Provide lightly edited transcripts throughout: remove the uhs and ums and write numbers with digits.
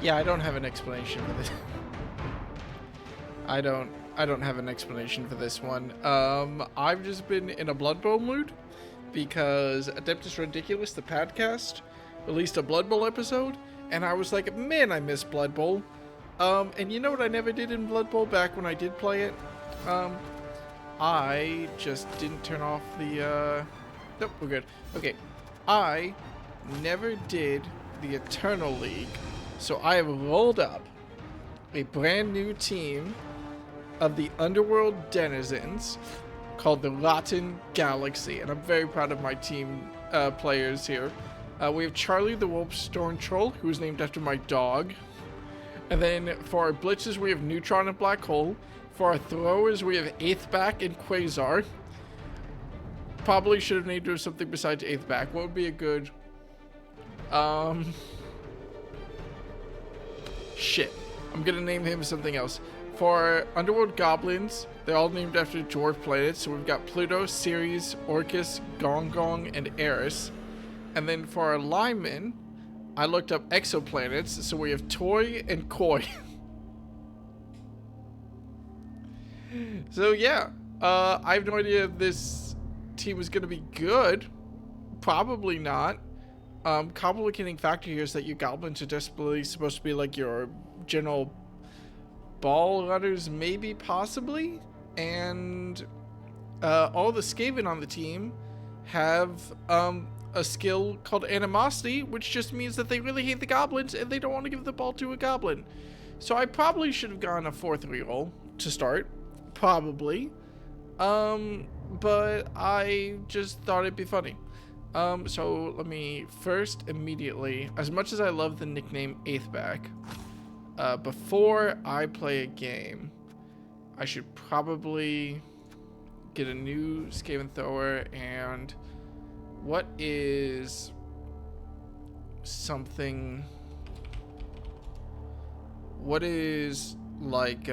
Yeah, I don't have an explanation for this. I don't have an explanation for this one. I've just been in a Blood Bowl mood because Adeptus Ridiculous, the podcast, released a Blood Bowl episode, and I was like, man, I miss Blood Bowl. And you know what I never did in Blood Bowl back when I did play it? I just didn't turn off the, nope, we're good. Okay, I never did the Eternal League, so I have rolled up a brand new team of the Underworld Denizens called the Latin Galaxy, and I'm very proud of my team players here. We have Charlie the Wolf Storm Troll, who's named after my dog. And then for our blitzes, we have Neutron and Black Hole. For our throwers, we have Eighthback and Quasar. Probably should have named her something besides Eighthback. What would be a good... Shit. I'm gonna name him something else. For our Underworld Goblins, they're all named after dwarf planets. So we've got Pluto, Ceres, Orcus, Gong Gong, and Eris. And then for our linemen, I looked up exoplanets, so we have Toy and Koi. So yeah, I have no idea if this team is going to be good. Probably not. Complicating factor here is that you goblins are desperately supposed to be like your general ball runners, maybe, possibly. And all the Skaven on the team have a skill called Animosity, which just means that they really hate the goblins and they don't want to give the ball to a goblin. So I probably should have gone a 4-3 roll to start. Probably. But I just thought it'd be funny. So let me first immediately, as much as I love the nickname Eighthback, before I play a game, I should probably get a new Skaven thrower. And what is something, what is like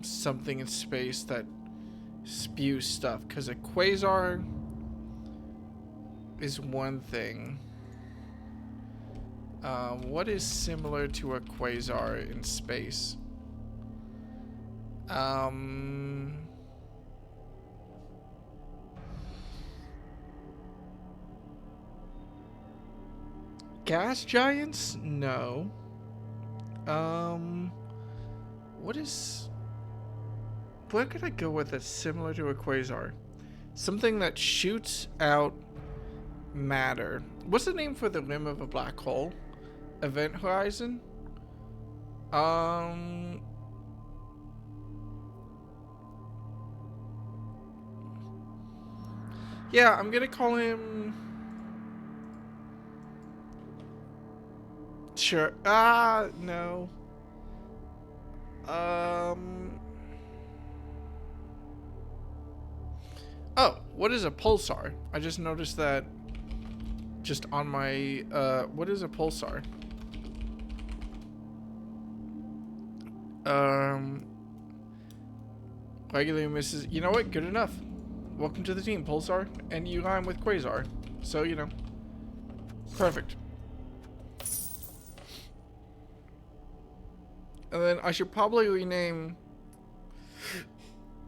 something in space that spews stuff? Because a quasar is one thing. What is similar to a quasar in space? Gas giants? No. What could I go with that's similar to a quasar? Something that shoots out matter. What's the name for the rim of a black hole? Event horizon? Yeah, I'm gonna call him... Sure. No. Oh, what is a pulsar? I just noticed that just on my, what is a pulsar? Regularly misses, you know what? Good enough. Welcome to the team, Pulsar. And you line with Quasar. So, you know. Perfect. And then I should probably rename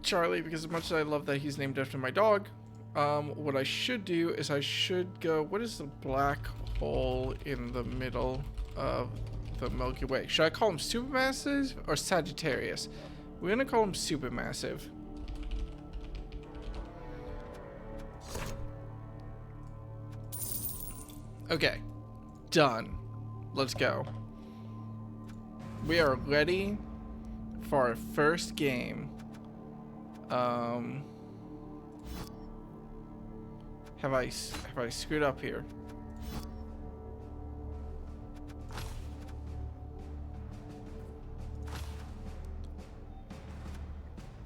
Charlie, because as much as I love that he's named after my dog, what I should do is I should go, what is the black hole in the middle of the Milky Way? Should I call him Supermassive or Sagittarius? We're gonna call him Supermassive. Okay, done. Let's go. We are ready for our first game. Have I screwed up here?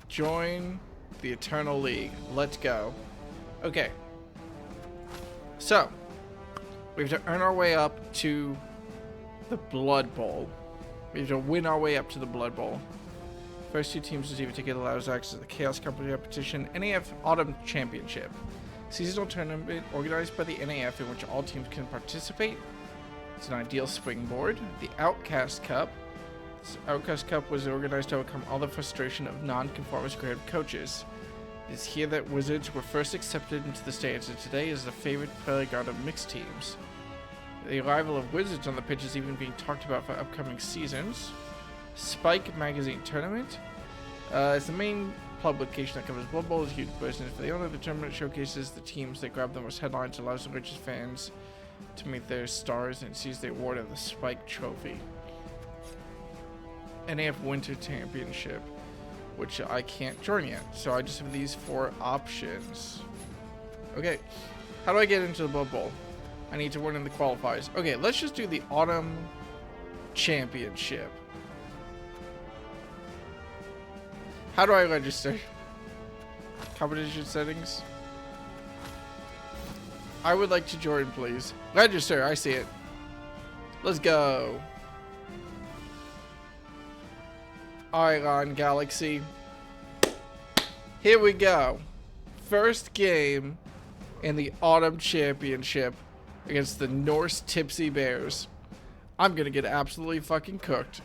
Join the Eternal League. Let's go. Okay. So, we have to earn our way up to the Blood Bowl. We have to win our way up to the Blood Bowl. First two teams receive a ticket that allows access to the Chaos Competition NAF Autumn Championship. Seasonal tournament organized by the NAF in which all teams can participate. It's an ideal springboard. The Outcast Cup. This Outcast Cup was organized to overcome all the frustration of non-conformist grade coaches. It is here that Wizards were first accepted into the stands, and today is the favorite playground of mixed teams. The arrival of Wizards on the pitch is even being talked about for upcoming seasons. Spike Magazine Tournament. It's the main publication that covers Blood Bowl is a huge business. For the owner of the tournament, showcases the teams that grab the most headlines, allows the richest fans to meet their stars, and sees the award of the Spike Trophy. NAF Winter Championship, which I can't join yet, so I just have these 4 options. Okay, how do I get into the Blood Bowl? I need to win in the qualifiers. Okay, let's just do the Autumn Championship. How do I register? Competition settings. I would like to join, please. Register, I see it. Let's go. Iron Galaxy. Here we go. First game in the Autumn Championship against the Norse Tipsy Bears. I'm gonna get absolutely fucking cooked.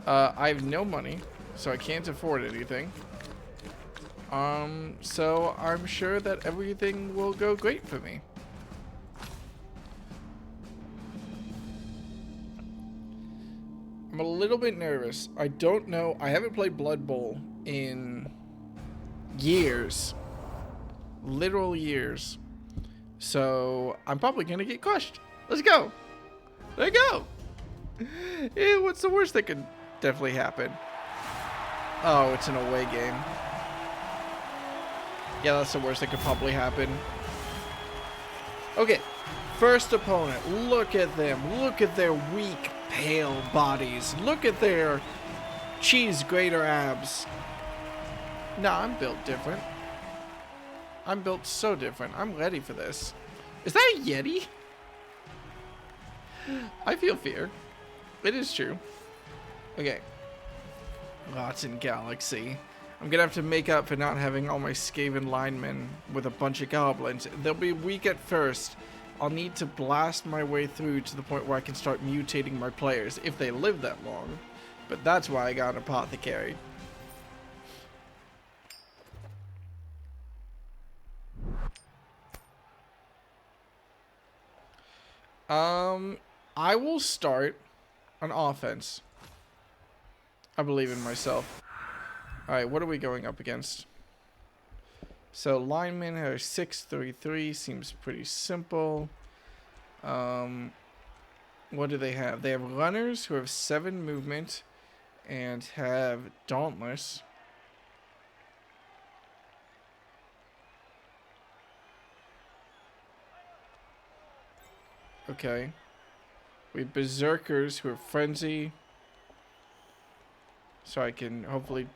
I have no money, so I can't afford anything. So I'm sure that everything will go great for me. I'm a little bit nervous. I don't know. I haven't played Blood Bowl in years. Literal years. So I'm probably going to get crushed. Let's go. There you go. What's the worst that could definitely happen? Oh, it's an away game. Yeah, that's the worst that could probably happen. Okay, first opponent. Look at them. Look at their weak, pale bodies. Look at their cheese grater abs. Nah, I'm built different. I'm built so different. I'm ready for this. Is that a Yeti? I feel fear. It is true. Okay. Rotten Galaxy. I'm gonna have to make up for not having all my Skaven linemen with a bunch of goblins. They'll be weak at first. I'll need to blast my way through to the point where I can start mutating my players, if they live that long. But that's why I got an apothecary. I will start on offense. I believe in myself. Alright, what are we going up against? So, linemen are 6'3", seems pretty simple. What do they have? They have runners who have 7 movement and have dauntless. Okay. We have berserkers who are frenzy. So I can hopefully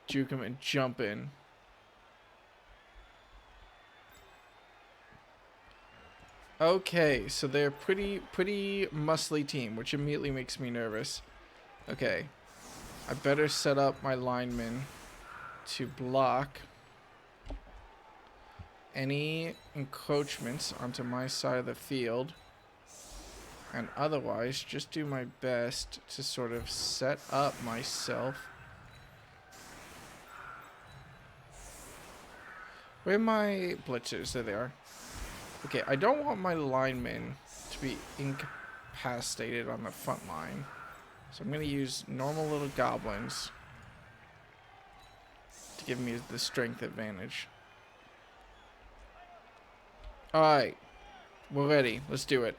juke him and jump in. Okay, so they're pretty muscly team, which immediately makes me nervous. Okay. I better set up my linemen to block any encroachments onto my side of the field. And otherwise, just do my best to sort of set up myself. Where are my blitzers? There they are. Okay, I don't want my linemen to be incapacitated on the front line. So I'm going to use normal little goblins to give me the strength advantage. Alright. We're ready. Let's do it.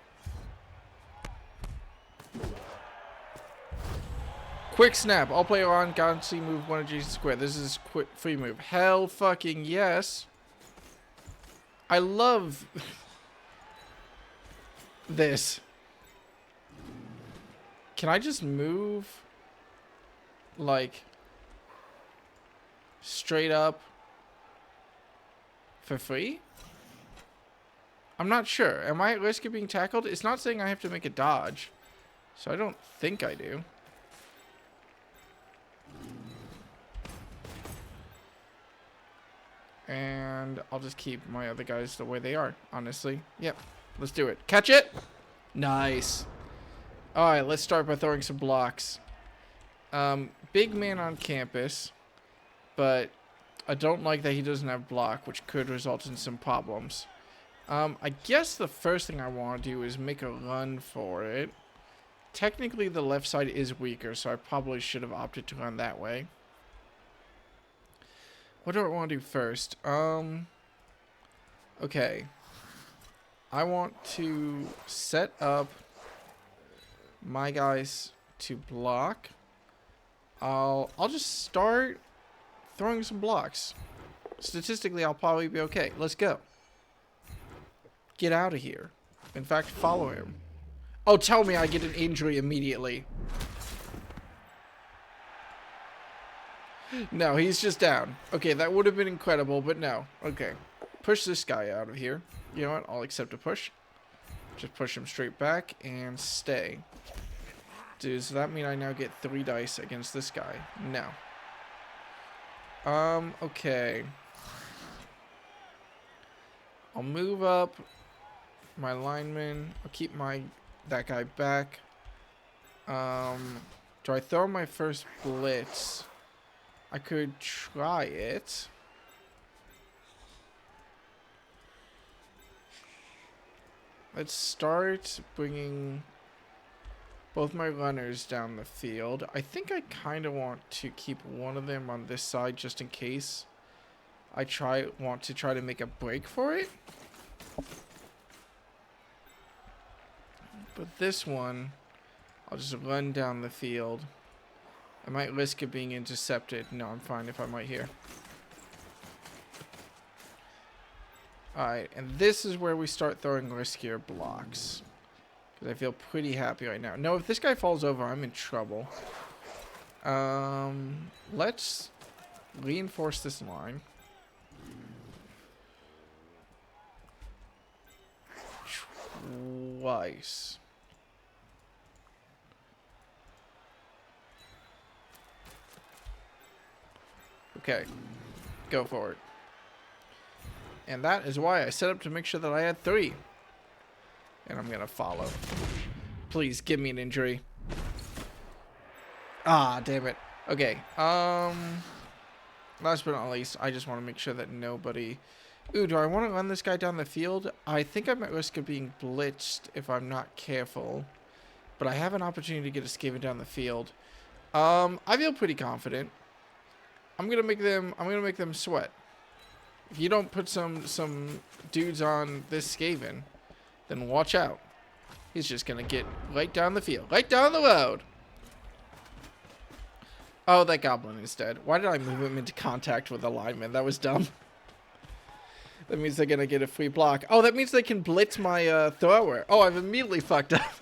Quick snap. All player on Galaxy move 1 adjacent square. This is quick free move. Hell fucking yes. I love this. Can I just move like straight up for free? I'm not sure. Am I at risk of being tackled? It's not saying I have to make a dodge. So I don't think I do. And I'll just keep my other guys the way they are, honestly. Yep. Let's do it. Catch it! Nice. Alright, let's start by throwing some blocks. Big man on campus, but I don't like that he doesn't have block, which could result in some problems. I guess the first thing I want to do is make a run for it. Technically, the left side is weaker, so I probably should have opted to run that way. What do I want to do first? Okay. I want to set up my guys to block. I'll just start throwing some blocks. Statistically, I'll probably be okay. Let's go. Get out of here. In fact, follow him. Oh, tell me I get an injury immediately. No, he's just down. Okay, that would have been incredible, but no. Okay. Push this guy out of here. You know what? I'll accept a push. Just push him straight back and stay. Does that mean I now get 3 dice against this guy? No. Okay. I'll move up my lineman. I'll keep that guy back. Do I throw my first blitz? I could try it. Let's start bringing both my runners down the field. I think I kind of want to keep one of them on this side just in case I want to try to make a break for it. But this one, I'll just run down the field. I might risk it being intercepted. No, I'm fine if I'm right here. Alright, and this is where we start throwing riskier blocks. Because I feel pretty happy right now. No, if this guy falls over, I'm in trouble. Let's reinforce this line. Twice. Okay, go for it. And that is why I set up to make sure that I had 3. And I'm gonna follow. Please give me an injury. Ah, damn it. Okay. Last but not least, I just want to make sure that nobody. Ooh, do I want to run this guy down the field? I think I'm at risk of being blitzed if I'm not careful. But I have an opportunity to get a Skaven down the field. I feel pretty confident. I'm gonna make them sweat. If you don't put some dudes on this Skaven, then watch out. He's just gonna get right down the field, right down the road. Oh, that goblin is dead. Why did I move him into contact with the lineman? That was dumb. That means they're gonna get a free block. Oh, that means they can blitz my thrower. Oh, I've immediately fucked up.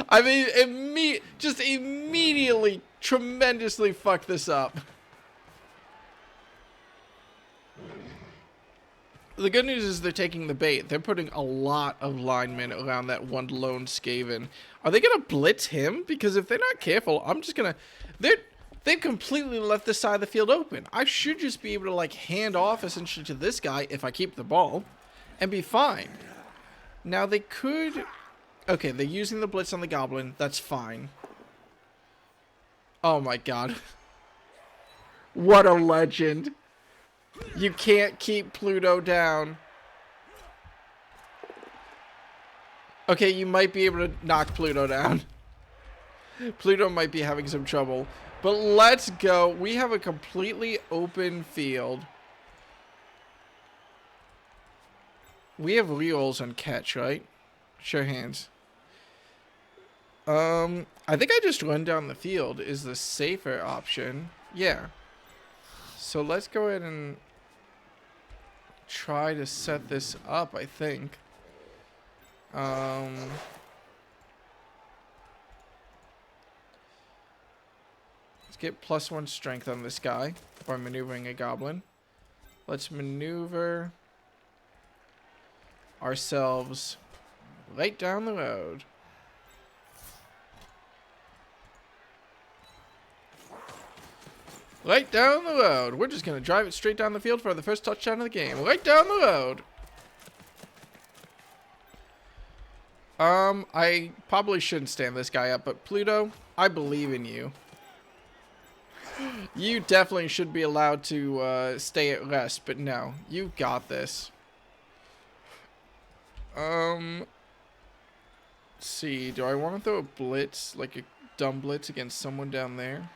I mean, just immediately, tremendously fucked this up. The good news is they're taking the bait. They're putting a lot of linemen around that one lone Skaven. Are they going to blitz him? Because if they're not careful, I'm just going to... They've completely left this side of the field open. I should just be able to, like, hand off essentially to this guy if I keep the ball and be fine. Now, they could... Okay, they're using the blitz on the goblin. That's fine. Oh, my God. What a legend. You can't keep Pluto down. Okay, you might be able to knock Pluto down. Pluto might be having some trouble. But let's go. We have a completely open field. We have rerolls on catch, right? Sure hands. I think I just run down the field is the safer option. Yeah. So let's go ahead and try to set this up, I think. Let's get +1 strength on this guy by maneuvering a goblin. Let's maneuver ourselves right down the road. Right down the road. We're just going to drive it straight down the field for the first touchdown of the game. Right down the road. I probably shouldn't stand this guy up, but Pluto, I believe in you. You definitely should be allowed to stay at rest, but no, you got this. Let's see, do I want to throw a blitz, like a dumb blitz against someone down there?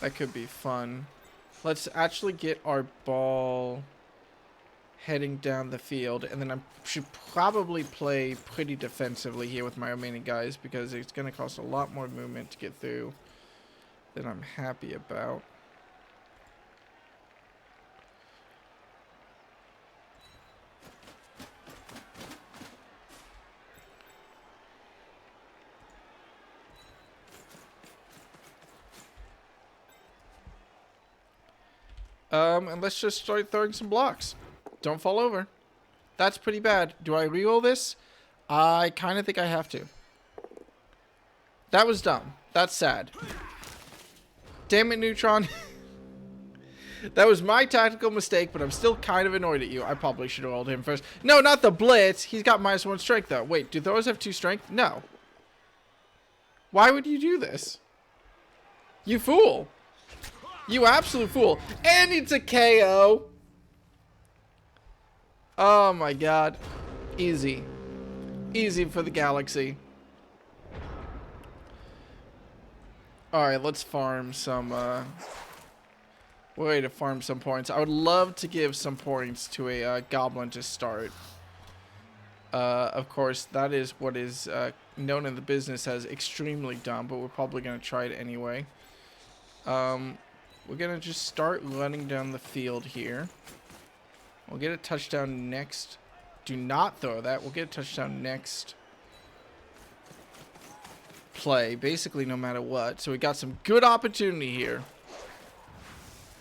That could be fun. Let's actually get our ball heading down the field, and then I should probably play pretty defensively here with my remaining guys because it's going to cost a lot more movement to get through than I'm happy about. And let's just start throwing some blocks. Don't fall over. That's pretty bad. Do I reroll this? I kind of think I have to. That was dumb. That's sad. Damn it, Neutron. That was my tactical mistake, but I'm still kind of annoyed at you. I probably should have rolled him first. No, not the blitz. He's got -1 strength, though. Wait, do throwers have 2 strength? No. Why would you do this? You fool. You absolute fool. And it's a KO. Oh my god. Easy. Easy for the galaxy. Alright, let's farm some, way to farm some points. I would love to give some points to a goblin to start. Of course, that is what is known in the business as extremely dumb, but we're probably going to try it anyway. We're going to just start running down the field here. We'll get a touchdown next. Do not throw that. We'll get a touchdown next play, basically no matter what. So we got some good opportunity here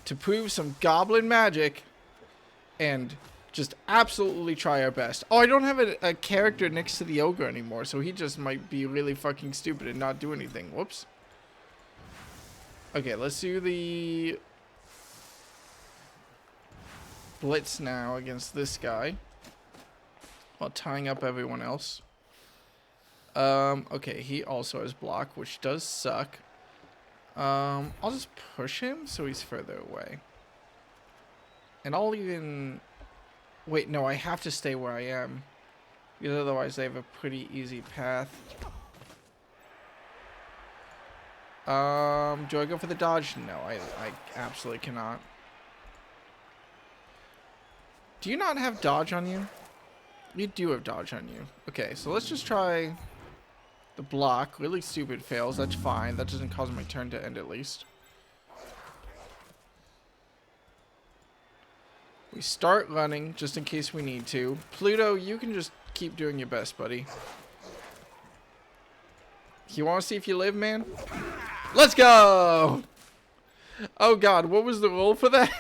to prove some goblin magic and just absolutely try our best. Oh, I don't have a character next to the ogre anymore, so he just might be really fucking stupid and not do anything. Whoops. Okay, let's do the blitz now against this guy while tying up everyone else. Okay, he also has block, which does suck. I'll just push him so he's further away. And I'll even... Wait, no, I have to stay where I am, because otherwise they have a pretty easy path. Do I go for the dodge? No, I absolutely cannot. Do you not have dodge on you? You do have dodge on you. Okay, so let's just try the block. Really stupid fails. That's fine. That doesn't cause my turn to end at least. We start running just in case we need to. Pluto, you can just keep doing your best, buddy. You want to see if you live, man? Let's go! Oh god, what was the roll for that?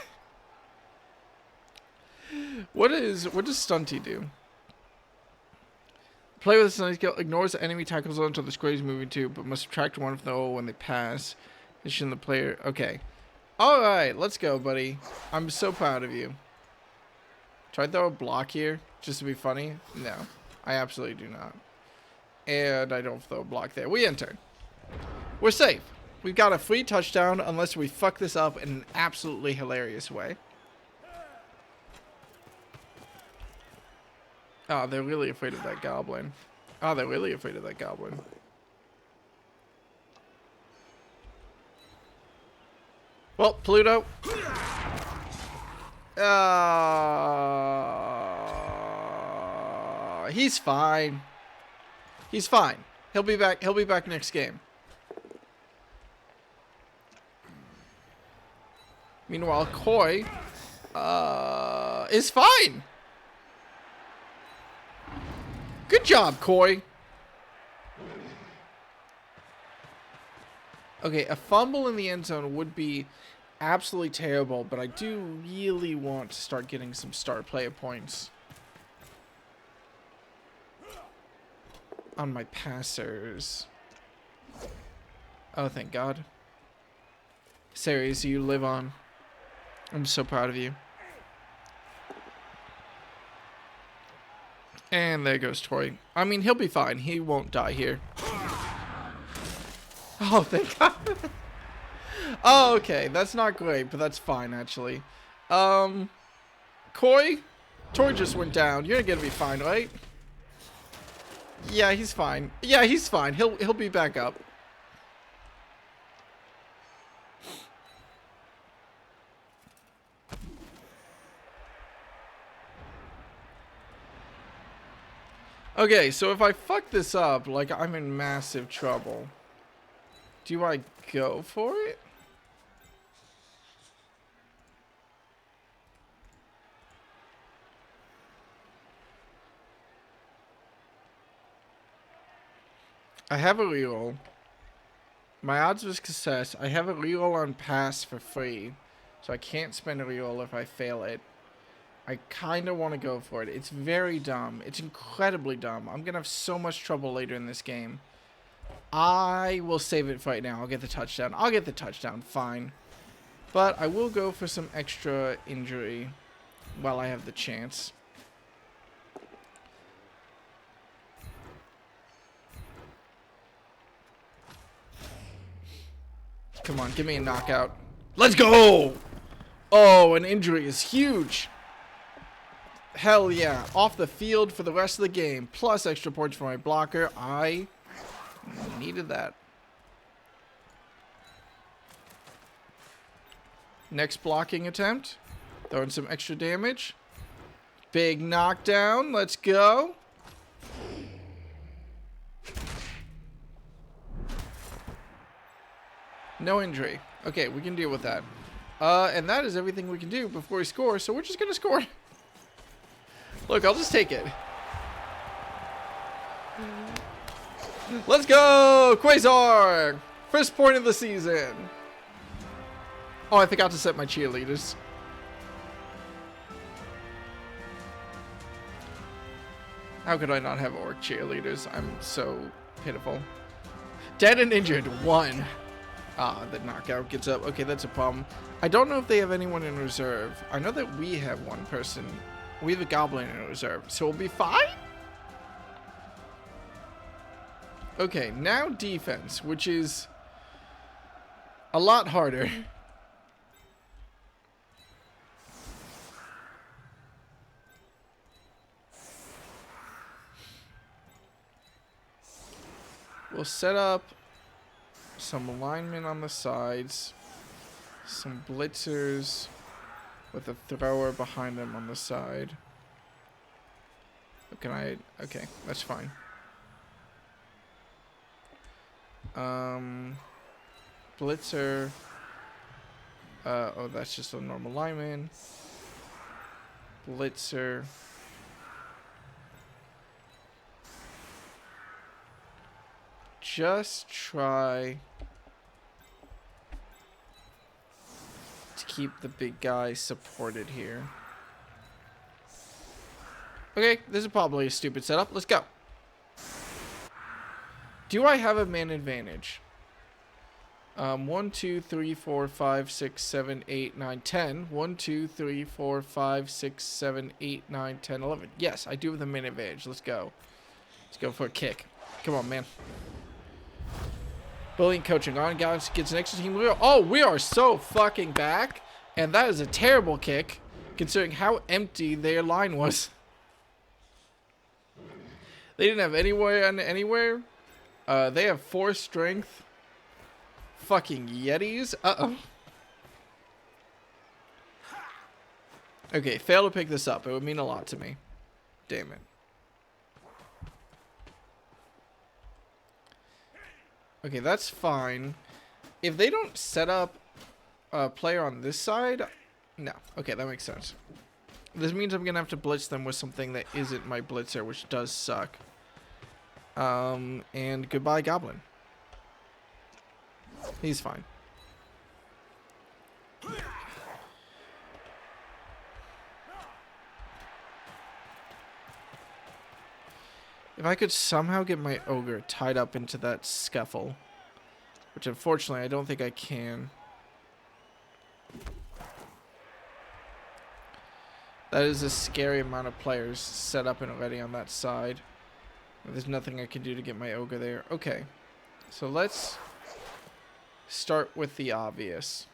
What does Stunty do? Play with the Stunty skill ignores the enemy tackles until the square is moving to, but must subtract 1 from the roll when they pass. Mission the player. Okay. Alright, let's go, buddy. I'm so proud of you. Try to throw a block here just to be funny? No. I absolutely do not. And I don't throw a block there. We enter. We're safe. We've got a free touchdown unless we fuck this up in an absolutely hilarious way. Oh, they're really afraid of that goblin. Oh, they're really afraid of that goblin. Well, Pluto. He's fine. He's fine. He'll be back. He'll be back next game. Meanwhile, Koi is fine. Good job, Koi. Okay, a fumble in the end zone would be absolutely terrible, but I do really want to start getting some star player points on my passers. Oh, thank God. Series, you live on. I'm so proud of you. And there goes Tori. I mean, he'll be fine. He won't die here. Oh, thank God. Oh, okay. That's not great, but that's fine, actually. Koi? Tori just went down. You're gonna be fine, right? Yeah, he's fine. Yeah, he's fine. He'll be back up. Okay, so if I fuck this up, like, I'm in massive trouble. Do I go for it? I have a reroll. My odds of success, I have a reroll on pass for free. So I can't spend a reroll if I fail it. I kind of want to go for it. It's very dumb. It's incredibly dumb. I'm going to have so much trouble later in this game. I will save it for right now. I'll get the touchdown. I'll get the touchdown. Fine. But I will go for some extra injury while I have the chance. Come on, give me a knockout. Let's go! Oh, an injury is huge. Hell yeah. Off the field for the rest of the game. Plus extra points for my blocker. I needed that. Next blocking attempt. Throwing some extra damage. Big knockdown. Let's go. No injury. Okay, we can deal with that. And that is everything we can do before we score, so we're just going to score. Look, I'll just take it. Let's go! Quasar! First point of the season. Oh, I forgot to set my cheerleaders. How could I not have orc cheerleaders? I'm so pitiful. Dead and injured. 1. Ah, the knockout gets up. Okay, that's a problem. I don't know if they have anyone in reserve. I know that we have one person. We have a goblin in reserve, so we'll be fine? Okay, now defense, which is a lot harder. We'll set up some alignment on the sides, some blitzers with a thrower behind them on the side. Can I? Okay, that's fine. Blitzer. Oh, that's just a normal lineman. Blitzer. Just try to keep the big guy supported here. Okay, this is probably a stupid setup. Let's go. Do I have a man advantage? 1, 2, 3, 4, 5, 6, 7, 8, 9, 10. 1, 2, 3, 4, 5, 6, 7, 8, 9, 10, 11. Yes, I do have the man advantage. Let's go. Let's go for a kick. Come on, man. Bullying coaching on. Guys gets an extra team. Oh, we are so fucking back. And that is a terrible kick, considering how empty their line was. They didn't have anywhere. They have 4 strength. Fucking Yetis. Uh-oh. Okay, fail to pick this up. It would mean a lot to me. Damn it. Okay, that's fine. If they don't set up a player on this side, no. Okay, that makes sense. This means I'm gonna have to blitz them with something that isn't my blitzer, which does suck. And goodbye, Goblin. He's fine. If I could somehow get my ogre tied up into that scuffle, which unfortunately I don't think I can. That is a scary amount of players set up and ready on that side. There's nothing I can do to get my ogre there. Okay. So let's start with the obvious.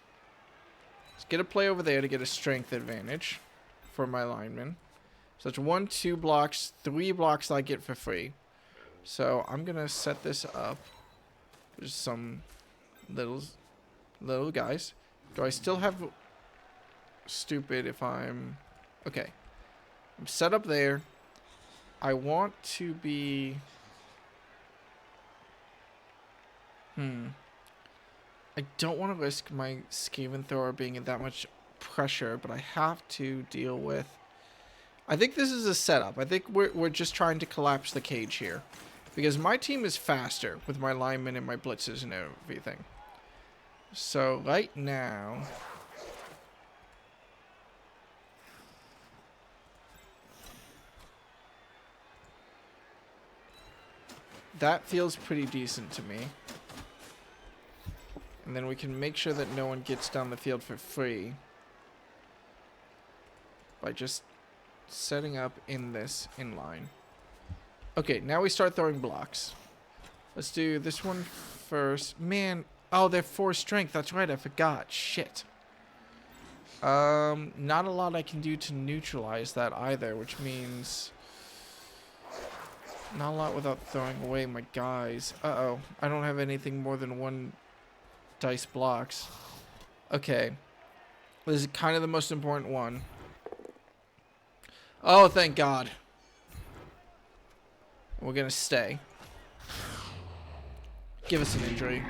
Let's get a play over there to get a strength advantage for my lineman. So that's 1, 2 blocks, 3 blocks I get for free. So I'm going to set this up. There's some little guys. Do I still have stupid if I'm... Okay. I'm set up there. I want to be... I don't want to risk my Skaven thrower being in that much pressure, but I have to deal with... I think this is a setup. I think we're just trying to collapse the cage here. Because my team is faster with my linemen and my blitzes and everything. So right now... That feels pretty decent to me. And then we can make sure that no one gets down the field for free. By just setting up in this inline. Okay, now we start throwing blocks. Let's do this one first. Man, oh, they're 4 strength. That's right, I forgot. Shit. Not a lot I can do to neutralize that either, which means... Not a lot without throwing away my guys. Uh-oh. I don't have anything more than 1 dice blocks. Okay. This is kind of the most important one. Oh, thank God. We're gonna stay. Give us an injury.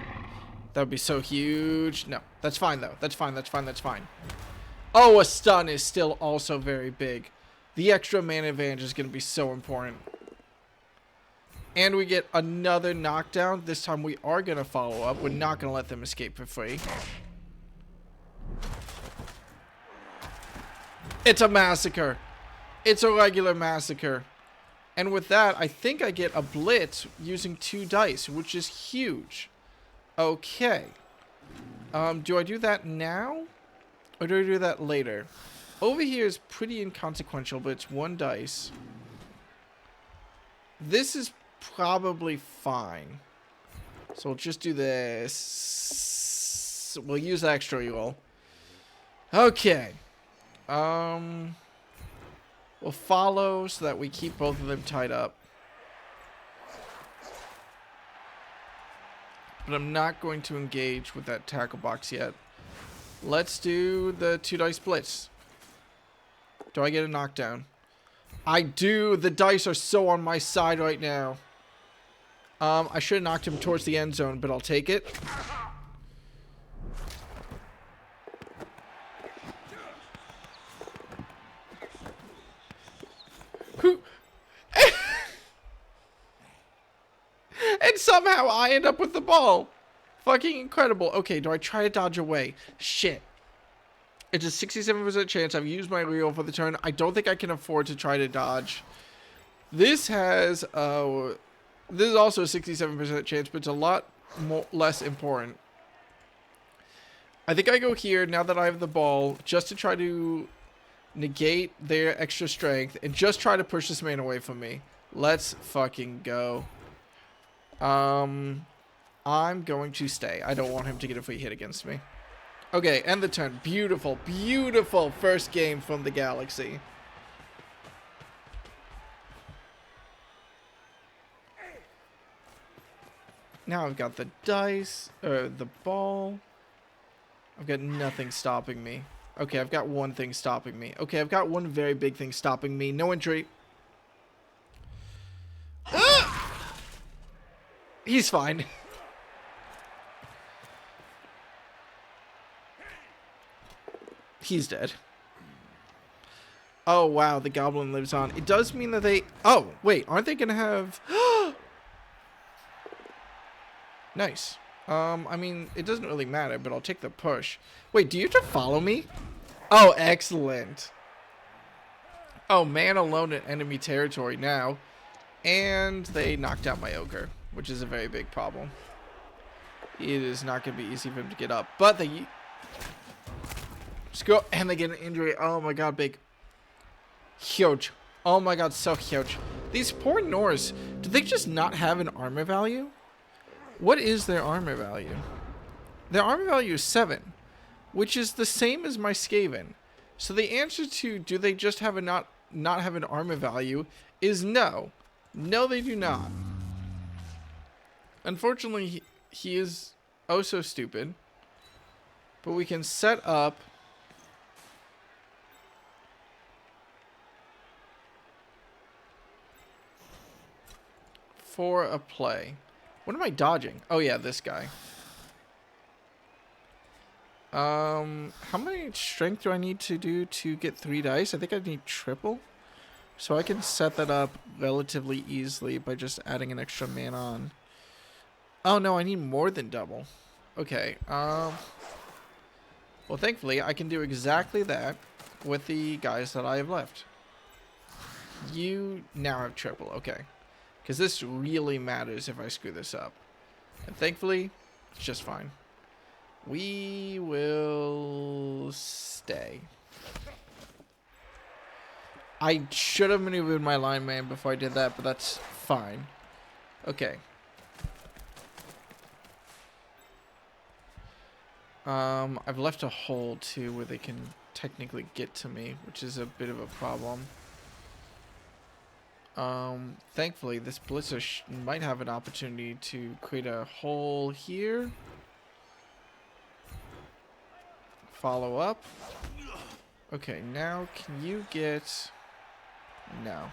That would be so huge. No, that's fine though. That's fine, that's fine, that's fine. Oh, a stun is still also very big. The extra mana advantage is gonna be so important. And we get another knockdown. This time we are going to follow up. We're not going to let them escape for free. It's a massacre. It's a regular massacre. And with that, I think I get a blitz using 2 dice, which is huge. Okay. Do I do that now? Or do I do that later? Over here is pretty inconsequential, but it's 1 dice. This is probably fine. So we'll just do this. We'll use extra roll. Okay. We'll follow so that we keep both of them tied up. But I'm not going to engage with that tackle box yet. Let's do the 2 dice blitz. Do I get a knockdown? I do. The dice are so on my side right now. I should have knocked him towards the end zone, but I'll take it. And somehow I end up with the ball. Fucking incredible. Okay, do I try to dodge away? Shit. It's a 67% chance. I've used my reroll for the turn. I don't think I can afford to try to dodge. This has... this is also a 67% chance, but it's a lot less important. I think I go here, now that I have the ball, just to try to negate their extra strength and just try to push this man away from me. Let's fucking go. I'm going to stay. I don't want him to get a free hit against me. Okay, end the turn. Beautiful, beautiful first game from the Galaxy. Now I've got the dice, the ball. I've got nothing stopping me. Okay, I've got one thing stopping me. Okay, I've got one very big thing stopping me. No entry. He's fine. He's dead. Oh, wow, the goblin lives on. It does mean that they... Oh, wait, aren't they going to have... Nice. I mean, it doesn't really matter, but I'll take the push. Wait, do you have to follow me? Oh, excellent. Oh, man alone in enemy territory now. And they knocked out my ogre, which is a very big problem. It is not going to be easy for him to get up. But they... Screw... And they get an injury. Oh, my God, big. Huge. Oh my god, so huge. These poor Norse, do they just not have an armor value? What is their armor value? Their armor value is 7, which is the same as my Skaven. So the answer to do they just have a not have an armor value is no. No, they do not. Unfortunately, he is oh so stupid. But we can set up for a play. What am I dodging? Oh yeah, this guy. How many strength do I need to do to get 3 dice? I think I need triple. So I can set that up relatively easily by just adding an extra man on. Oh no, I need more than double. Okay, well thankfully I can do exactly that with the guys that I have left. You now have triple, okay. Because this really matters if I screw this up. And thankfully, it's just fine. We will stay. I should have maneuvered my lineman before I did that, but that's fine. Okay. I've left a hole too where they can technically get to me, which is a bit of a problem. Thankfully, this blitzer might have an opportunity to create a hole here. Follow up. Okay, now can you get... No.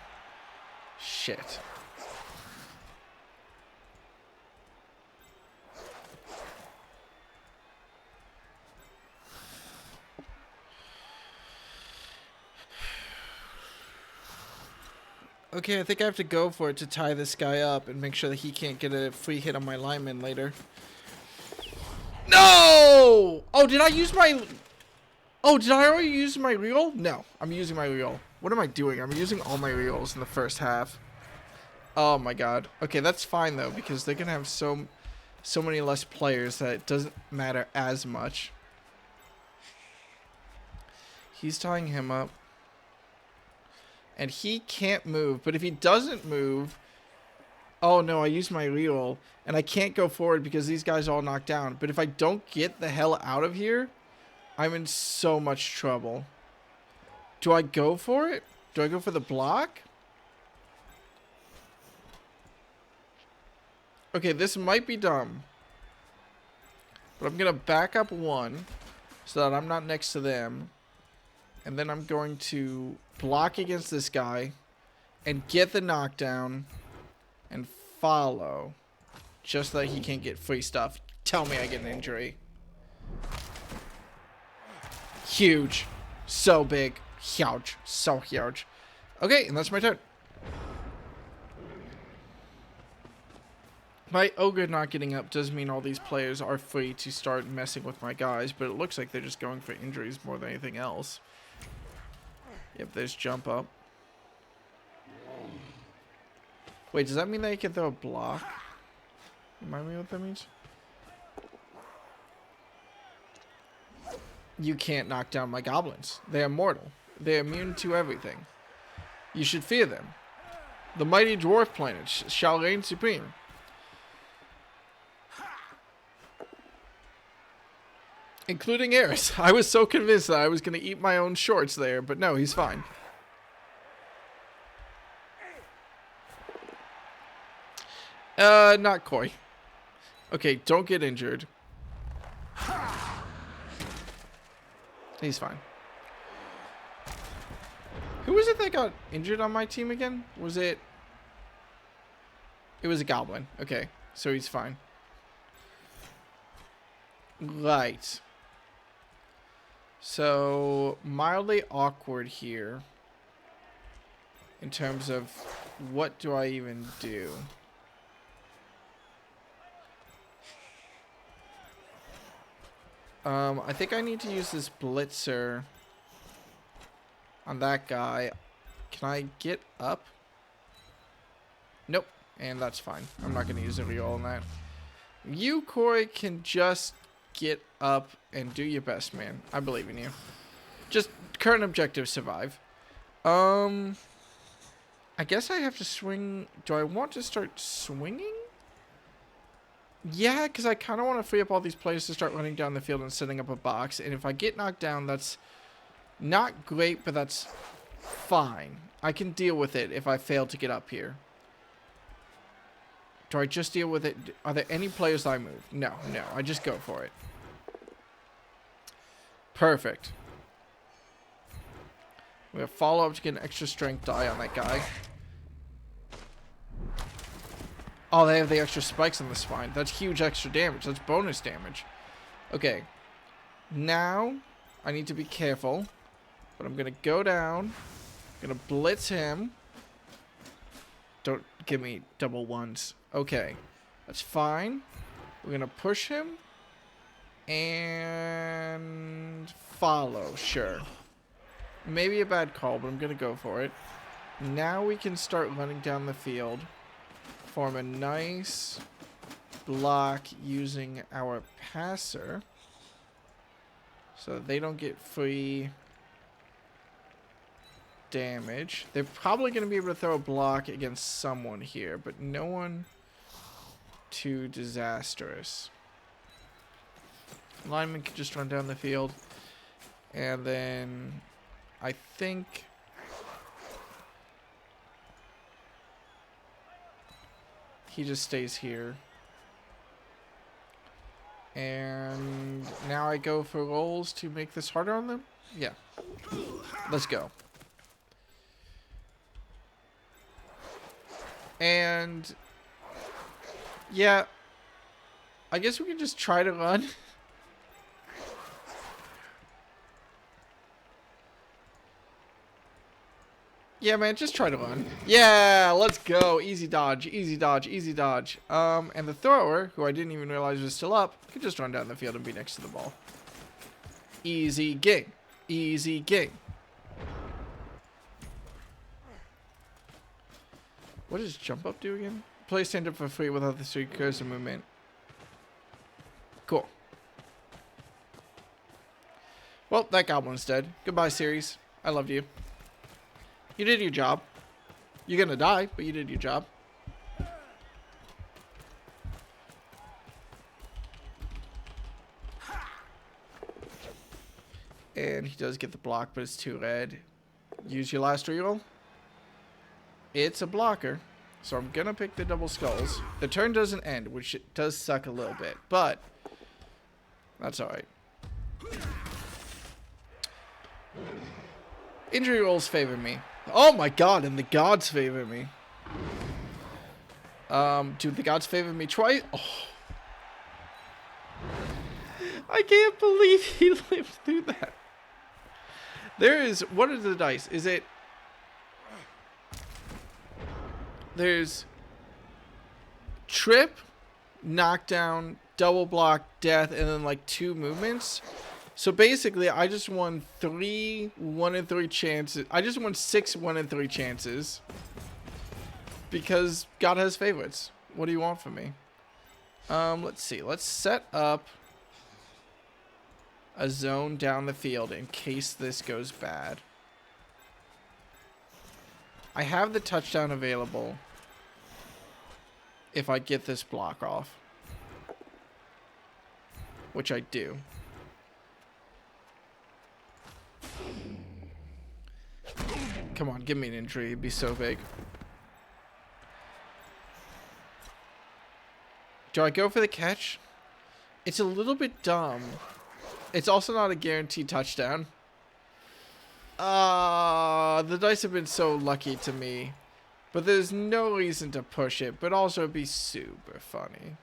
Shit. Okay, I think I have to go for it to tie this guy up and make sure that he can't get a free hit on my lineman later. No! Oh, did I use my... Oh, did I already use my reroll? No, I'm using my reroll. What am I doing? I'm using all my rerolls in the first half. Oh my god. Okay, that's fine though, because they're gonna have so many less players that it doesn't matter as much. He's tying him up. And he can't move, but if he doesn't move... Oh no, I used my reroll, and I can't go forward because these guys are all knocked down. But if I don't get the hell out of here, I'm in so much trouble. Do I go for it? Do I go for the block? Okay, this might be dumb. But I'm going to back up 1 so that I'm not next to them. And then I'm going to block against this guy and get the knockdown and follow just so that he can't get free stuff. Tell me I get an injury. Huge. So big. Huge. So huge. Okay, and that's my turn. My ogre not getting up does mean all these players are free to start messing with my guys, but it looks like they're just going for injuries more than anything else. Yep, there's jump up. Wait, does that mean they can throw a block? Remind me what that means? You can't knock down my goblins. They are mortal. They are immune to everything. You should fear them. The mighty dwarf planet shall reign supreme. Including Eris. I was so convinced that I was going to eat my own shorts there, but no, he's fine. Not Koi. Okay, don't get injured. He's fine. Who was it that got injured on my team again? Was it... It was a goblin. Okay, so he's fine. Right. So, mildly awkward here. In terms of what do I even do? I think I need to use this blitzer on that guy. Can I get up? Nope. And that's fine. I'm not going to use a reroll on that. You, Corey, can just get up and do your best, man. I believe in you. Just current objective, survive. I guess I have to swing. Do I want to start swinging? Yeah, because I kind of want to free up all these players to start running down the field and setting up a box. And if I get knocked down, that's not great, but that's fine. I can deal with it if I fail to get up here. Do I just deal with it? Are there any players that I move? No, I just go for it. Perfect. We're going to follow up to get an extra strength die on that guy. Oh, they have the extra spikes on the spine. That's huge extra damage. That's bonus damage. Okay. Now, I need to be careful. But I'm going to go down. I'm going to blitz him. Don't give me double ones. Okay. That's fine. We're going to push him. And follow. Sure. Maybe a bad call, but I'm going to go for it. Now we can start running down the field. Form a nice block using our passer. So they don't get free damage. They're probably going to be able to throw a block against someone here, but no one too disastrous. Lineman can just run down the field. And then I think he just stays here. And now I go for rolls to make this harder on them? Yeah. Let's go. And yeah, I guess we can just try to run. Yeah, man, just try to run. Yeah, let's go. Easy dodge, easy dodge, easy dodge. And the thrower, who I didn't even realize was still up, could just run down the field and be next to the ball. Easy ging. Easy ging. What does jump up do again? Play stand up for free without the three cursor movement. Cool. Well, that goblin's dead. Goodbye, series. I loved you. You did your job. You're gonna die, but you did your job. And he does get the block, but it's too red. Use your last reroll. It's a blocker. So I'm gonna pick the double skulls. The turn doesn't end, which it does suck a little bit, but that's alright. Injury rolls favor me. Oh my god, and the gods favor me. Do the gods favor me twice? Oh. I can't believe he lived through that. There is, what are the dice? Is it, there's trip, knockdown, double block, death, and then like 2 movements. So basically, I just won 3 1 in 3 chances. I just won 6 1 in 3 chances. Because God has favorites. What do you want from me? Let's see. Let's set up a zone down the field in case this goes bad. I have the touchdown available if I get this block off. Which I do. Come on, give me an injury. It'd be so big. Do I go for the catch? It's a little bit dumb. It's also not a guaranteed touchdown. The dice have been so lucky to me. But there's no reason to push it. But also it'd be super funny.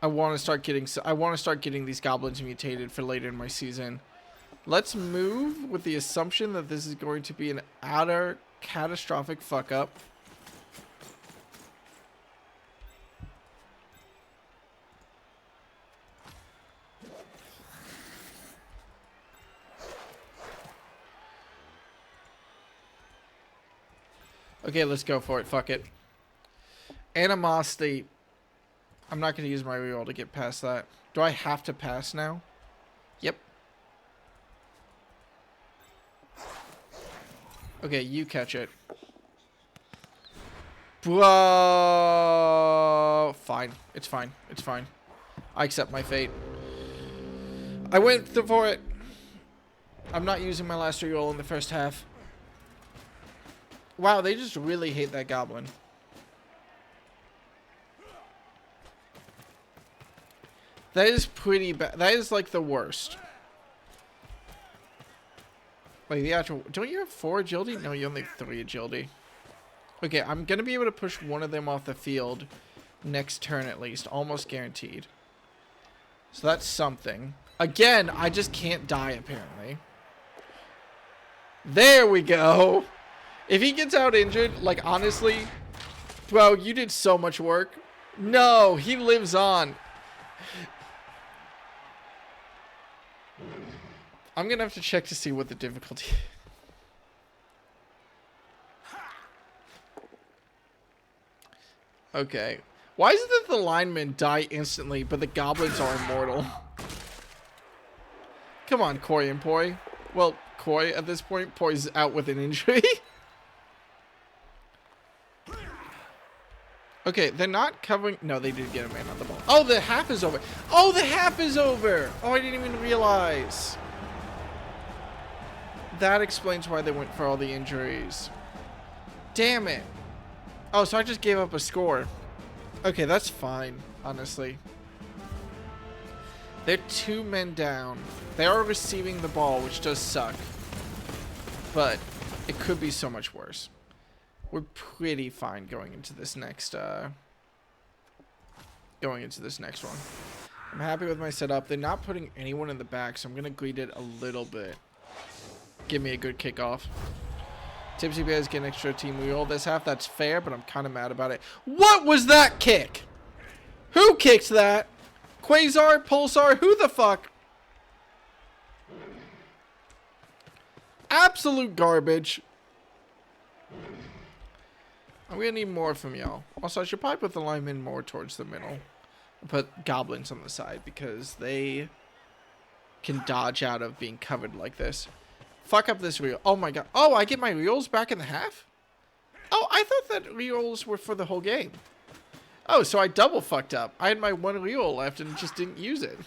I want to start getting these goblins mutated for later in my season. Let's move with the assumption that this is going to be an utter catastrophic fuck up. Okay, let's go for it. Fuck it. Animosity. I'm not going to use my reroll to get past that. Do I have to pass now? Yep. Okay, you catch it. Bro. Fine. It's fine. It's fine. I accept my fate. I went for it. I'm not using my last reroll in the first half. Wow, they just really hate that goblin. That is pretty bad. That is like the worst. Like the actual... Don't you have 4 agility? No, you only have 3 agility. Okay, I'm going to be able to push one of them off the field next turn at least. Almost guaranteed. So that's something. Again, I just can't die apparently. There we go. If he gets out injured, like honestly, bro, you did so much work. No, he lives on. I'm going to have to check to see what the difficulty is. Okay. Why is it that the linemen die instantly, but the goblins are immortal? Come on, Koi and Poi. Well, Koi at this point. Poi's out with an injury. Okay, they're not covering... No, they did get a man on the ball. Oh, the half is over. Oh, the half is over. Oh, I didn't even realize. That explains why they went for all the injuries. Damn it. Oh, so I just gave up a score. Okay, that's fine, honestly. They're 2 men down. They are receiving the ball, which does suck. But it could be so much worse. We're pretty fine going into this next one. I'm happy with my setup. They're not putting anyone in the back, so I'm going to greed it a little bit. Give me a good kickoff. Tipsy Bears get an extra team reroll this half. That's fair, but I'm kind of mad about it. What was that kick? Who kicked that? Quasar? Pulsar? Who the fuck? Absolute garbage. I'm going to need more from y'all. Also, I should probably put the linemen more towards the middle. Put goblins on the side because they can dodge out of being covered like this. Fuck up this reel. Oh my god. Oh, I get my reels back in the half? Oh, I thought that reels were for the whole game. Oh, so I double fucked up. I had my 1 reel left and just didn't use it.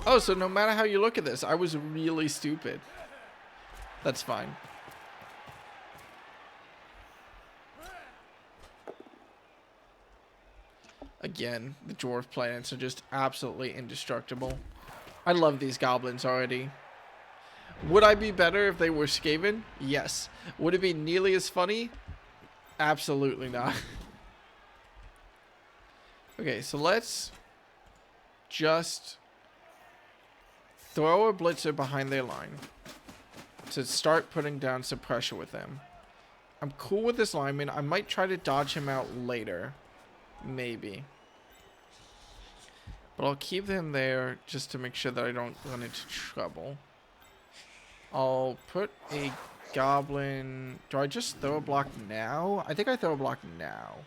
Oh, so no matter how you look at this, I was really stupid. That's fine. Again, the dwarf planets are just absolutely indestructible. I love these goblins already. Would I be better if they were Skaven? Yes. Would it be nearly as funny? Absolutely not. Okay, so let's just throw a blitzer behind their line to start putting down some pressure with them. I'm cool with this lineman. I might try to dodge him out later. Maybe. But I'll keep him there just to make sure that I don't run into trouble. I'll put a goblin... Do I just throw a block now? I think I throw a block now.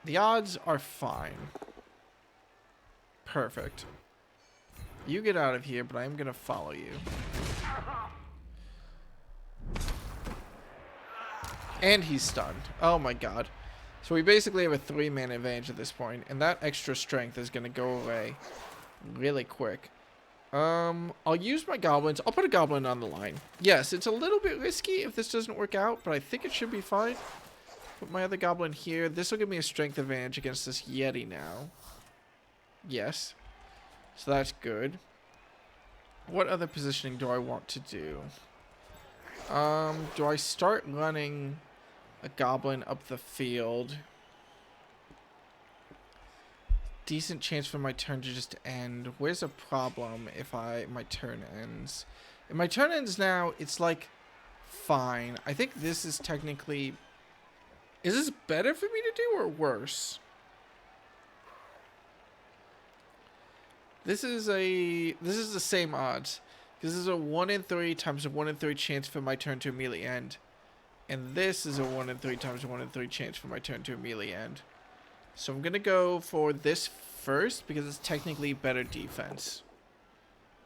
The odds are fine. Perfect. You get out of here, but I am going to follow you. And he's stunned. Oh my god. So we basically have a 3-man advantage at this point, and that extra strength is going to go away really quick. I'll use my goblins. I'll put a goblin on the line. Yes, it's a little bit risky if this doesn't work out, but I think it should be fine. Put my other goblin here. This will give me a strength advantage against this Yeti now. Yes. So that's good. What other positioning do I want to do? Do I start running a goblin up the field? Decent chance for my turn to just end. Where's a problem if my turn ends? If my turn ends now, it's like fine. I think this is technically... Is this better for me to do or worse? This is the same odds. This is a 1 in 3 times a 1 in 3 chance for my turn to immediately end. And this is a 1 in 3 times a 1 in 3 chance for my turn to immediately end. So I'm going to go for this first because it's technically better defense.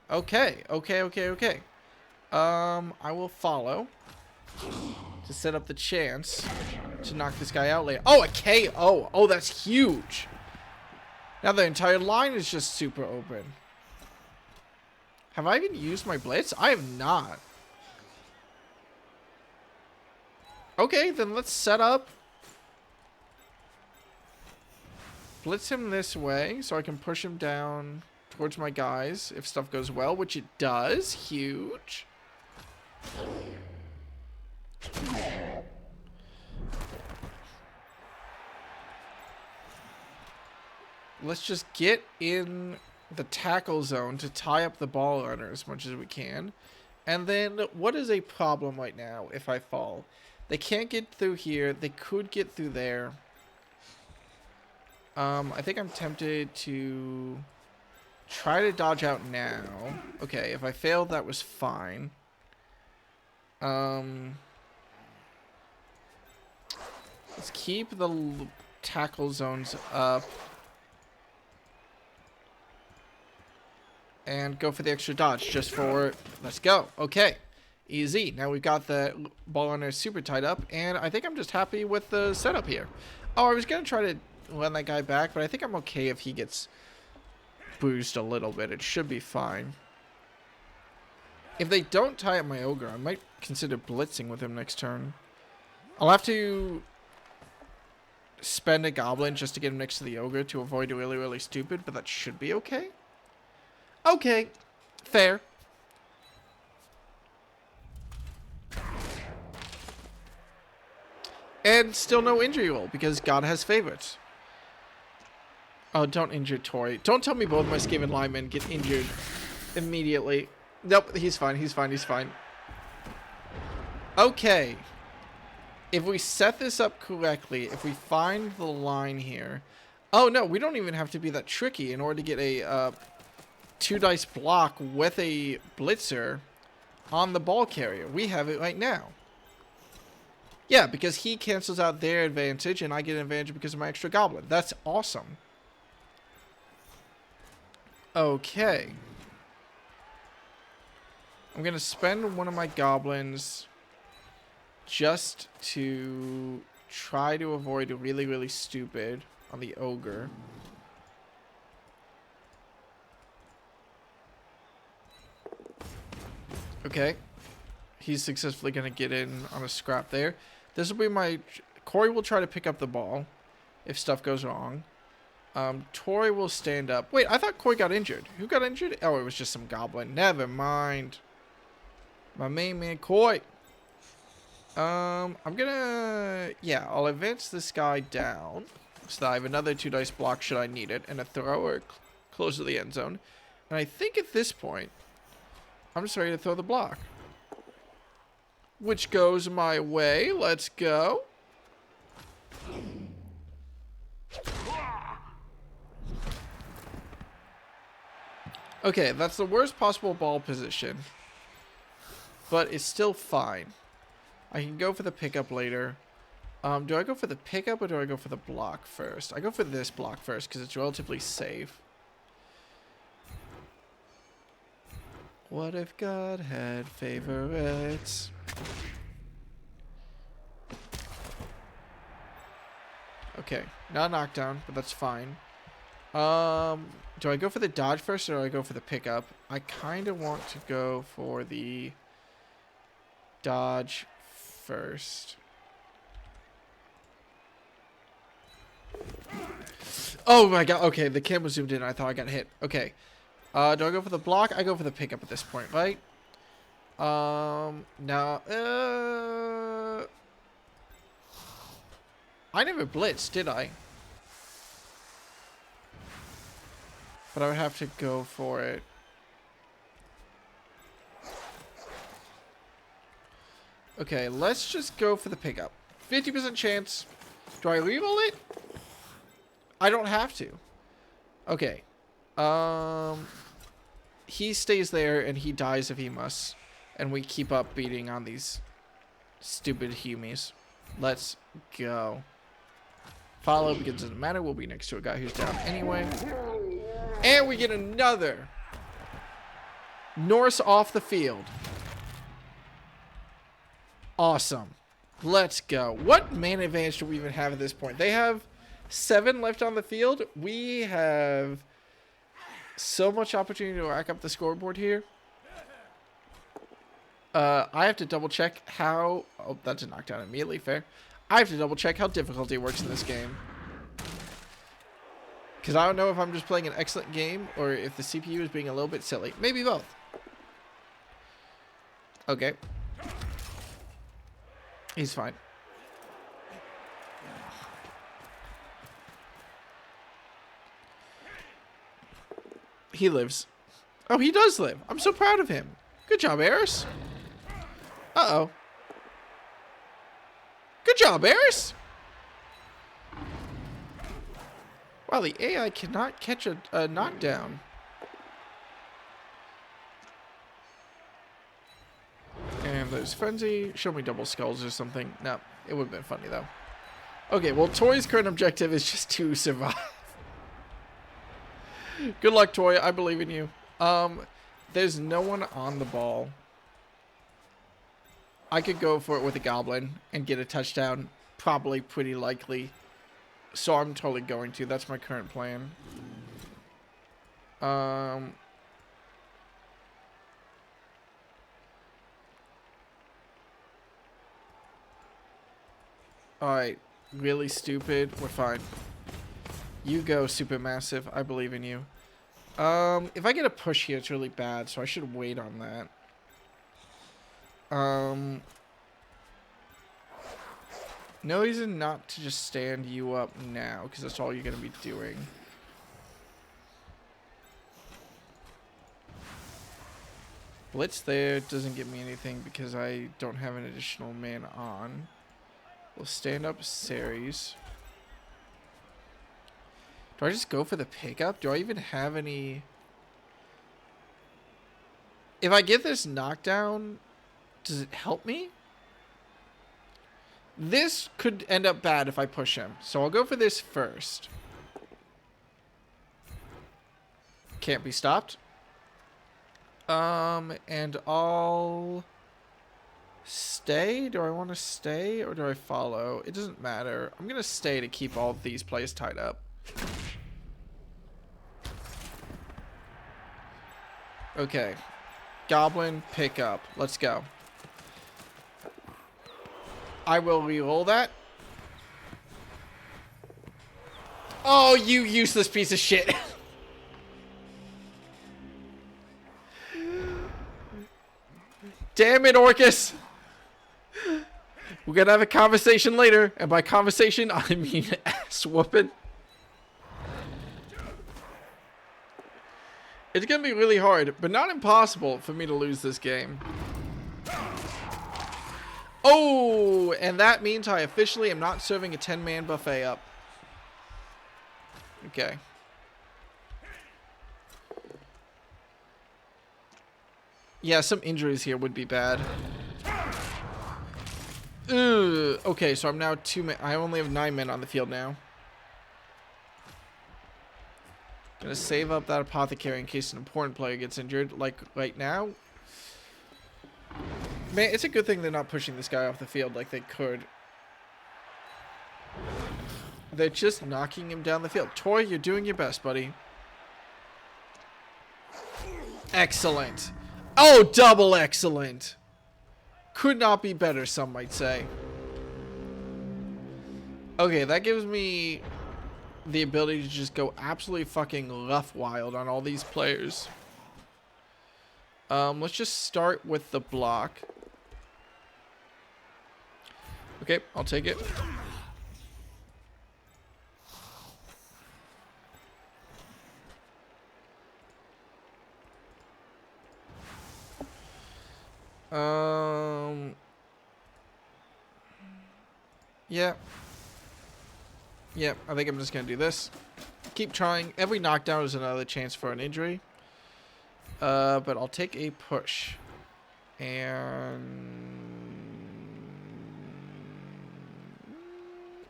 Okay. I will follow to set up the chance to knock this guy out later. Oh, a KO. Oh, that's huge. Now the entire line is just super open. Have I even used my blitz? I have not. Okay, then let's set up. Blitz him this way so I can push him down towards my guys if stuff goes well, which it does. Huge. Let's just get in the tackle zone to tie up the ball runner as much as we can. And then what is a problem right now if I fall? They can't get through here. They could get through there. I think I'm tempted to try to dodge out now. Okay, if I failed, that was fine. Let's keep the tackle zones up. And go for the extra dodge just for... Let's go. Okay. Easy. Now we've got the ball runner super tied up. And I think I'm just happy with the setup here. Oh, I was going to try to run that guy back, but I think I'm okay if he gets bruised a little bit. It should be fine. If they don't tie up my ogre, I might consider blitzing with him next turn. I'll have to spend a goblin just to get him next to the ogre to avoid really, really stupid, but that should be okay. Okay. Fair. And still no injury roll because God has favorites. Oh, don't injure Tori. Don't tell me both my Skaven linemen get injured immediately. Nope, he's fine. He's fine. He's fine. Okay. If we set this up correctly, if we find the line here. Oh, no, we don't even have to be that tricky in order to get a 2-dice block with a blitzer on the ball carrier. We have it right now. Yeah, because he cancels out their advantage and I get an advantage because of my extra goblin. That's awesome. Okay. I'm going to spend one of my goblins just to try to avoid really, really stupid on the ogre. Okay. He's successfully going to get in on a scrap there. This will be my... Corey will try to pick up the ball if stuff goes wrong. Tori will stand up. Wait, I thought Corey got injured. Who got injured? Oh, it was just some goblin. Never mind. My main man, Corey. I'm gonna... Yeah, I'll advance this guy down. So that I have another 2-dice block should I need it. And a thrower close to the end zone. And I think at this point, I'm just ready to throw the block. Which goes my way. Let's go. Okay, that's the worst possible ball position. But it's still fine. I can go for the pickup later. Do I go for the pickup or do I go for the block first? I go for this block first because it's relatively safe. What if God had favorites? Okay, not a knockdown, but that's fine. Do I go for the dodge first or do I go for the pickup? I kind of want to go for the dodge first. Oh my god, okay, the camera zoomed in. I thought I got hit. Okay. Do I go for the block? I go for the pickup at this point, right? No. I never blitzed, did I? But I would have to go for it. Okay, let's just go for the pickup. 50% chance. Do I reroll it? I don't have to. Okay. He stays there and he dies if he must. And we keep up beating on these stupid humies. Let's go. follow because it doesn't matter. We'll be next to a guy who's down anyway. And we get another Norse off the field. Awesome. Let's go. What man advantage do we even have at this point? They have 7 left on the field. We have so much opportunity to rack up the scoreboard here. I have to double check how... Oh, that's a knockdown immediately. Fair. I have to double check how difficulty works in this game. Because I don't know if I'm just playing an excellent game or if the CPU is being a little bit silly. Maybe both. Okay. He's fine. He lives. Oh, he does live. I'm so proud of him. Good job, Eris. Uh-oh. Good job, Eris. Wow, the AI cannot catch a knockdown. And there's Frenzy. Show me double skulls or something. No, it would have been funny, though. Okay, well, Toy's current objective is just to survive. Good luck, Toy. I believe in you. There's no one on the ball. I could go for it with a goblin and get a touchdown. Probably pretty likely. So I'm totally going to. That's my current plan. Alright. Really stupid. We're fine. You go, Supermassive. I believe in you. If I get a push here, it's really bad, so I should wait on that. No reason not to just stand you up now, because that's all you're going to be doing. Blitz there doesn't get me anything because I don't have an additional man on. We'll stand up Ceres. Do I just go for the pickup? Do I even have any... If I get this knockdown, does it help me? This could end up bad if I push him. So I'll go for this first. Can't be stopped. And I'll stay. Do I want to stay or do I follow? It doesn't matter. I'm going to stay to keep all of these plays tied up. Okay. Goblin, pick up. Let's go. I will re-roll that. Oh, you useless piece of shit. Damn it, Orcus. We're gonna have a conversation later. And by conversation, I mean ass whooping. It's gonna be really hard, but not impossible for me to lose this game. Oh, and that means I officially am not serving a 10-man buffet up. Okay. Yeah, some injuries here would be bad. Ugh. Okay, so I'm now 2 men. I only have 9 men on the field now. Gonna save up that apothecary in case an important player gets injured, like right now. Man, it's a good thing they're not pushing this guy off the field like they could. They're just knocking him down the field. Toy, you're doing your best, buddy. Excellent. Oh, double excellent. Could not be better, some might say. Okay, that gives me the ability to just go absolutely fucking rough wild on all these players. Let's just start with the block. Okay, I'll take it. Yeah. Yeah, I think I'm just gonna do this. Keep trying. Every knockdown is another chance for an injury. But I'll take a push. And...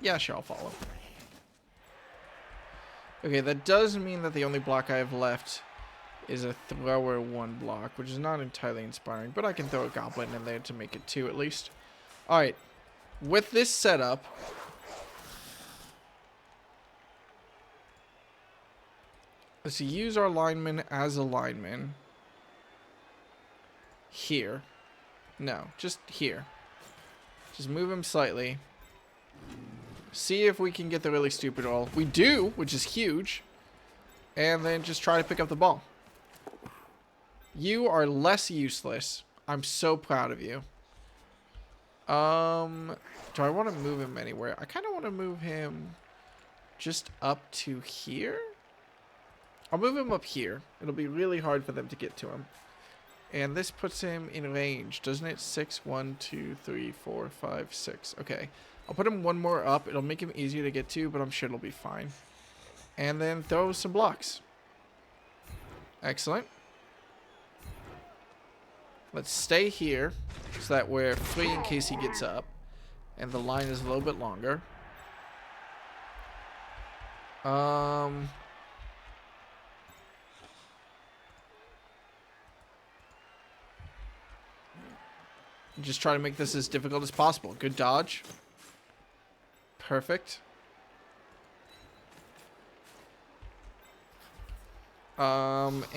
yeah, sure, I'll follow. Okay, that does mean that the only block I have left is a thrower 1 block, which is not entirely inspiring, but I can throw a goblin in there to make it 2 at least. Alright, with this setup, let's use our lineman as a lineman. Here. No, just here. Just move him slightly. See if we can get the really stupid roll. We do, which is huge. And then just try to pick up the ball. You are less useless. I'm so proud of you. Do I want to move him anywhere? I kind of want to move him just up to here. I'll move him up here. It'll be really hard for them to get to him. And this puts him in range, doesn't it? 6, 1, 2, 3, 4, 5, 6. Okay. I'll put him 1 more up. It'll make him easier to get to, but I'm sure it'll be fine. And then throw some blocks. Excellent. Let's stay here so that we're free in case he gets up. And the line is a little bit longer. Just try to make this as difficult as possible. Good dodge. Perfect.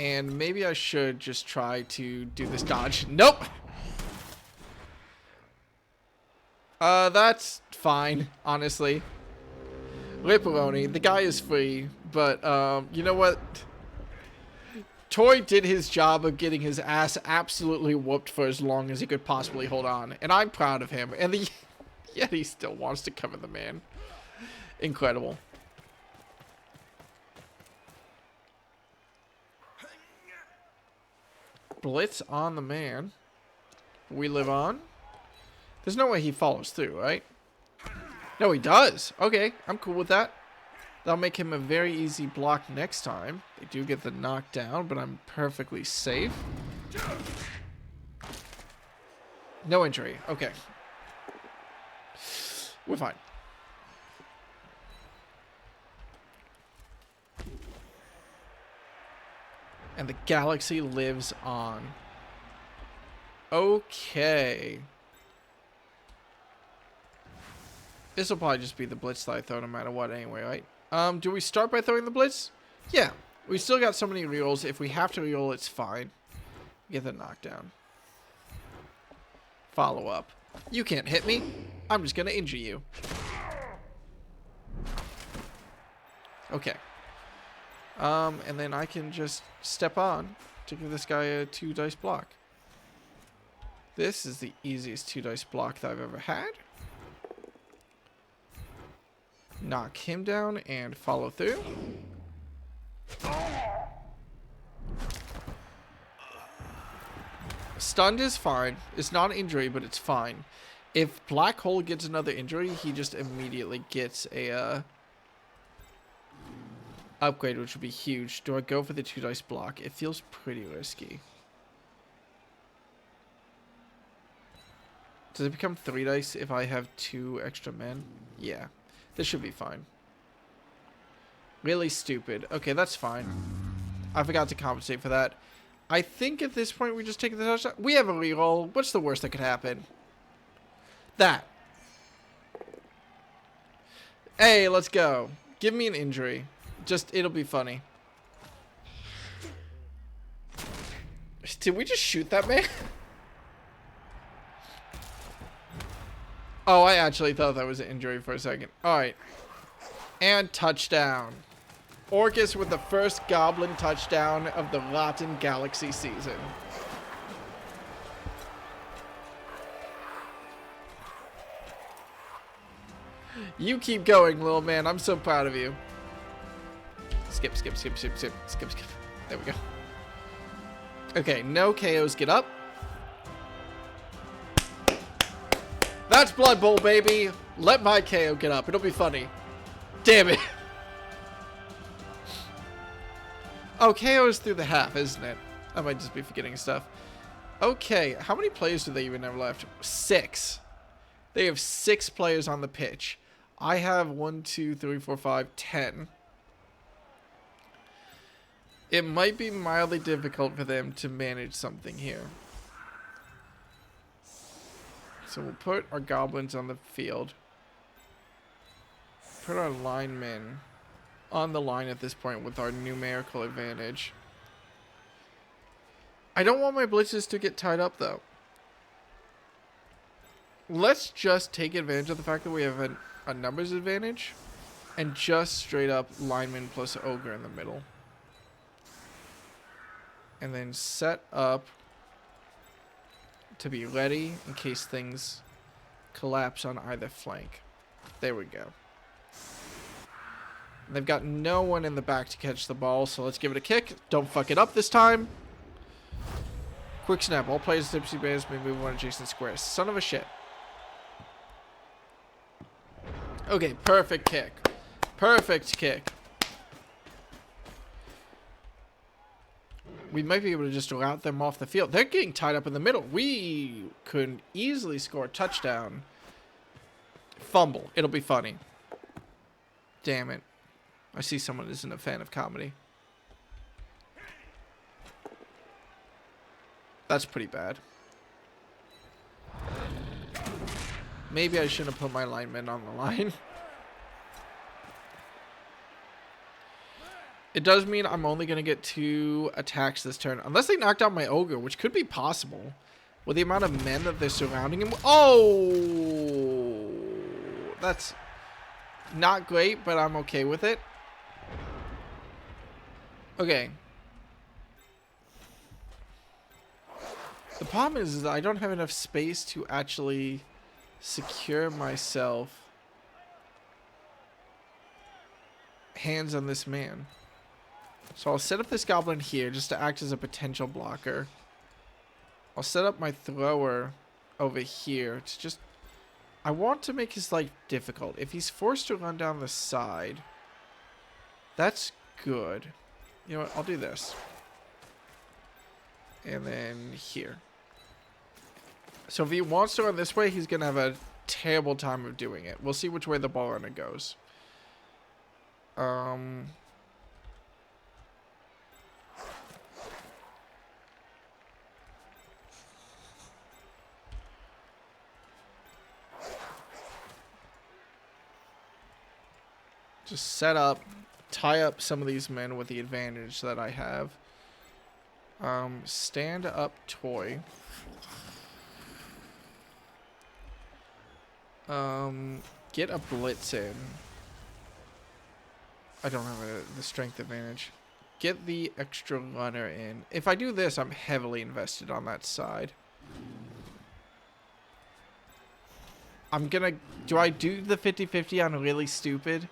And maybe I should just try to do this dodge. Nope! That's fine, honestly. Ripperoni, the guy is free, but, you know what? Toy did his job of getting his ass absolutely whooped for as long as he could possibly hold on, and I'm proud of him, and yet he still wants to cover the man. Incredible. Blitz on the man. We live on. There's no way he follows through, right? No, he does. Okay, I'm cool with that. That'll make him a very easy block next time. They do get the knockdown, but I'm perfectly safe. No injury. Okay. We're fine. And the galaxy lives on. Okay. This will probably just be the blitz that I throw no matter what anyway, right? Do we start by throwing the blitz? Yeah. We still got so many rerolls. If we have to reroll, it's fine. Get the knockdown. Follow up. You can't hit me. I'm just going to injure you. Okay. And then I can just step on to give this guy a 2 dice block. This is the easiest 2 dice block that I've ever had. Knock him down and follow through. Stunned is fine. It's not an injury, but it's fine. If Black Hole gets another injury, he just immediately gets a upgrade, which would be huge. Do I go for the 2 dice block? It feels pretty risky. Does it become 3 dice if I have 2 extra men? Yeah. This should be fine. Really stupid. Okay, that's fine. I forgot to compensate for that. I think at this point we just take the touchdown. We have a reroll. What's the worst that could happen? That. Hey, let's go. Give me an injury. Just, it'll be funny. Did we just shoot that man? Oh, I actually thought that was an injury for a second. Alright. And touchdown. Orcus with the first goblin touchdown of the Latin Galaxy season. You keep going, little man. I'm so proud of you. Skip, skip, skip, skip, skip, skip, skip. There we go. Okay, no KOs get up. That's Blood Bowl, baby. Let my KO get up. It'll be funny. Damn it. Oh, KO is through the half, isn't it? I might just be forgetting stuff. Okay, how many players do they even have left? 6. They have 6 players on the pitch. I have 1, 2, 3, 4, 5, 10. It might be mildly difficult for them to manage something here. So we'll put our goblins on the field. Put our linemen on the line at this point with our numerical advantage. I don't want my blitzes to get tied up, though. Let's just take advantage of the fact that we have a numbers advantage and just straight up lineman plus ogre in the middle. And then set up to be ready in case things collapse on either flank. There we go. They've got no one in the back to catch the ball, so let's give it a kick. Don't fuck it up this time. Quick snap. All players tipsy bears may move one adjacent square. Son of a shit. Okay, perfect kick. Perfect kick. We might be able to just route them off the field. They're getting tied up in the middle. We could easily score a touchdown. Fumble. It'll be funny. Damn it. I see someone isn't a fan of comedy. That's pretty bad. Maybe I shouldn't have put my linemen on the line. It does mean I'm only going to get 2 attacks this turn. Unless they knock down my ogre, which could be possible. With the amount of men that they're surrounding him. Oh! That's not great, but I'm okay with it. Okay. The problem is I don't have enough space to actually secure myself hands on this man. So I'll set up this goblin here just to act as a potential blocker. I'll set up my thrower over here to just... I want to make his life difficult. If he's forced to run down the side, that's good. You know what? I'll do this. And then here. So if he wants to run this way, he's going to have a terrible time of doing it. We'll see which way the ball runner goes. Just set up, tie up some of these men with the advantage that I have. Stand up toy. Get a blitz in. I don't have the strength advantage. Get the extra runner in. If I do this, I'm heavily invested on that side. I'm gonna... Do I do the 50-50 on really stupid?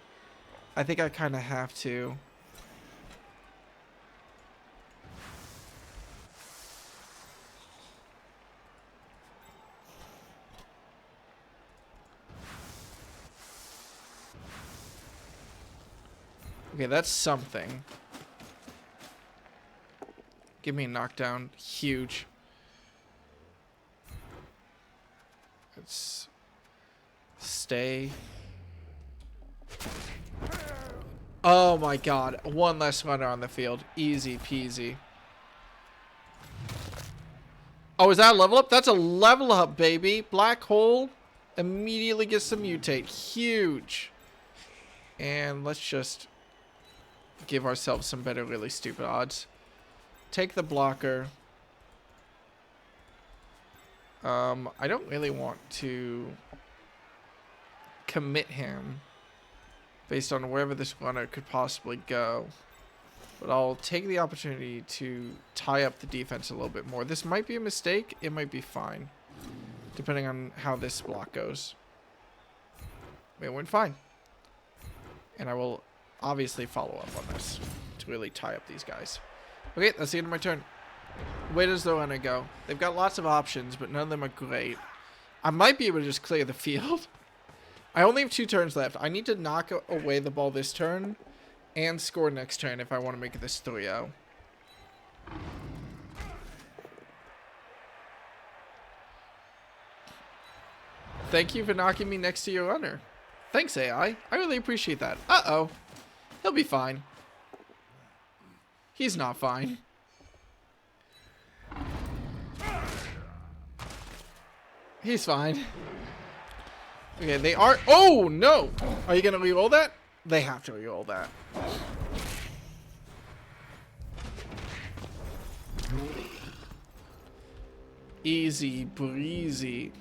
I think I kind of have to. Okay, that's something. Give me a knockdown. Huge. Let's stay. Oh my god. One less runner on the field. Easy peasy. Oh, is that a level up? That's a level up, baby. Black hole immediately gets to mutate. Huge. And let's just give ourselves some better really stupid odds. Take the blocker. I don't really want to commit him based on wherever this runner could possibly go. But I'll take the opportunity to tie up the defense a little bit more. This might be a mistake. It might be fine. Depending on how this block goes. It went fine. And I will obviously follow up on this to really tie up these guys. Okay, that's the end of my turn. Where does the runner go? They've got lots of options, but none of them are great. I might be able to just clear the field. I only have 2 turns left. I need to knock away the ball this turn and score next turn if I want to make this 3-0. Thank you for knocking me next to your runner. Thanks, AI. I really appreciate that. Uh-oh. He'll be fine. He's not fine. He's fine. Okay, they are... Oh, no! Are you gonna reroll that? They have to reroll that. Easy breezy.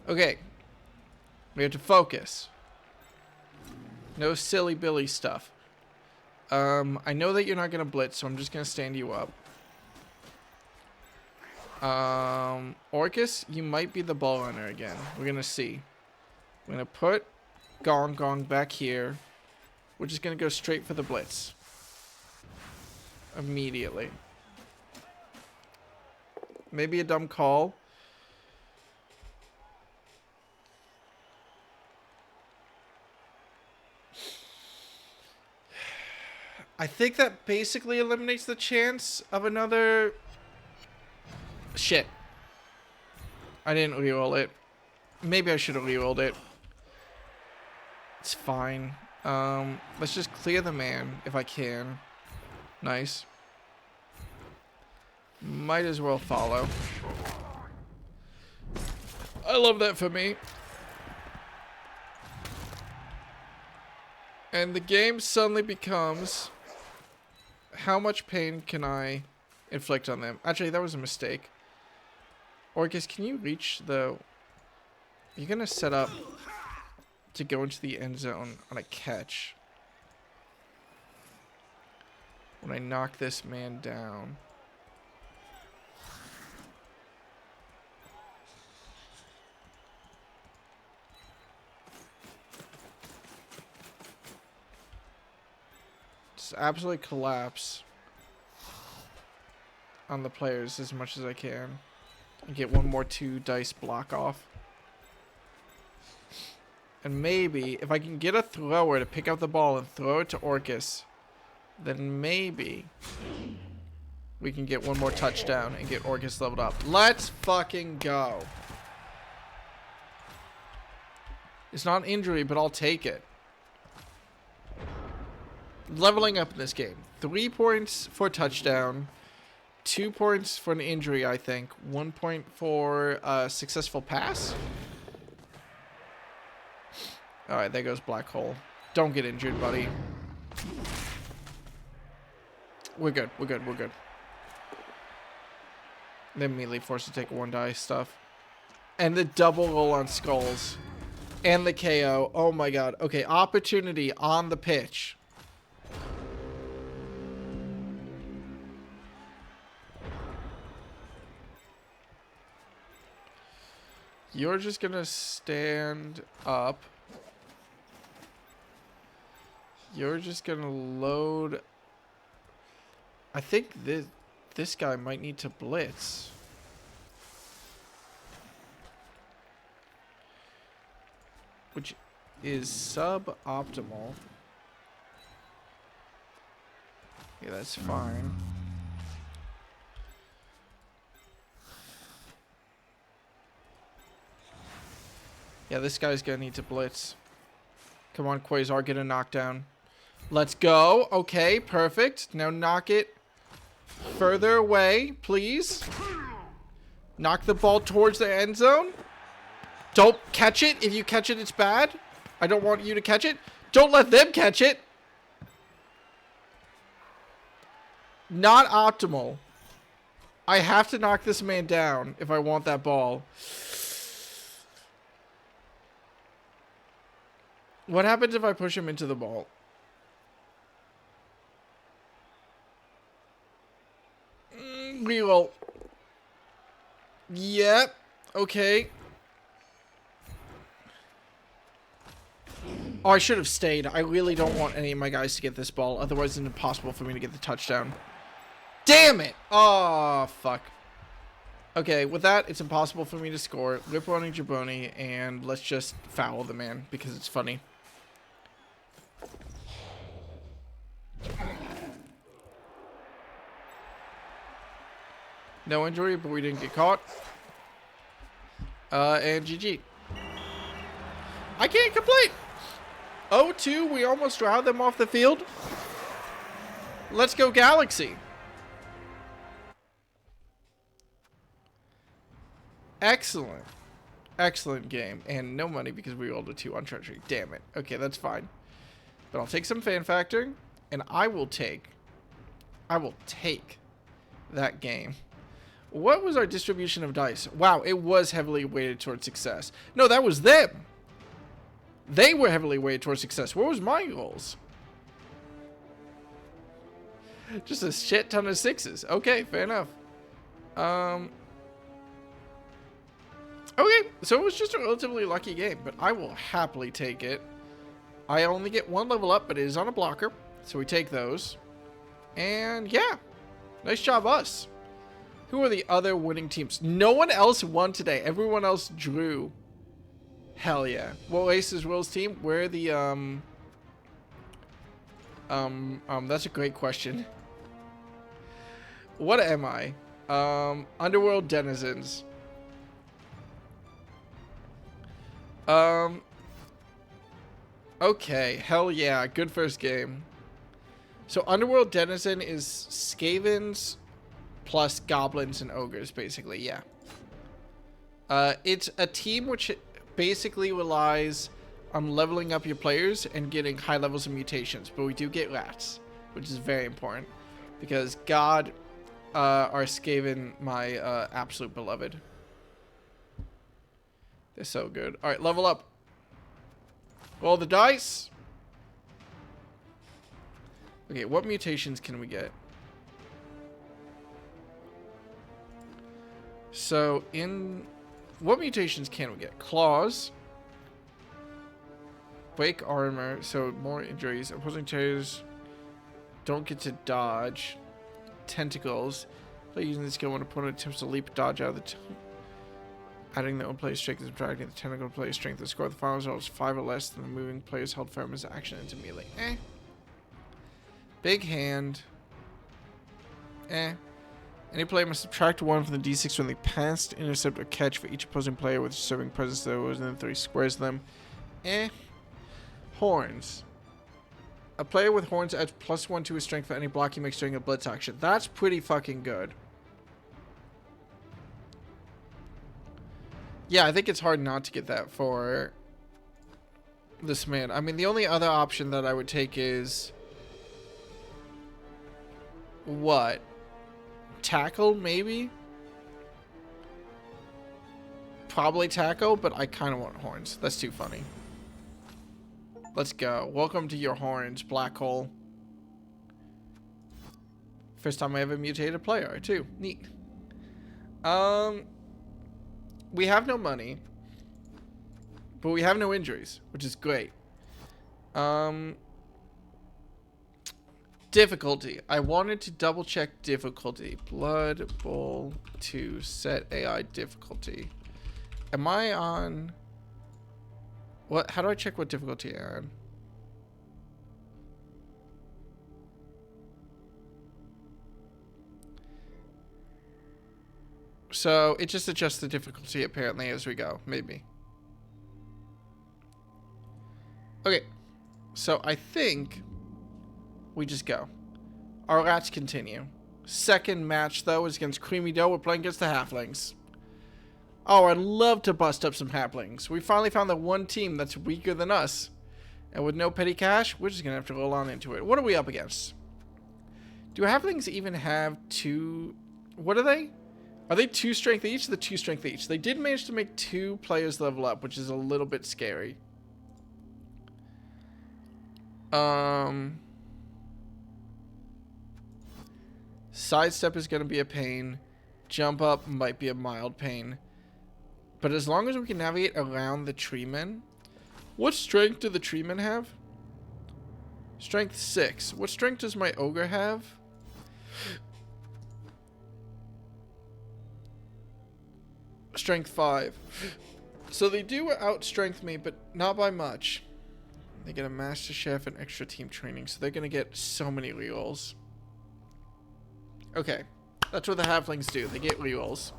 Okay. We have to focus. No silly Billy stuff. I know that you're not gonna blitz, so I'm just gonna stand you up. Orcus, you might be the ball runner again. We're gonna see. We're gonna put Gong back here. We're just gonna go straight for the blitz. Immediately. Maybe a dumb call. I think that basically eliminates the chance of another... Shit. I didn't reroll it. Maybe I should have rerolled it. It's fine. Let's just clear the man if I can. Nice. Might as well follow. I love that for me. And the game suddenly becomes... How much pain can I inflict on them? Actually, that was a mistake. Orcus, can you reach the... You're going to set up to go into the end zone on a catch. When I knock this man down. Just absolutely collapse on the players as much as I can. And get one more 2 dice block off. And maybe, if I can get a thrower to pick up the ball and throw it to Orcus, then maybe we can get one more touchdown and get Orcus leveled up. Let's fucking go. It's not an injury, but I'll take it. Leveling up in this game. 3 points for a touchdown. 2 points for an injury, I think. 1 point for a successful pass. Alright, there goes Black Hole. Don't get injured, buddy. We're good. We're good. We're good. They're immediately forced to take 1 die stuff. And the double roll on skulls. And the KO. Oh my god. Okay, opportunity on the pitch. You're just gonna stand up. You're just gonna load. I think this guy might need to blitz. Which is suboptimal. Yeah, that's fine. Yeah, this guy's gonna need to blitz. Come on, Quasar, get a knockdown. Let's go. Okay, perfect. Now knock it further away, please. Knock the ball towards the end zone. Don't catch it. If you catch it, it's bad. I don't want you to catch it. Don't let them catch it. Not optimal. I have to knock this man down if I want that ball. What happens if I push him into the ball? Reroll. Yep. Okay. Oh, I should have stayed. I really don't want any of my guys to get this ball. Otherwise, it's impossible for me to get the touchdown. Damn it! Oh, fuck. Okay, with that, it's impossible for me to score. Rip running Jabroni, and let's just foul the man because it's funny. No injury, but we didn't get caught. And GG. I can't complain. 0-2, we almost routed them off the field. Let's go Galaxy. Excellent. Excellent game. And no money because we rolled a 2 on treasury. Damn it. Okay, that's fine. But I'll take some fan factor. And I will take that game. What was our distribution of dice? Wow, it was heavily weighted towards success. No, that was them. They were heavily weighted towards success. What was my rolls? Just a shit ton of 6s. Okay, fair enough. Okay, so it was just a relatively lucky game, but I will happily take it. I only get 1 level up, but it is on a blocker, so we take those. And yeah, nice job us. Who are the other winning teams? No one else won today. Everyone else drew. Hell yeah. What race is Will's team? Where the that's a great question. What am I? Underworld Denizens. Okay, hell yeah, good first game. So Underworld Denizen is Skavens plus Goblins and Ogres, basically, yeah. It's a team which basically relies on leveling up your players and getting high levels of mutations, but we do get rats, which is very important, because God are Skaven, my absolute beloved. They're so good. Alright, level up. Roll the dice. Okay, what mutations can we get? So, what mutations can we get? Claws. Break armor, so more injuries. Opposing players don't get to dodge. Tentacles. Play using this skill when opponent attempts to leap, dodge out of the... Adding their own player's strength and subtracting the tentacle player's strength. The score of the final result is 5 or less than the moving player's held firm as action into melee. Big hand. Any player must subtract 1 from the d6 when they pass, intercept, or catch for each opposing player with serving presence that was within 3 squares of them. Horns. A player with horns adds +1 to his strength for any block he makes during a blitz action. That's pretty fucking good. Yeah, I think it's hard not to get that for this man. I mean, the only other option that I would take is... What? Tackle, maybe? Probably tackle, but I kind of want horns. That's too funny. Let's go. Welcome to your horns, black hole. First time I ever mutated a player, too. Neat. We have no money, but we have no injuries, which is great. Difficulty. I wanted to double check difficulty. Blood Bowl 2 set AI difficulty. Am I on... What? How do I check what difficulty I'm on? So it just adjusts the difficulty apparently as we go, maybe. Okay, so I think we just go. Our rats continue. Second match though is against Creamy Dough. We're playing against the Halflings. Oh, I'd love to bust up some Halflings. We finally found the one team that's weaker than us. And with no petty cash, we're just gonna have to roll on into it. What are we up against? Do Halflings even have 2... What are they? Are they 2 strength each? The 2 strength each. They did manage to make 2 players level up, which is a little bit scary. Sidestep is going to be a pain. Jump up might be a mild pain. But as long as we can navigate around the treemen. What strength do the treemen have? Strength 6. What strength does my ogre have? Strength 5. So they do outstrength me, but not by much. They get a master chef and extra team training, so they're gonna get so many rerolls. Okay, that's what the halflings do. They get rerolls.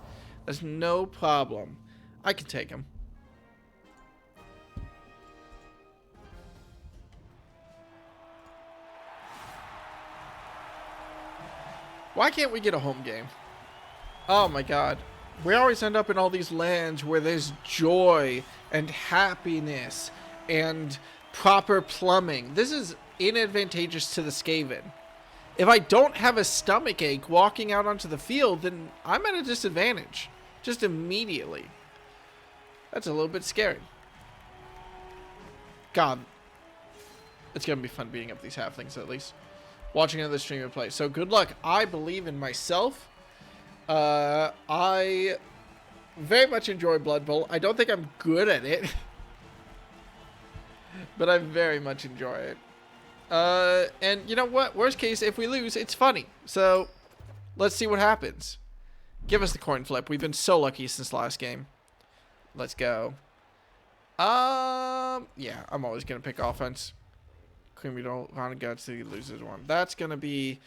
That's no problem. I can take them. Why can't we get a home game? Oh my god. We always end up in all these lands where there's joy and happiness and proper plumbing. This is inadvantageous to the Skaven. If I don't have a stomach ache walking out onto the field, then I'm at a disadvantage. Just immediately. That's a little bit scary. God. It's going to be fun beating up these halflings, at least. Watching another streamer play. So good luck. I believe in myself. I very much enjoy Blood Bowl. I don't think I'm good at it. But I very much enjoy it. And you know what? Worst case, if we lose, it's funny. So, let's see what happens. Give us the coin flip. We've been so lucky since last game. Let's go. Yeah, I'm always going to pick offense. Creamy don't round of guts, he loses one. That's going to be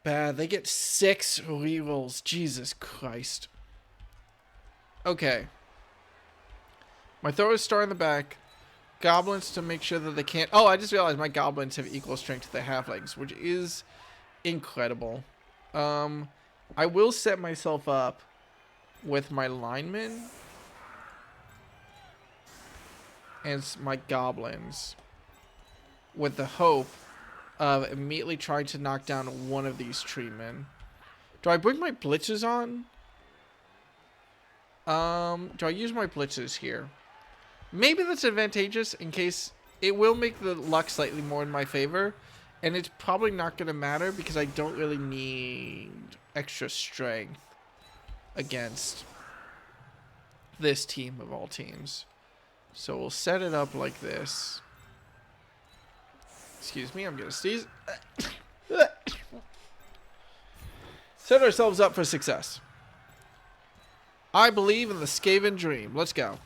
bad. They get 6 rerolls. Jesus Christ. Okay. My throwers start in the back. Goblins to make sure that they can't... Oh, I just realized my goblins have equal strength to the halflings, which is incredible. I will set myself up with my linemen and my goblins with the hope of immediately trying to knock down one of these treemen. Do I bring my blitzes on? Do I use my blitzes here? Maybe that's advantageous in case it will make the luck slightly more in my favor. And it's probably not going to matter because I don't really need extra strength against this team of all teams. So we'll set it up like this. Excuse me, I'm going to sneeze. Set ourselves up for success. I believe in the Skaven dream. Let's go.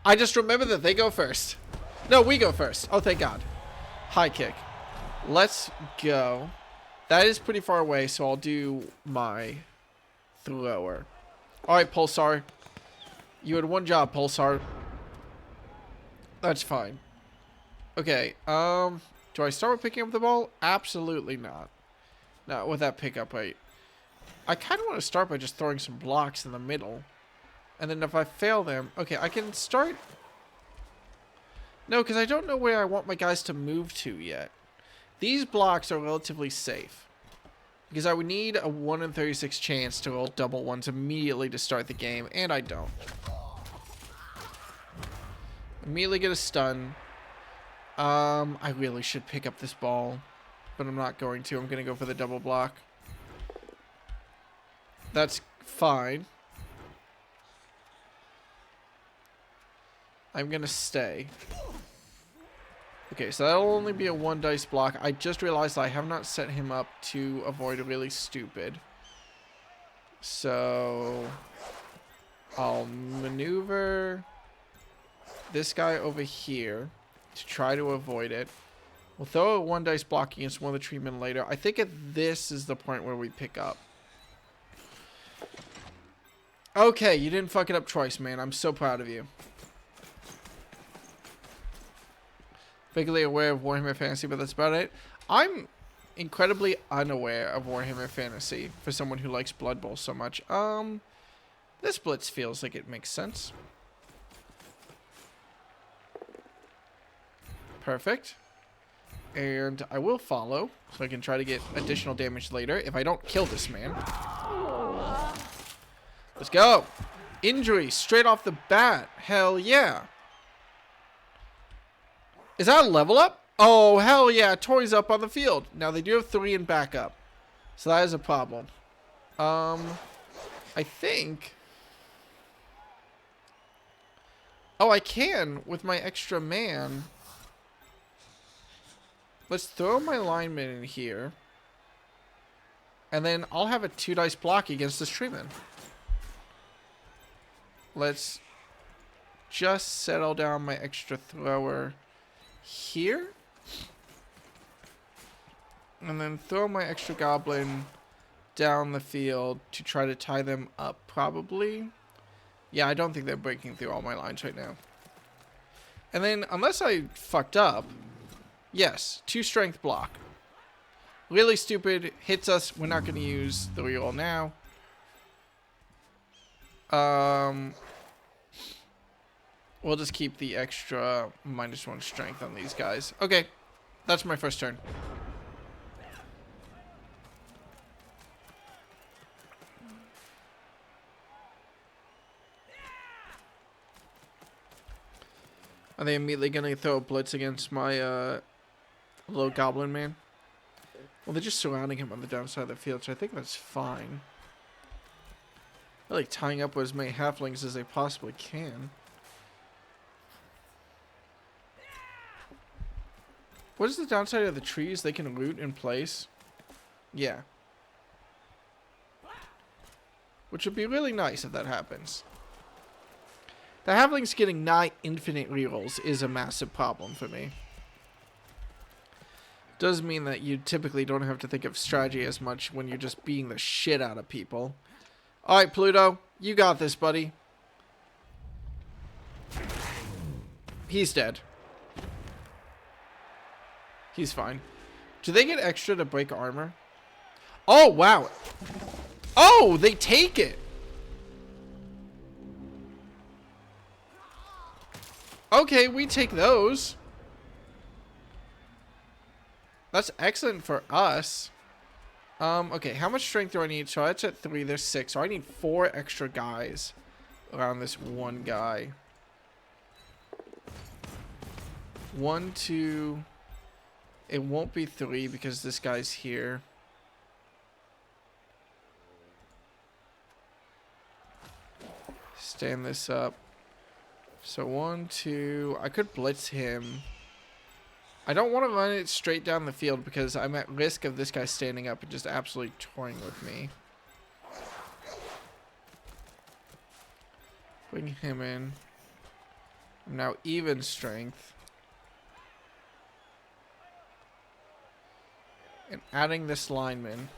I just remember that they go first. No, we go first. Oh, thank God. High kick. Let's go. That is pretty far away, so I'll do my thrower. All right, Pulsar. You had one job, Pulsar. That's fine. Okay, do I start with picking up the ball? Absolutely not. Not with that pickup rate. I kind of want to start by just throwing some blocks in the middle. And then if I fail them... Okay, I can start... No, because I don't know where I want my guys to move to yet. These blocks are relatively safe. Because I would need a 1 in 36 chance to roll double ones immediately to start the game. And I don't. Immediately get a stun. I really should pick up this ball. But I'm not going to. I'm going to go for the double block. That's fine. I'm going to stay. Okay, so that'll only be a 1 dice block. I just realized I have not set him up to avoid a really stupid. So I'll maneuver this guy over here to try to avoid it. We'll throw a 1 dice block against one of the treatment later. I think this is the point where we pick up. Okay, you didn't fuck it up twice, man. I'm so proud of you. Vaguely aware of Warhammer Fantasy, but that's about it. I'm incredibly unaware of Warhammer Fantasy for someone who likes Blood Bowl so much. This blitz feels like it makes sense. Perfect. And I will follow, so I can try to get additional damage later if I don't kill this man. Let's go. Injury straight off the bat. Hell yeah. Is that a level up? Oh, hell yeah. Tori's up on the field. Now, they do have 3 in backup. So that is a problem. I think... Oh, I can with my extra man. Let's throw my lineman in here. And then I'll have a 2 dice block against this treatment. Let's just settle down my extra thrower here. And then throw my extra goblin down the field to try to tie them up, probably. Yeah, I don't think they're breaking through all my lines right now. And then, unless I fucked up, yes, 2 strength block. Really stupid. Hits us. We're not going to use the reroll now. We'll just keep the extra -1 strength on these guys. Okay. That's my first turn. Are they immediately going to throw a blitz against my little goblin man? Well, they're just surrounding him on the downside of the field, so I think that's fine. They're like tying up as many halflings as they possibly can. What is the downside of the trees? They can loot in place. Yeah. Which would be really nice if that happens. The halflings getting nigh infinite rerolls is a massive problem for me. Does mean that you typically don't have to think of strategy as much when you're just beating the shit out of people. Alright, Pluto. You got this, buddy. He's dead. He's fine. Do they get extra to break armor? Oh, wow. Oh, they take it. Okay, we take those. That's excellent for us. Okay, how much strength do I need? So that's at 3, there's 6. So I need 4 extra guys around this one guy. 1, 2. It won't be 3 because this guy's here. Stand this up. So 1, 2. I could blitz him. I don't want to run it straight down the field because I'm at risk of this guy standing up and just absolutely toying with me. Bring him in. I'm now even strength. And adding this lineman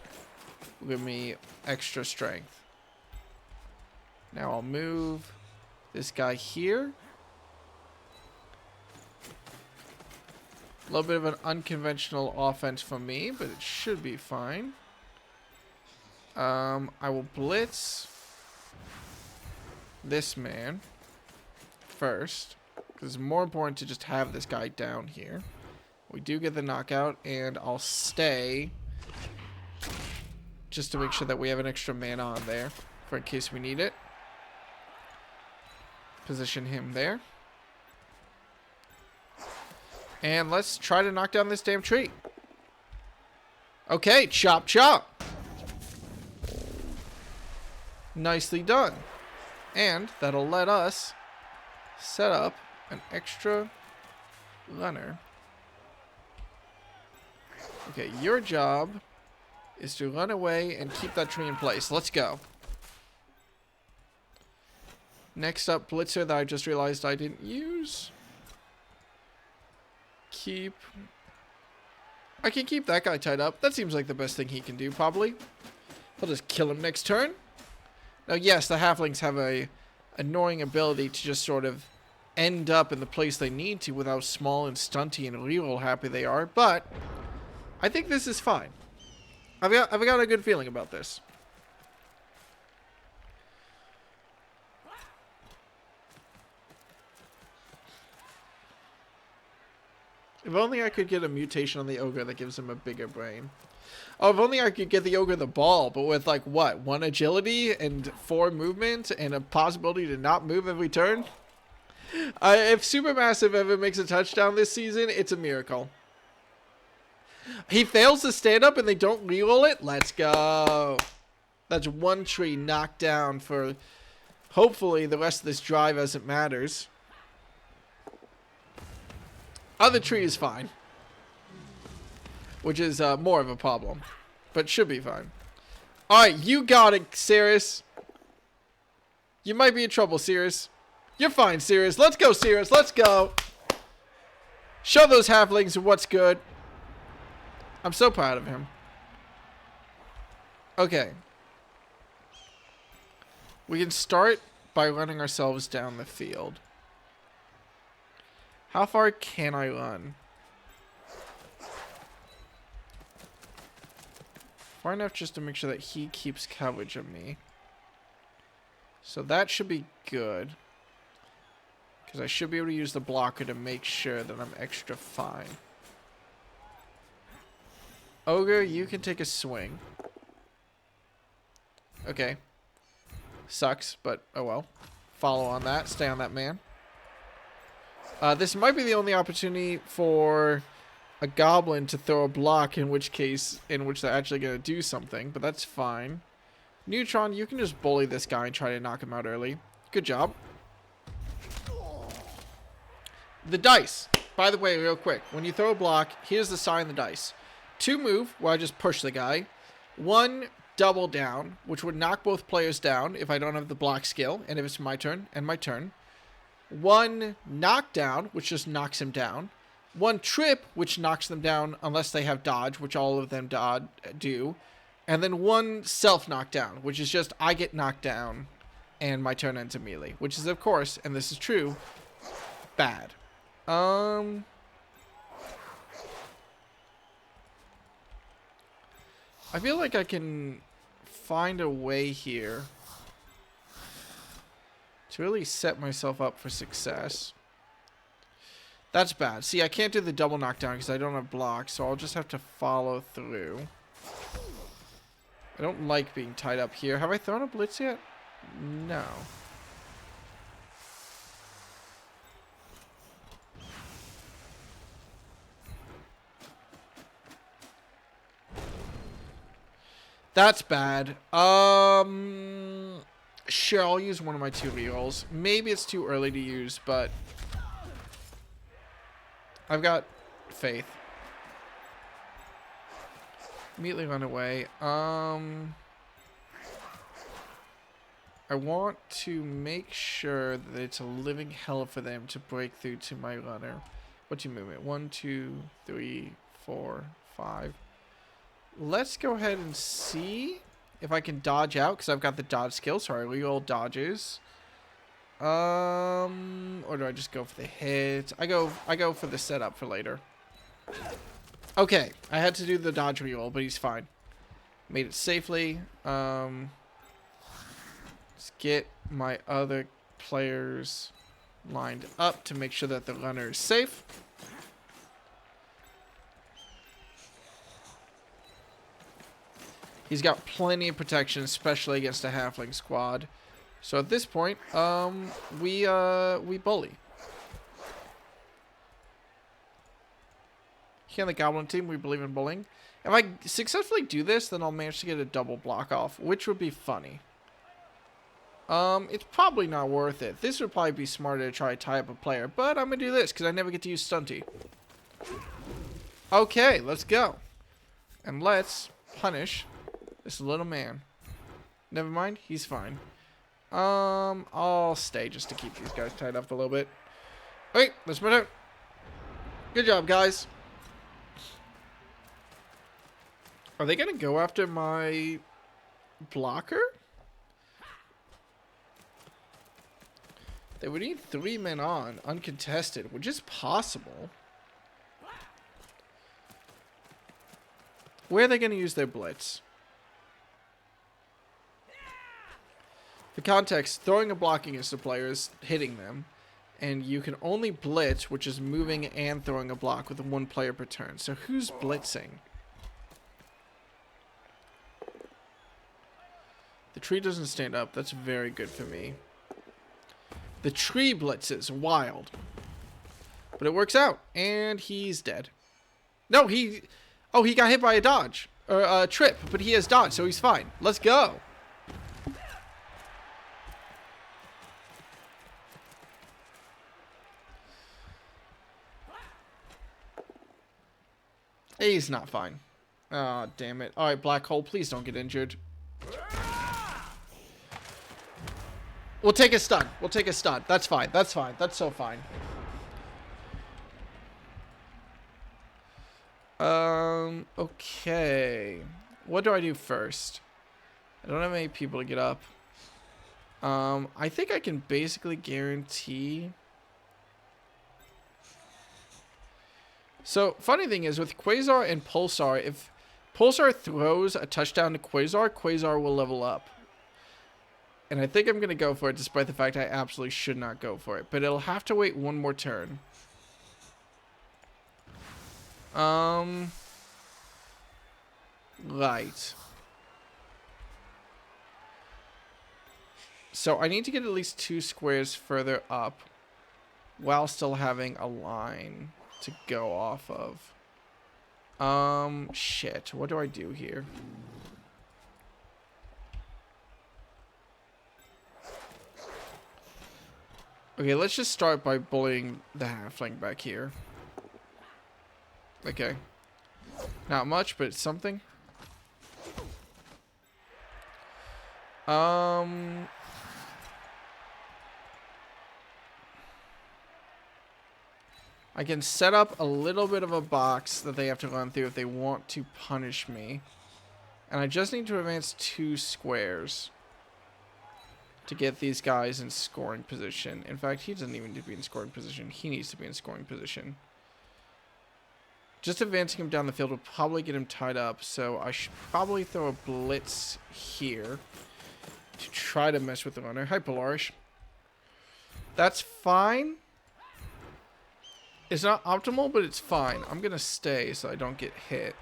will give me extra strength. Now I'll move this guy here. A little bit of an unconventional offense from me, but it should be fine. I will blitz this man first, because it's more important to just have this guy down here. We do get the knockout, and I'll stay just to make sure that we have an extra man on there for in case we need it. Position him there. And let's try to knock down this damn tree. Okay, chop chop. Nicely done. And that'll let us set up an extra runner. Okay, your job is to run away and keep that tree in place. Let's go. Next up, Blitzer that I just realized I didn't use. I can keep that guy tied up. That seems like the best thing he can do, probably. I'll just kill him next turn. Now, yes, the halflings have a annoying ability to just sort of end up in the place they need to with how small and stunty and reroll happy they are, but I think this is fine. I've got a good feeling about this. If only I could get a mutation on the ogre that gives him a bigger brain. Oh, if only I could get the ogre the ball, but with like what? 1 agility and 4 movement and a possibility to not move every turn? If Supermassive ever makes a touchdown this season, it's a miracle. He fails to stand up and they don't reroll it? Let's go. That's 1 tree knocked down for hopefully the rest of this drive as it matters. Other tree is fine. Which is more of a problem. But should be fine. Alright, you got it, Cirrus. You might be in trouble, Cirrus. You're fine, Cirrus. Let's go, Cirrus. Let's go. Show those halflings what's good. I'm so proud of him. Okay. We can start by running ourselves down the field. How far can I run? far enough just to make sure that he keeps coverage of me. So that should be good. Because I should be able to use the blocker to make sure that I'm extra fine. Ogre, you can take a swing. Okay. Sucks, but oh well. Follow on that. Stay on that man. This might be the only opportunity for a goblin to throw a block, in which they're actually going to do something, but that's fine. Neutron, you can just bully this guy and try to knock him out early. Good job. The dice. By the way, real quick, when you throw a block, here's the sign of the dice. 2 move, where I just push the guy. 1 double down, which would knock both players down if I don't have the block skill, and if it's my turn and my turn. 1 knockdown, which just knocks him down. 1 trip, which knocks them down unless they have dodge, which all of them do. And then 1 self-knockdown, which is just I get knocked down and my turn ends immediately. Which is, of course, and this is true, bad. I feel like I can find a way here to really set myself up for success. That's bad. See, I can't do the double knockdown because I don't have blocks, so I'll just have to follow through. I don't like being tied up here. Have I thrown a blitz yet? No. That's bad. Sure, I'll use one of my 2 rerolls. Maybe it's too early to use, but I've got faith. Immediately run away. I want to make sure that it's a living hell for them to break through to my runner. What's your movement? 1, 2, 3, 4, 5. Let's go ahead and see if I can dodge out, because I've got the dodge skill. Sorry, reroll dodges. Or do I just go for the hit? I go for the setup for later. Okay, I had to do the dodge reroll, but he's fine. Made it safely. Let's get my other players lined up to make sure that the runner is safe. He's got plenty of protection, especially against a halfling squad. So at this point, we bully. Here on the Goblin team, we believe in bullying. If I successfully do this, then I'll manage to get a double block off, which would be funny. It's probably not worth it. This would probably be smarter to try to tie up a player, but I'm going to do this because I never get to use Stunty. Okay, let's go. And let's punish this little man. Never mind, he's fine. I'll stay just to keep these guys tied up a little bit. Okay, let's move out. Good job, guys. Are they going to go after my blocker? They would need 3 men on, uncontested, which is possible. Where are they going to use their blitz? For context, throwing a block against a player is hitting them, and you can only blitz, which is moving and throwing a block with 1 player per turn. So who's blitzing? The tree doesn't stand up. That's very good for me. The tree blitzes. Wild. But it works out. And he's dead. No, he... Oh, he got hit by a dodge. Or a trip. But he has dodge, so he's fine. Let's go. He's not fine. Oh, damn it. Alright, Black Hole, please don't get injured. We'll take a stun. We'll take a stun. That's fine. That's fine. That's so fine. Okay. What do I do first? I don't have any people to get up. I think I can basically guarantee... So, funny thing is, with Quasar and Pulsar, if Pulsar throws a touchdown to Quasar. Quasar will level up. And I think I'm going to go for it, despite the fact I absolutely should not go for it. But it'll have to wait one more turn. Right. So I need to get at least 2 squares further up while still having a line to go off of. Shit. What do I do here? Okay, let's just start by bullying the halfling back here. Okay. Not much, but it's something. I can set up a little bit of a box that they have to run through if they want to punish me. And I just need to advance 2 squares to get these guys in scoring position. In fact, he doesn't even need to be in scoring position. He needs to be in scoring position. Just advancing him down the field will probably get him tied up, so I should probably throw a blitz here to try to mess with the runner. Hi, Polarish. That's fine. It's not optimal, but it's fine. I'm going to stay so I don't get hit.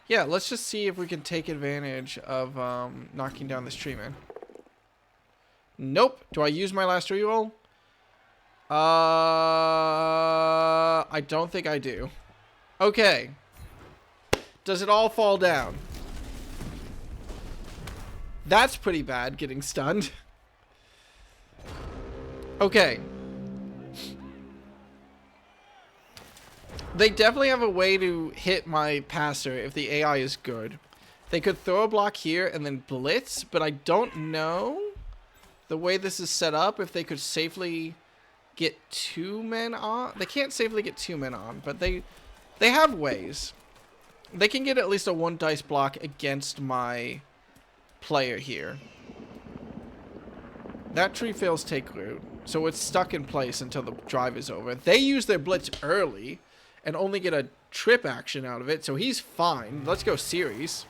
Yeah, let's just see if we can take advantage of knocking down this tree, man. Nope. Do I use my last reroll? I don't think I do. Okay. Does it all fall down? That's pretty bad, getting stunned. Okay. They definitely have a way to hit my passer if the AI is good. They could throw a block here and then blitz, but I don't know the way this is set up if they could safely get 2 men on. They can't safely get 2 men on, but they have ways. They can get at least a 1 dice block against my player here. That tree fails take root, so it's stuck in place until the drive is over. They use their blitz early and only get a trip action out of it, so he's fine. Let's go series.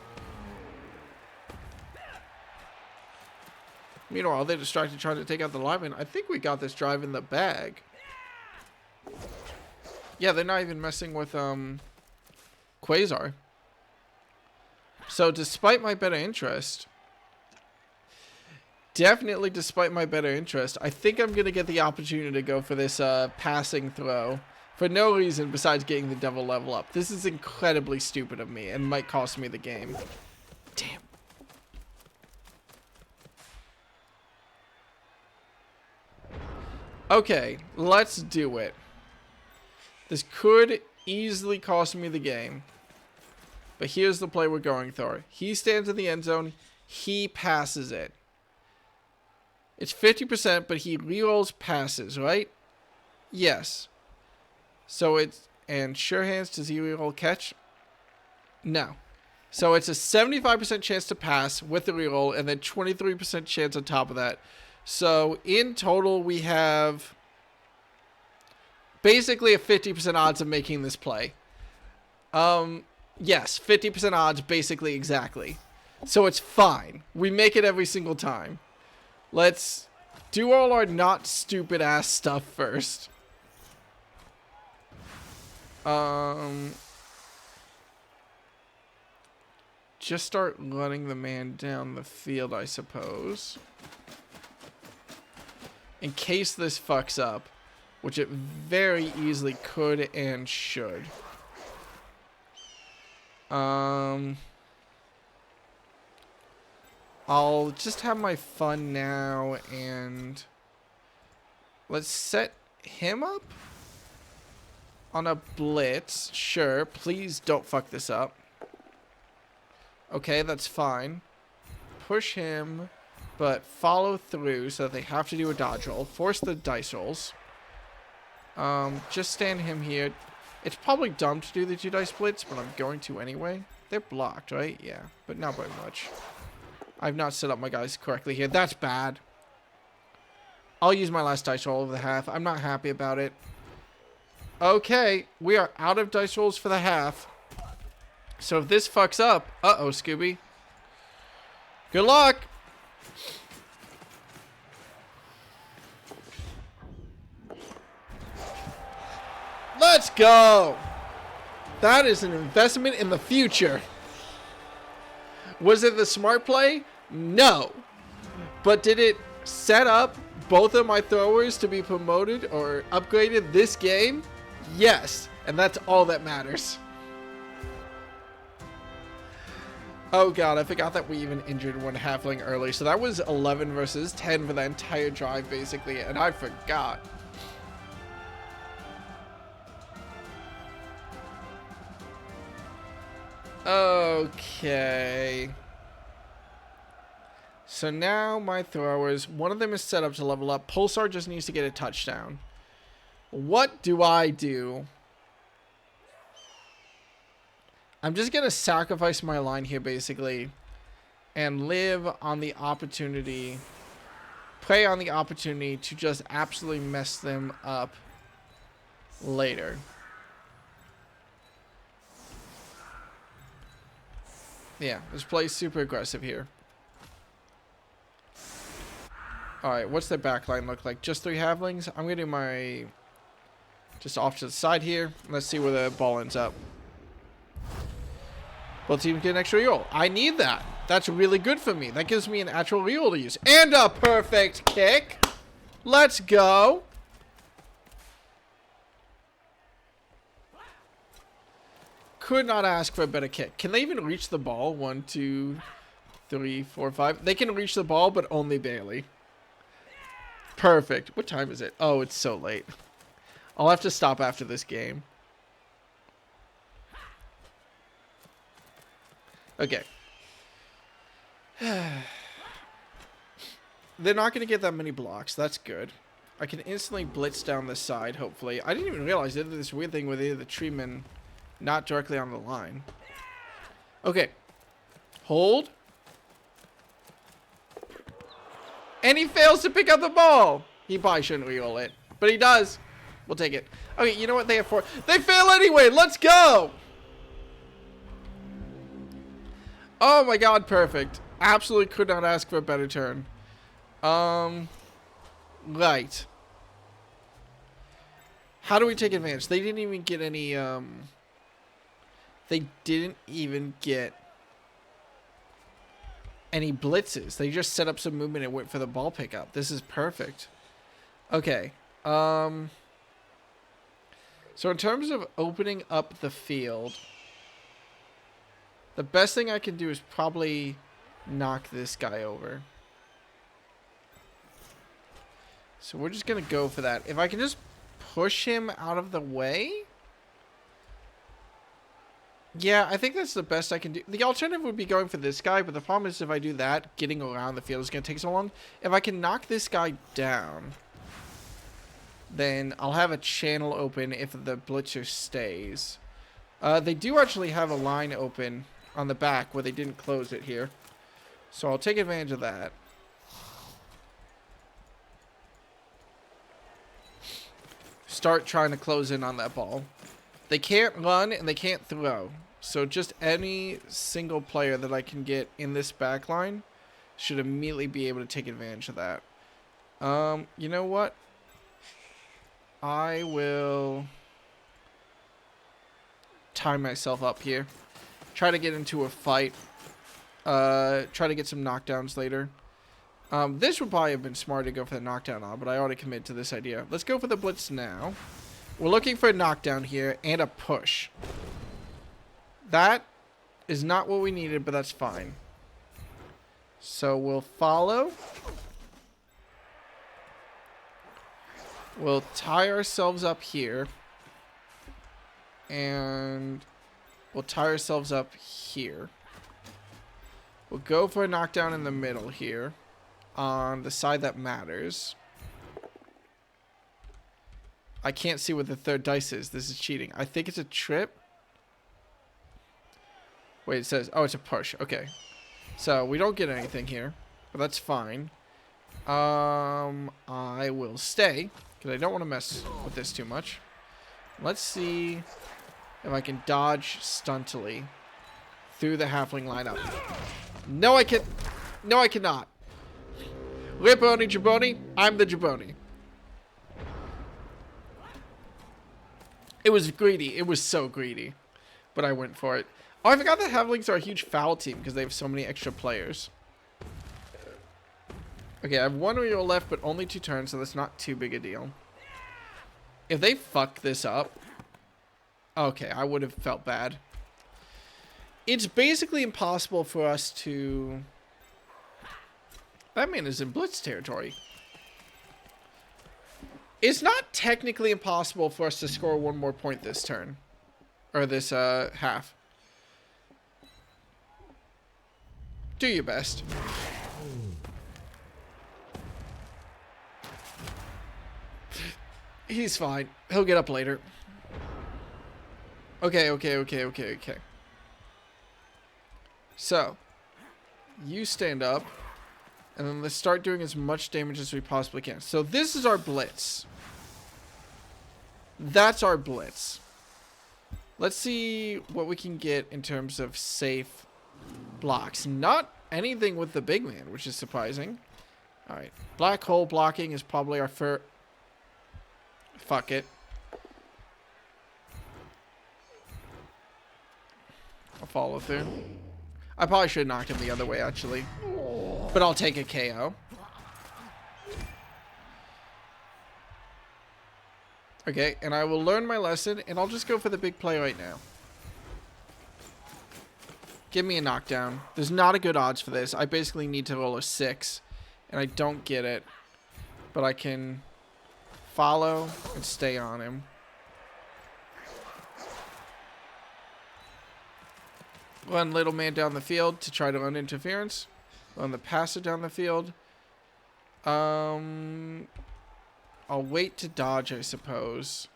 Meanwhile, they're distracted trying to take out the lineman. I think we got this drive in the bag. Yeah, they're not even messing with Quasar. So despite my better interest, definitely despite my better interest, I think I'm going to get the opportunity to go for this passing throw. For no reason besides getting the devil level up. This is incredibly stupid of me and might cost me the game. Damn. Okay, let's do it. This could easily cost me the game. But here's the play we're going for. He stands in the end zone. He passes it. It's 50%, but he rerolls passes, right? Yes. So it's, and sure hands, does he reroll catch? No. So it's a 75% chance to pass with the reroll and then 23% chance on top of that. So in total, we have basically a 50% odds of making this play. Yes, 50% odds, basically exactly. So it's fine. We make it every single time. Let's do all our not stupid ass stuff first. Just start running the man down the field, I suppose. In case this fucks up, which it very easily could and should. I'll just have my fun now and let's set him up on a blitz. Sure, please don't fuck this up. Okay, that's fine. Push him, but follow through so that they have to do a dodge roll. Force the dice rolls. Just stand him here. It's probably dumb to do the 2 dice blitz, but I'm going to anyway. They're blocked, right? Yeah, but not by much. I've not set up my guys correctly here. That's bad. I'll use my last dice roll over the half. I'm not happy about it. Okay, we are out of dice rolls for the half. So if this fucks up, uh-oh, Scooby. Good luck. Let's go. That is an investment in the future. Was it the smart play? No. But did it set up both of my throwers to be promoted or upgraded this game? Yes. And that's all that matters. Oh god, I forgot that we even injured one halfling early. So that was 11 versus 10 for the entire drive, basically. And I forgot. Okay. So now my throwers, one of them is set up to level up. Pulsar just needs to get a touchdown. What do I do? I'm just going to sacrifice my line here, basically, and live on the opportunity, prey on the opportunity to just absolutely mess them up later. Yeah, this play's super aggressive here. Alright, what's their backline look like? Just 3 halflings? I'm going to do my... just off to the side here. Let's see where the ball ends up. Both teams get an extra reroll. I need that. That's really good for me. That gives me an actual reroll to use. And a perfect kick. Let's go. Could not ask for a better kick. Can they even reach the ball? 1, 2, 3, 4, 5. They can reach the ball, but only barely. Perfect. What time is it? Oh, it's so late. I'll have to stop after this game. Okay. They're not going to get that many blocks. That's good. I can instantly blitz down the side, hopefully. I didn't even realize they did this weird thing with either the treemen not directly on the line. Okay. Hold. And he fails to pick up the ball. He probably shouldn't reroll it. But he does. We'll take it. Okay, you know what? They have 4. They fail anyway. Let's go. Oh my god, perfect. Absolutely could not ask for a better turn. Right. How do we take advantage? They didn't even get any, they didn't even get any blitzes. They just set up some movement and went for the ball pickup. This is perfect. Okay. So in terms of opening up the field, the best thing I can do is probably knock this guy over. So we're just going to go for that. If I can just push him out of the way. Yeah, I think that's the best I can do. The alternative would be going for this guy, but the problem is if I do that, getting around the field is going to take so long. If I can knock this guy down, then I'll have a channel open if the blitzer stays. They do actually have a line open on the back where they didn't close it here. So I'll take advantage of that. Start trying to close in on that ball. They can't run and they can't throw. So just any single player that I can get in this back line should immediately be able to take advantage of that. You know what? I will tie myself up here. Try to get into a fight. Try to get some knockdowns later. This would probably have been smart to go for the knockdown on, but I already committed to this idea. Let's go for the blitz now. We're looking for a knockdown here and a push. That is not what we needed, but that's fine. So we'll follow. We'll tie ourselves up here. And we'll tie ourselves up here. We'll go for a knockdown in the middle here. On the side that matters. I can't see what the third dice is. This is cheating. I think it's a trip. Wait, it says... oh, it's a push. Okay. So, we don't get anything here. But that's fine. I will stay. Because I don't want to mess with this too much. Let's see if I can dodge stuntily through the halfling lineup. No, I can. No, I cannot. Riponi Jaboni, I'm the Jaboni. It was greedy. It was so greedy. But I went for it. Oh, I forgot that halflings are a huge foul team because they have so many extra players. Okay, I have one reroll left, but only 2 turns, so that's not too big a deal. If they fuck this up... Okay, I would have felt bad. It's basically impossible for us to... That man is in blitz territory. It's not technically impossible for us to score 1 more point this turn. Or this half. Do your best. He's fine. He'll get up later. Okay. So, you stand up, and then let's start doing as much damage as we possibly can. So this is our blitz. That's our blitz. Let's see what we can get in terms of safe blocks. Not anything with the big man, which is surprising. Alright. Black hole blocking is probably our first... Fuck it. I'll follow through. I probably should have knocked him the other way, actually. But I'll take a KO. Okay, and I will learn my lesson, and I'll just go for the big play right now. Give me a knockdown. There's not a good odds for this. I basically need to roll a 6, and I don't get it. But I can follow and stay on him. Run little man down the field to try to run interference. Run the passer down the field. I'll wait to dodge, I suppose.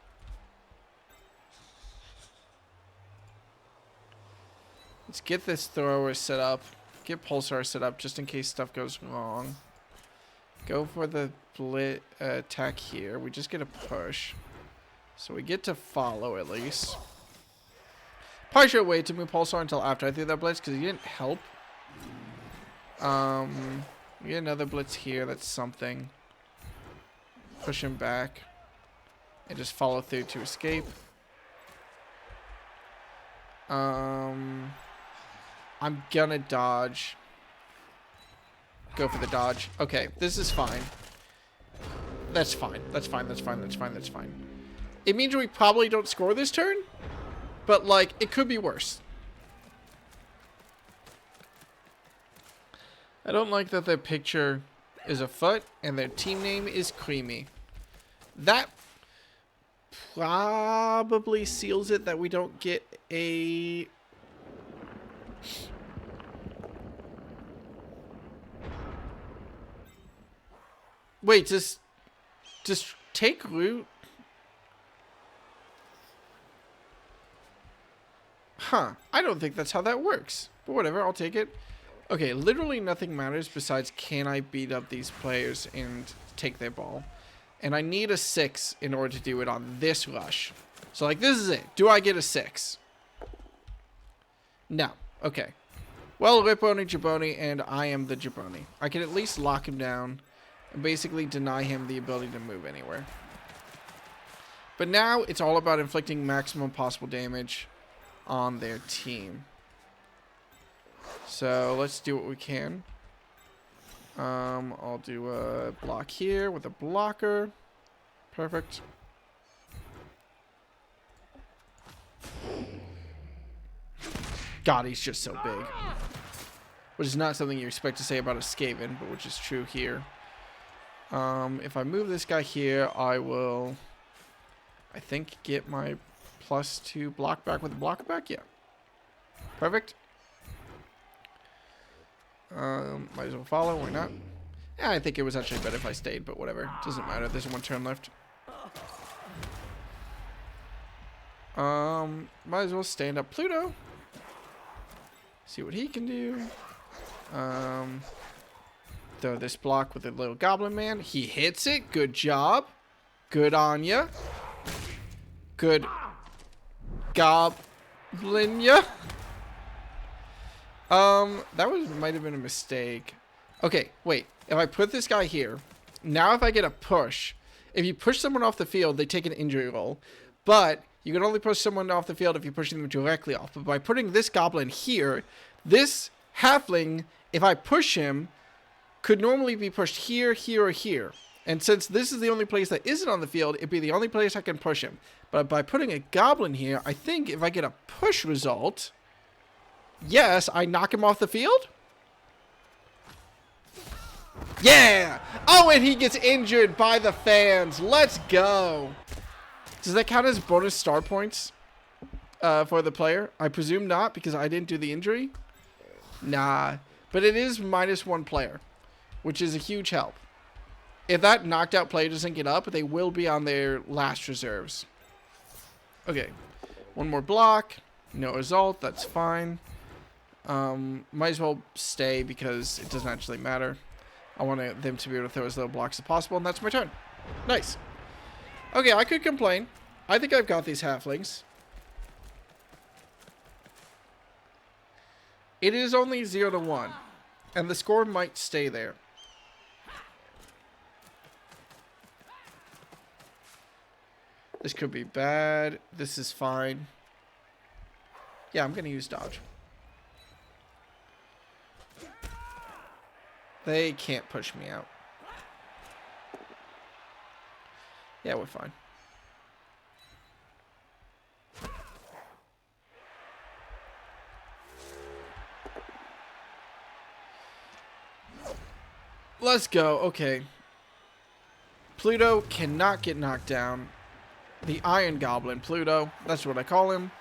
Let's get this thrower set up. Get Pulsar set up just in case stuff goes wrong. Go for the attack here. We just get a push. So we get to follow at least. Probably should wait to move Pulsar until after I threw that blitz because he didn't help. We get another blitz here. That's something. Push him back. And just follow through to escape. I'm gonna dodge. Go for the dodge. Okay, this is fine. That's fine. That's fine. That's fine. That's fine. That's fine. It means we probably don't score this turn. But, like, it could be worse. I don't like that their picture is a foot and their team name is Creamy. That probably seals it that we don't get a... Wait, just take root? Huh. I don't think that's how that works. But whatever, I'll take it. Okay, literally nothing matters besides can I beat up these players and take their ball. And I need a 6 in order to do it on this rush. So, like, this is it. Do I get a 6? No. Okay. Well, Riponi Jaboni, and I am the Jaboni. I can at least lock him down and basically deny him the ability to move anywhere. But now it's all about inflicting maximum possible damage on their team. So let's do what we can. I'll do a block here with a blocker. Perfect. God, he's just so big. Which is not something you expect to say about a Skaven, but which is true here. If I move this guy here, I will, I think, get my +2 block back with the blocker back. Yeah. Perfect. Might as well follow. Why not? Yeah, I think it was actually better if I stayed, but whatever. Doesn't matter. There's 1 turn left. Might as well stand up Pluto. See what he can do. Throw this block with a little goblin man. He hits it. Good job. Good on ya. Good. Goblin, yeah. Might have been a mistake. Okay, wait. If I put this guy here, now if I get a push, if you push someone off the field, they take an injury roll. But you can only push someone off the field if you're pushing them directly off. But by putting this goblin here, this halfling, if I push him, could normally be pushed here, here, or here. And since this is the only place that isn't on the field, it'd be the only place I can push him. But by putting a goblin here, I think if I get a push result, yes, I knock him off the field. Yeah! Oh, and he gets injured by the fans. Let's go. Does that count as bonus star points for the player? I presume not, because I didn't do the injury. Nah. But it is -1 player, which is a huge help. If that knocked out player doesn't get up, they will be on their last reserves. Okay. One more block. No result. That's fine. Might as well stay because it doesn't actually matter. I want them to be able to throw as little blocks as possible, and that's my turn. Nice. Okay, I could complain. I think I've got these halflings. It is only 0-1, and the score might stay there. This could be bad. This is fine. Yeah, I'm going to use dodge. They can't push me out. Yeah, we're fine. Let's go. Okay. Pluto cannot get knocked down. The Iron Goblin, Pluto. That's what I call him.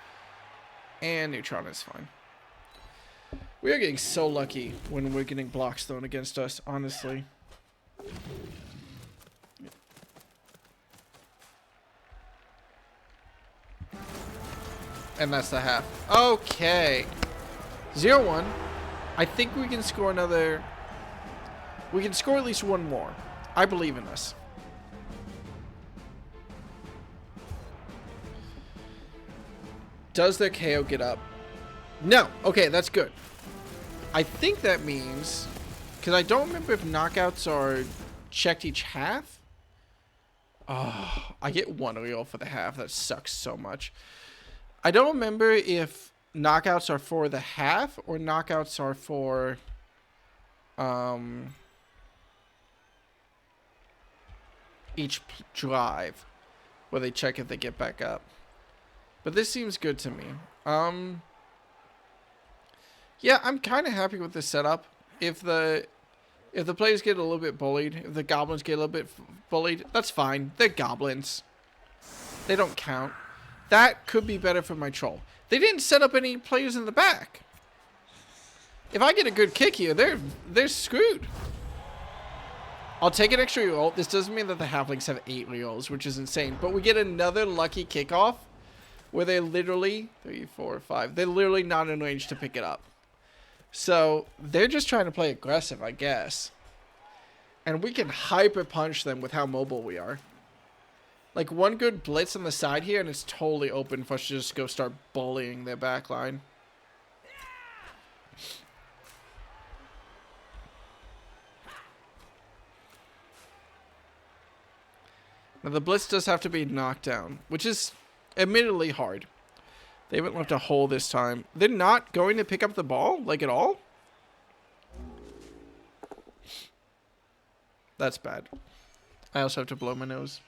And Neutron is fine. We are getting so lucky when we're getting blocks thrown against us, honestly. And that's the half. Okay. 0-1. I think we can score another... We can score at least one more. I believe in us. Does their KO get up? No. Okay, that's good. I think that means... Because I don't remember if knockouts are checked each half. Oh, I get 1 real for the half. That sucks so much. I don't remember if knockouts are for the half or knockouts are for... each drive. Where they check if they get back up. But this seems good to me. Yeah, I'm kind of happy with this setup. If the players get a little bit bullied, if the goblins get a little bit bullied, that's fine. They're goblins. They don't count. That could be better for my troll. They didn't set up any players in the back. If I get a good kick here, they're screwed. I'll take an extra reroll. This doesn't mean that the halflings have 8 rerolls, which is insane. But we get another lucky kickoff where they literally 3, 4, 5. They're literally not in range to pick it up. So they're just trying to play aggressive, I guess. And we can hyper punch them with how mobile we are. Like one good blitz on the side here and it's totally open for us to just go start bullying their back line. Now the blitz does have to be knocked down, which is admittedly hard. They haven't left a hole this time. They're not going to pick up the ball, like at all? That's bad. I also have to blow my nose.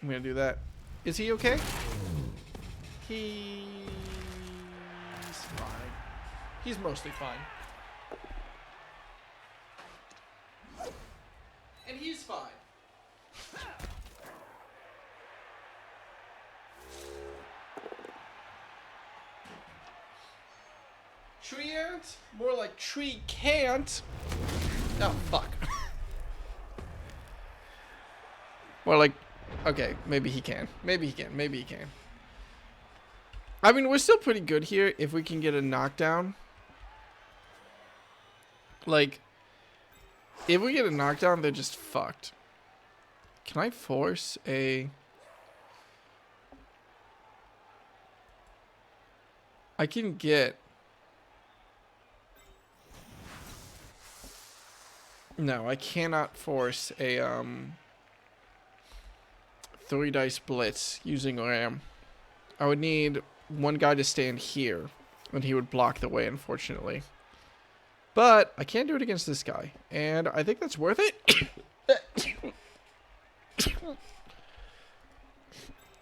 I'm going to do that. Is he okay? He's fine. He's mostly fine. And he's fine. Tree-ant? More like tree can't. Oh, fuck. More like... Okay, maybe he can. Maybe he can. Maybe he can. I mean, we're still pretty good here if we can get a knockdown. Like, if we get a knockdown, they're just fucked. Can I force a... I can get... No, I cannot force a 3 dice blitz using Ram. I would need one guy to stand here, and he would block the way, unfortunately. But I can't do it against this guy, and I think that's worth it.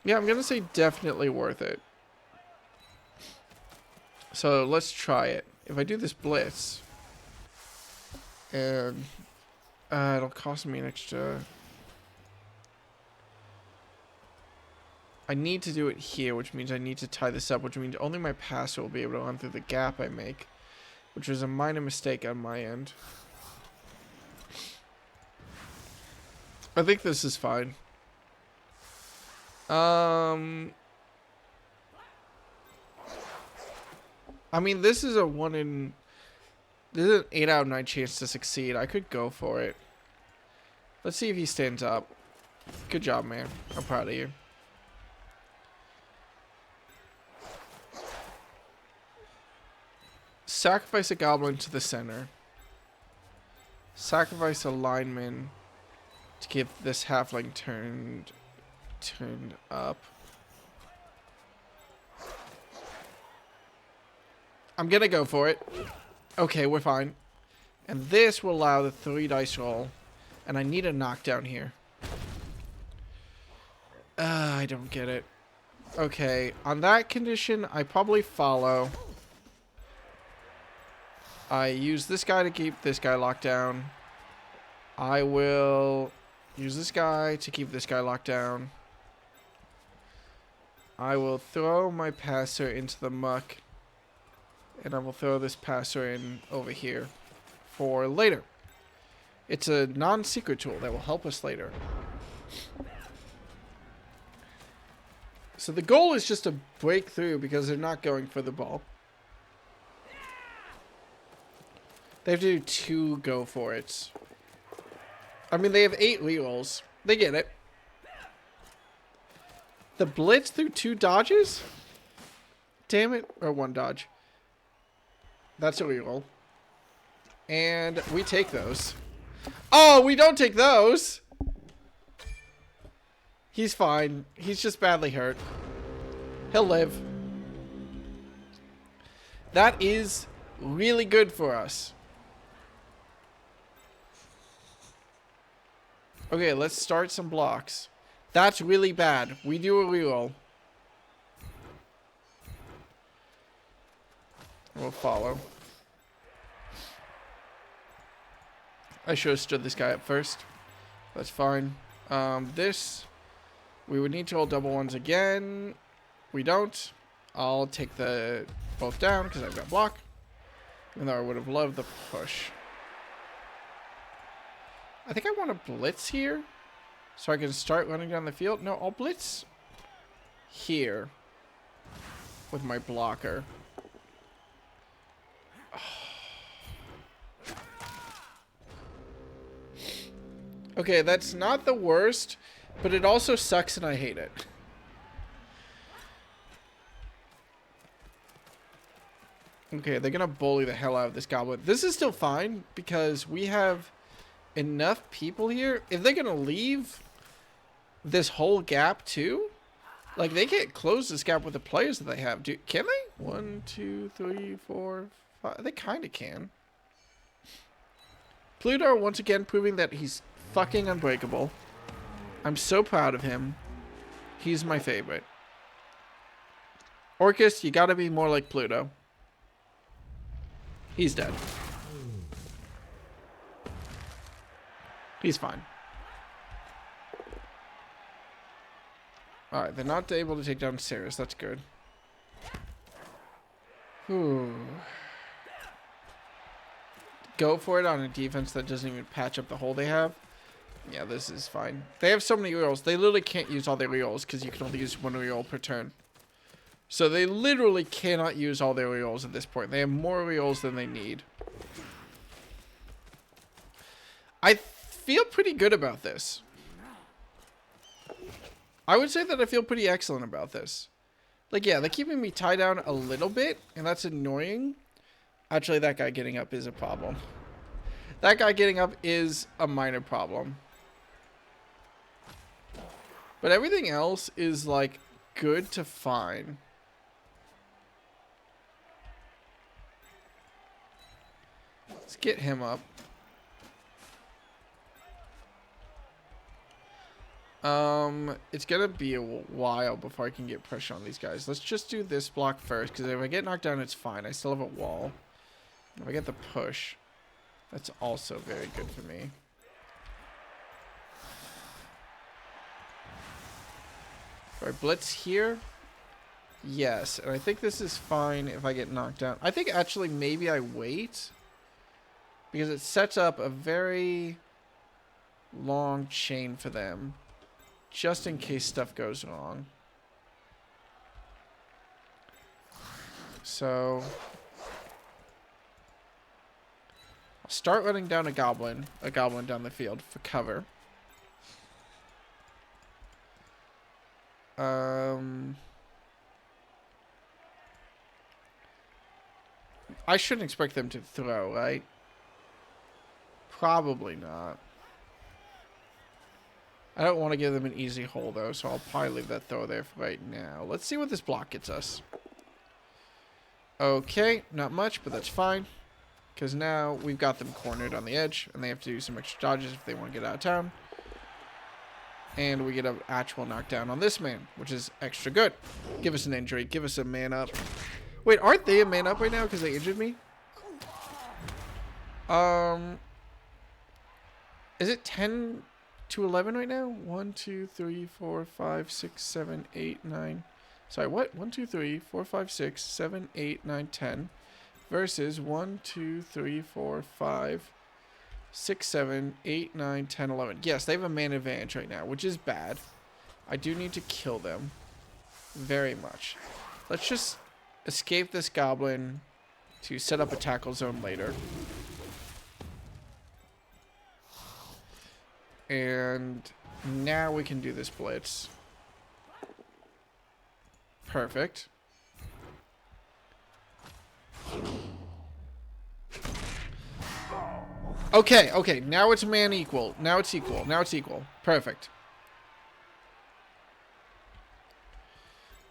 Yeah, I'm gonna say definitely worth it. So let's try it. If I do this blitz, and it'll cost me an extra... I need to do it here, which means I need to tie this up, which means only my passer will be able to run through the gap I make, which was a minor mistake on my end. I think this is fine. I mean, this is a 8 out of 9 chance to succeed. I could go for it. Let's see if he stands up. Good job, man. I'm proud of you. Sacrifice a goblin to the center. Sacrifice a lineman to keep this halfling turned up. I'm gonna go for it. Okay, we're fine. And this will allow the 3 dice roll. And I need a knockdown here. I don't get it. Okay, on that condition, I probably follow. I use this guy to keep this guy locked down. I will use this guy to keep this guy locked down. I will throw my passer into the muck. And I will throw this passer in over here for later. It's a non-secret tool that will help us later. So the goal is just to break through because they're not going for the ball. They have to do 2 go for it. I mean, they have 8 rerolls. They get it. The blitz through 2 dodges? Damn it. Or 1 dodge. That's a reroll. And we take those. Oh, we don't take those! He's fine. He's just badly hurt. He'll live. That is really good for us. Okay, let's start some blocks. That's really bad. We do a reroll. We'll follow. I should have stood this guy up first. That's fine. This, we would need to roll double ones again. We don't. I'll take the both down because I've got block. Even though I would have loved the push. I think I want to blitz here. So I can start running down the field. No, I'll blitz here. With my blocker. Okay, that's not the worst. But it also sucks and I hate it. Okay, they're gonna bully the hell out of this goblin. This is still fine because we have enough people here. If they're gonna leave this whole gap too, like they can't close this gap with the players that they have. Can they? 1, 2, 3, 4, 5. They kind of can. Pluto once again proving that he's fucking unbreakable. I'm so proud of him. He's my favorite. Orcus, you gotta be more like Pluto. He's dead. He's fine. Alright, they're not able to take down Ceres. That's good. Whew. Go for it on a defense that doesn't even patch up the hole they have. Yeah, this is fine. They have so many rerolls. They literally can't use all their rerolls because you can only use 1 reroll per turn. So they literally cannot use all their rerolls at this point. They have more rerolls than they need. I feel pretty good about this. I would say that I feel pretty excellent about this. Like, yeah, they're keeping me tied down a little bit, and that's annoying. Actually, that guy getting up is a problem. That guy getting up is a minor problem. But everything else is, like, good to fine. Let's get him up. It's gonna be a while before I can get pressure on these guys. Let's just do this block first, because if I get knocked down, it's fine. I still have a wall. If I get the push, that's also very good for me. All right, blitz here. Yes, and I think this is fine if I get knocked down. I think actually maybe I wait, because it sets up a very long chain for them, just in case stuff goes wrong. So I'll start running down a goblin down the field for cover. I shouldn't expect them to throw, right? Probably not. I don't want to give them an easy hole, though, so I'll probably leave that throw there for right now. Let's see what this block gets us. Okay, not much, but that's fine. Because now we've got them cornered on the edge, and they have to do some extra dodges if they want to get out of town. And we get an actual knockdown on this man, which is extra good. Give us an injury. Give us a man up. Wait, aren't they a man up right now because they injured me? Is it 10 to 11 right now? 1, 2, 3, 4, 5, 6, 7, 8, 9. Sorry, what? 1, 2, 3, 4, 5, 6, 7, 8, 9, 10. Versus 1, 2, 3, 4, 5, 6, 7, 8, 9, 10, 11. Yes, they have a man advantage right now, which is bad. I do need to kill them. Very much. Let's just escape this goblin to set up a tackle zone later. And now we can do this blitz. Perfect. Okay, okay, now it's man equal. Now it's equal. Now it's equal. Perfect.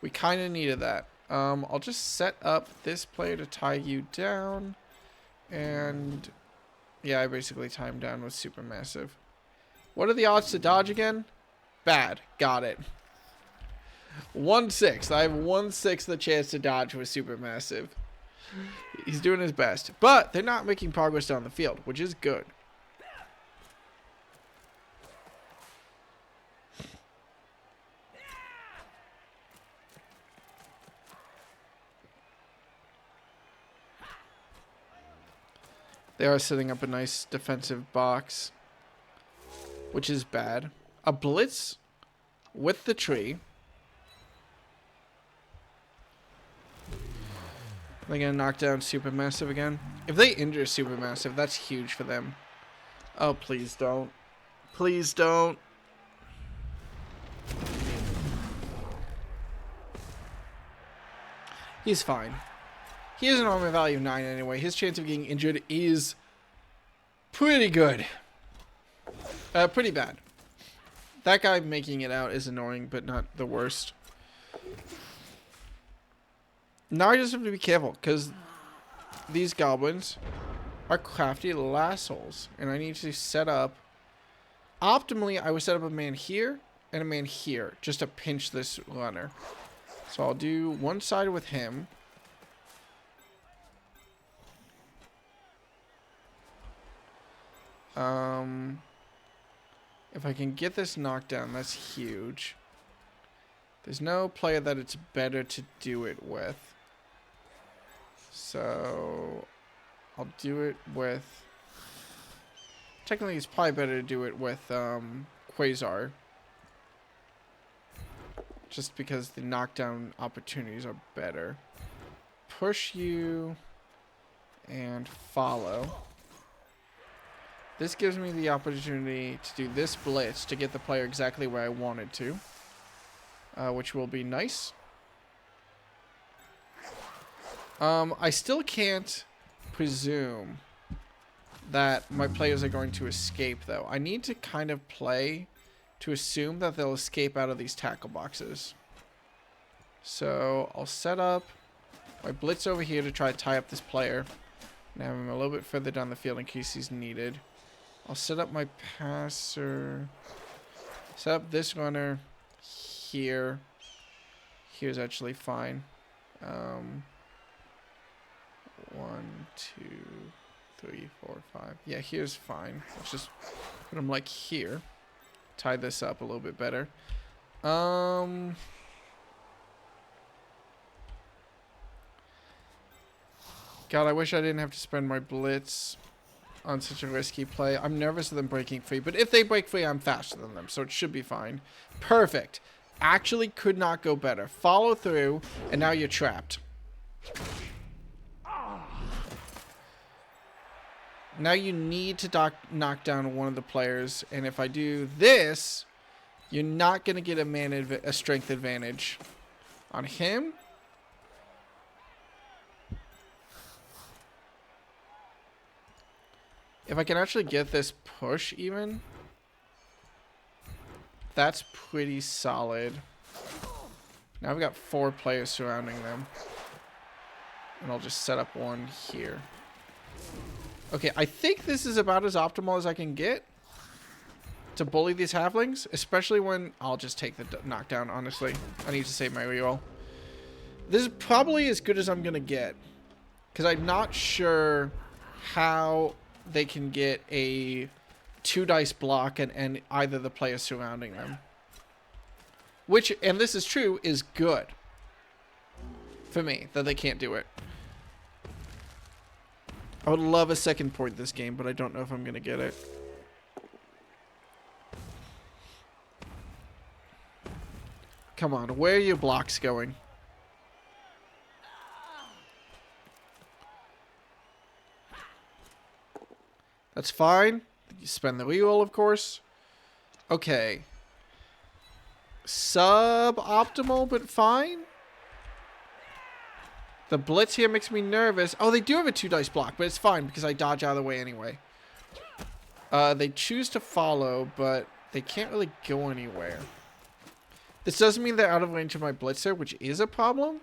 We kind of needed that. I'll just set up this player to tie you down. And yeah, I basically tie him down with Supermassive. What are the odds to dodge again? Bad. Got it. 1/6. I have 1/6 the chance to dodge with Supermassive. He's doing his best. But they're not making progress down the field, which is good. They are setting up a nice defensive box, which is bad. A blitz with the tree. They're going to knock down Supermassive again. If they injure Supermassive, that's huge for them. Oh, please don't. Please don't. He's fine. He has an armor value of 9 anyway. His chance of getting injured is pretty good. Pretty bad. That guy making it out is annoying, but not the worst. Now I just have to be careful, because these goblins are crafty assholes, and I need to set up... Optimally, I would set up a man here and a man here, just to pinch this runner. So I'll do one side with him. If I can get this knockdown, that's huge. There's no player that it's better to do it with. So I'll do it with... Technically, it's probably better to do it with Quasar. Just because the knockdown opportunities are better. Push you and follow. This gives me the opportunity to do this blitz to get the player exactly where I wanted to. Which will be nice. I still can't presume that my players are going to escape, though. I need to kind of play to assume that they'll escape out of these tackle boxes. So I'll set up my blitz over here to try to tie up this player. And have him a little bit further down the field in case he's needed. I'll set up my passer. Set up this runner here. Here's actually fine. 1, 2, 3, 4, 5. Yeah, here's fine. Let's just put him like here. Tie this up a little bit better. God, I wish I didn't have to spend my blitz on such a risky play. I'm nervous of them breaking free, but if they break free, I'm faster than them, so it should be fine. Perfect. Actually could not go better. Follow through, and now you're trapped. Now you need to knock down one of the players, and if I do this, you're not going to get a strength advantage on him. If I can actually get this push even, that's pretty solid. Now I've got 4 players surrounding them. And I'll just set up one here. Okay, I think this is about as optimal as I can get to bully these halflings, especially when I'll just take the knockdown, honestly. I need to save my reroll. This is probably as good as I'm going to get, because I'm not sure how they can get a 2 dice block and either the player surrounding them. Which, and this is true, is good for me, that they can't do it. I would love a second point this game, but I don't know if I'm going to get it. Come on, where are your blocks going? That's fine. You spend the reroll, of course. Okay. Suboptimal, but fine. The blitz here makes me nervous. Oh, they do have a 2 dice block, but it's fine because I dodge out of the way anyway. They choose to follow, but they can't really go anywhere. This doesn't mean they're out of range of my blitzer, which is a problem.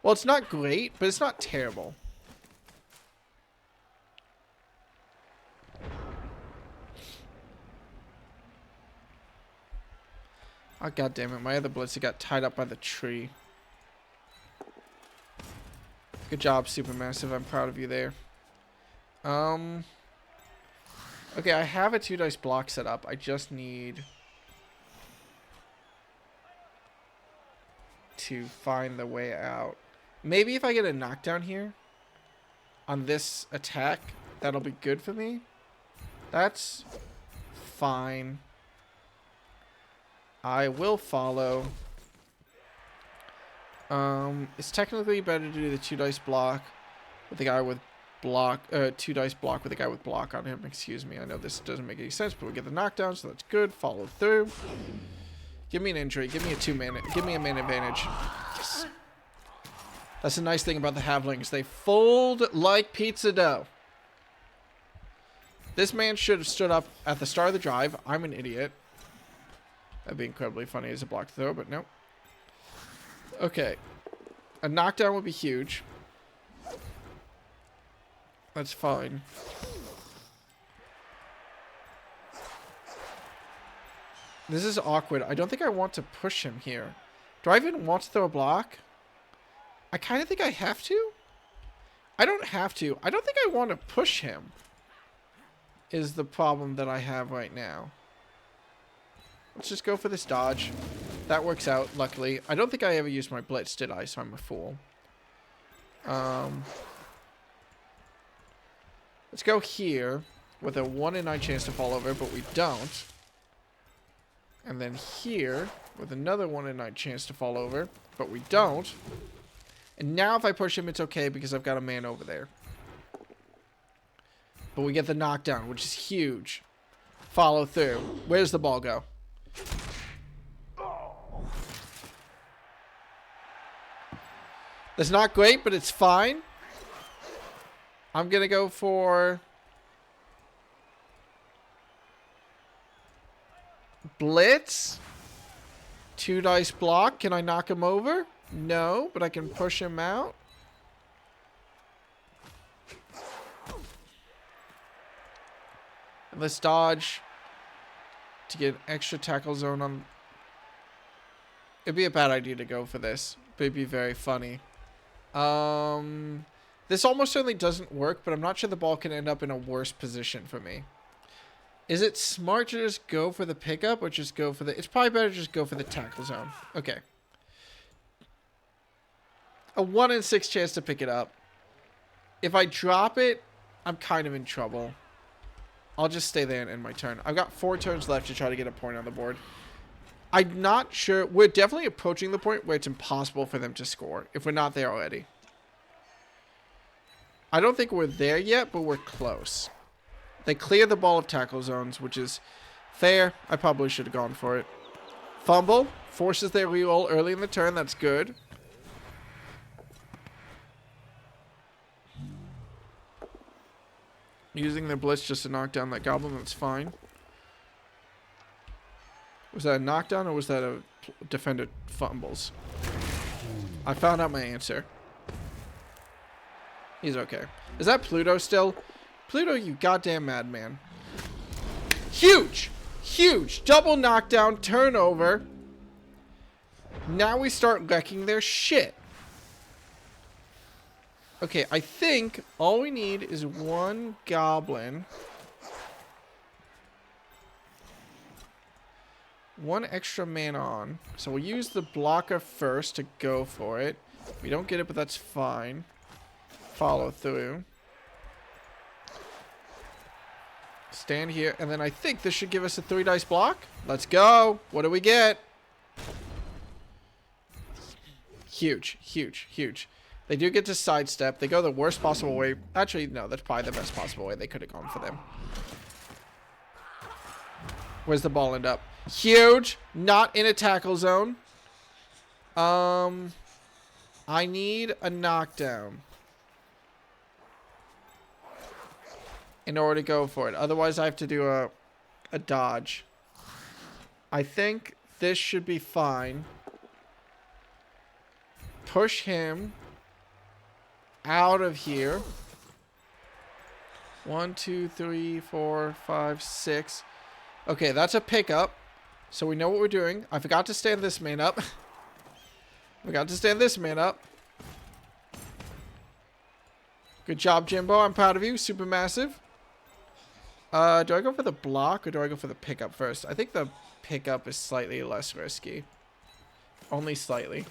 Well, it's not great, but it's not terrible. Oh, God damn it. My other blitzer got tied up by the tree. Good job, Supermassive. I'm proud of you there. Okay, I have a 2 dice block set up. I just need to find the way out. Maybe if I get a knockdown here on this attack, that'll be good for me. That's fine. I will follow. It's technically better to do the 2 dice block with the guy with block, 2 dice block with the guy with block on him. Excuse me. I know this doesn't make any sense, but we get the knockdown, so that's good. Follow through. Give me an injury. Give me a 2-man. Give me a man advantage. Yes. That's the nice thing about the halflings. They fold like pizza dough. This man should have stood up at the start of the drive. I'm an idiot. That'd be incredibly funny as a block throw, but nope. Okay. A knockdown would be huge. That's fine. This is awkward. I don't think I want to push him here. Do I even want to throw a block? I kind of think I have to. I don't have to. I don't think I want to push him. Is the problem that I have right now. Let's just go for this dodge. That works out, luckily. I don't think I ever used my blitz, did I? So I'm a fool. Let's go here with a 1 in 9 chance to fall over, but we don't. And then here with another 1 in 9 chance to fall over, but we don't. And now if I push him, it's okay because I've got a man over there. But we get the knockdown, which is huge. Follow through. Where's the ball go? That's not great, but it's fine. I'm going to go for Blitz. 2 dice block. Can I knock him over? No, but I can push him out. And let's dodge to get an extra tackle zone on. It'd be a bad idea to go for this, but it'd be very funny. This almost certainly doesn't work, but I'm not sure the ball can end up in a worse position for me. Is it smart to just go for the pickup or just go for the... It's probably better to just go for the tackle zone. Okay. A 1 in 6 chance to pick it up. If I drop it, I'm kind of in trouble. I'll just stay there and end my turn. I've got 4 turns left to try to get a point on the board. I'm not sure. We're definitely approaching the point where it's impossible for them to score if we're not there already. I don't think we're there yet, but we're close. They clear the ball of tackle zones, which is fair. I probably should have gone for it. Fumble. Forces their reroll early in the turn. That's good. Using their blitz just to knock down that goblin. That's fine. Was that a knockdown or was that a defender fumbles? I found out my answer. He's okay. Is that Pluto still? Pluto, you goddamn madman. Huge! Huge! Double knockdown, turnover. Now we start wrecking their shit. Okay, I think all we need is 1 goblin. 1 extra man on. So we'll use the blocker first to go for it. We don't get it, but that's fine. Follow through. Stand here, and then I think this should give us a 3 dice block. Let's go. What do we get? Huge, huge, huge. They do get to sidestep. They go the worst possible way. Actually, no, that's probably the best possible way they could have gone for them. Where's the ball end up? Huge. Not in a tackle zone. I need a knockdown in order to go for it. Otherwise, I have to do a dodge. I think this should be fine. Push him out of here. 1, 2, 3, 4, 5, 6. Okay, that's a pickup. So we know what we're doing. I forgot to stand this man up. Forgot to stand this man up. Good job, Jimbo. I'm proud of you. Super massive. Do I go for the block or do I go for the pickup first? I think the pickup is slightly less risky. Only slightly.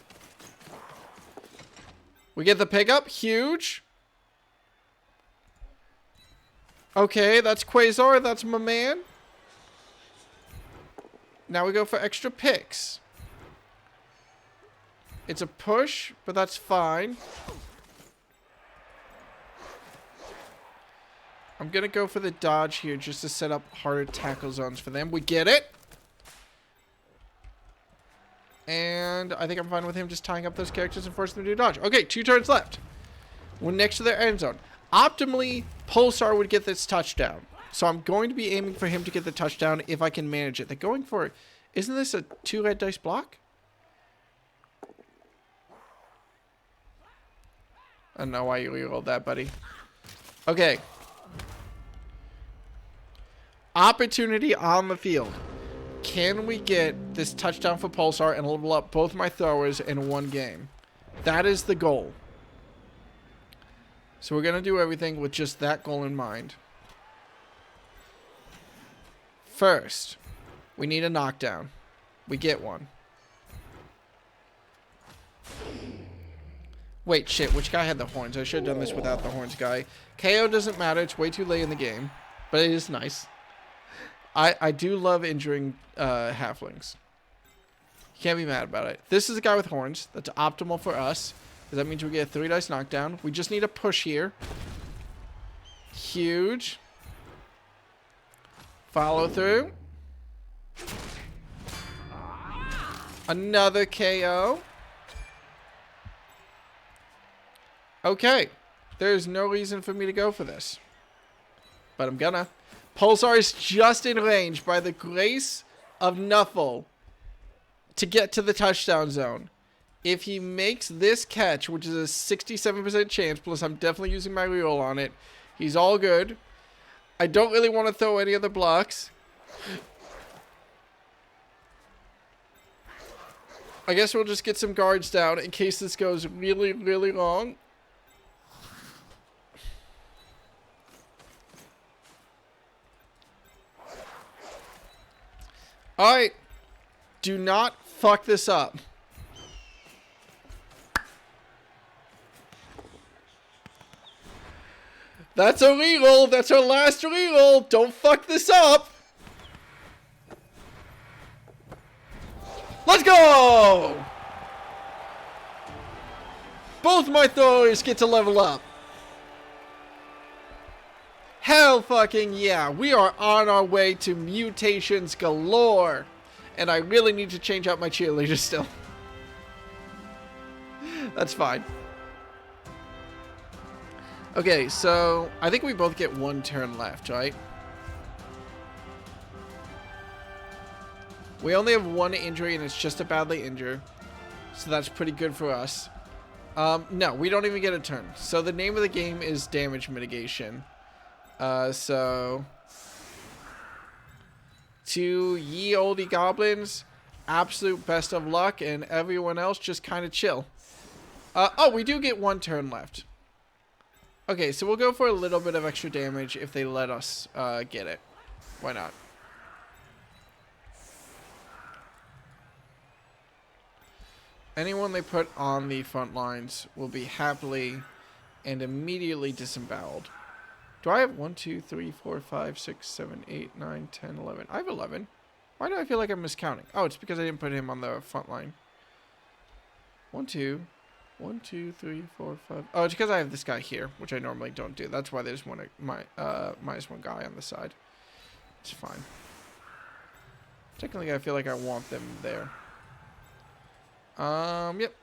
We get the pickup. Huge. Okay, that's Quasar. That's my man. Now we go for extra picks. It's a push, but that's fine. I'm going to go for the dodge here just to set up harder tackle zones for them. We get it. And I think I'm fine with him just tying up those characters and forcing them to do dodge. Okay, 2 turns left. We're next to their end zone. Optimally, Pulsar would get this touchdown. So I'm going to be aiming for him to get the touchdown if I can manage it. They're going for... Isn't this a 2 red dice block? I don't know why you rerolled that, buddy. Okay. Opportunity on the field. Can we get this touchdown for Pulsar and level up both my throwers in 1 game? That is the goal. So we're going to do everything with just that goal in mind. First, we need a knockdown. We get one. Wait, shit, which guy had the horns? I should have done this without the horns guy. KO doesn't matter. It's way too late in the game. But it is nice. I do love injuring halflings. You can't be mad about it. This is a guy with horns. That's optimal for us. Because that means we get a 3 dice knockdown. We just need a push here. Huge. Follow through. Another KO. Okay. There's no reason for me to go for this. But I'm gonna. Pulsar is just in range by the grace of Nuffle to get to the touchdown zone. If he makes this catch, which is a 67% chance, plus I'm definitely using my reroll on it, he's all good. I don't really want to throw any other blocks. I guess we'll just get some guards down in case this goes really, really long. Alright. Do not fuck this up. That's a reroll. That's our last reroll. Don't fuck this up. Let's go! Both my throwers get to level up. Hell fucking yeah. We are on our way to mutations galore. And I really need to change out my cheerleader still. That's fine. Okay, so I think we both get one turn left, right? We only have one injury, and it's just a badly injured. So that's pretty good for us. No, we don't even get a turn. So the name of the game is damage mitigation. So to ye olde goblins, absolute best of luck, and everyone else just kind of chill. Oh, we do get one turn left. Okay, so we'll go for a little bit of extra damage if they let us get it. Why not? Anyone they put on the front lines will be happily and immediately disemboweled. Do I have 1, 2, 3, 4, 5, 6, 7, 8, 9, 10, 11? I have 11. Why do I feel like I'm miscounting? Oh, it's because I didn't put him on the front line. 1, 2, 3, 4, 5. Oh, it's because I have this guy here, which I normally don't do. That's why there's minus one guy on the side. It's fine. Technically, I feel like I want them there. Yep.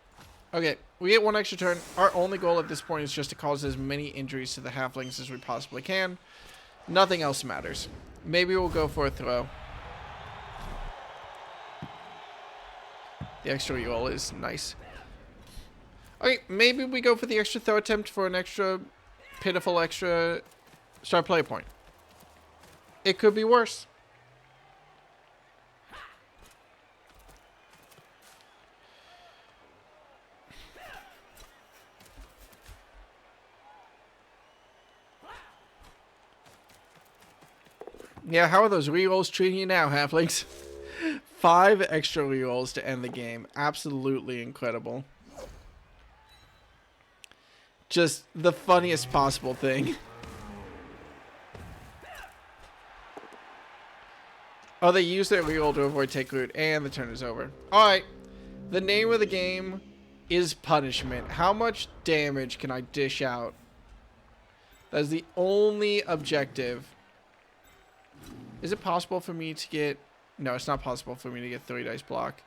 Okay, we get one extra turn. Our only goal at this point is just to cause as many injuries to the halflings as we possibly can. Nothing else matters. Maybe we'll go for a throw. The extra roll is nice. Okay, maybe we go for the extra throw attempt for an extra pitiful extra start play point. It could be worse. Yeah, how are those rerolls treating you now, halflings? 5 extra rerolls to end the game. Absolutely incredible. Just the funniest possible thing. Oh, they use their reroll to avoid take root, and the turn is over. Alright. The name of the game is punishment. How much damage can I dish out? That is the only objective. Is it possible for me to get... No, it's not possible for me to get 3 dice block.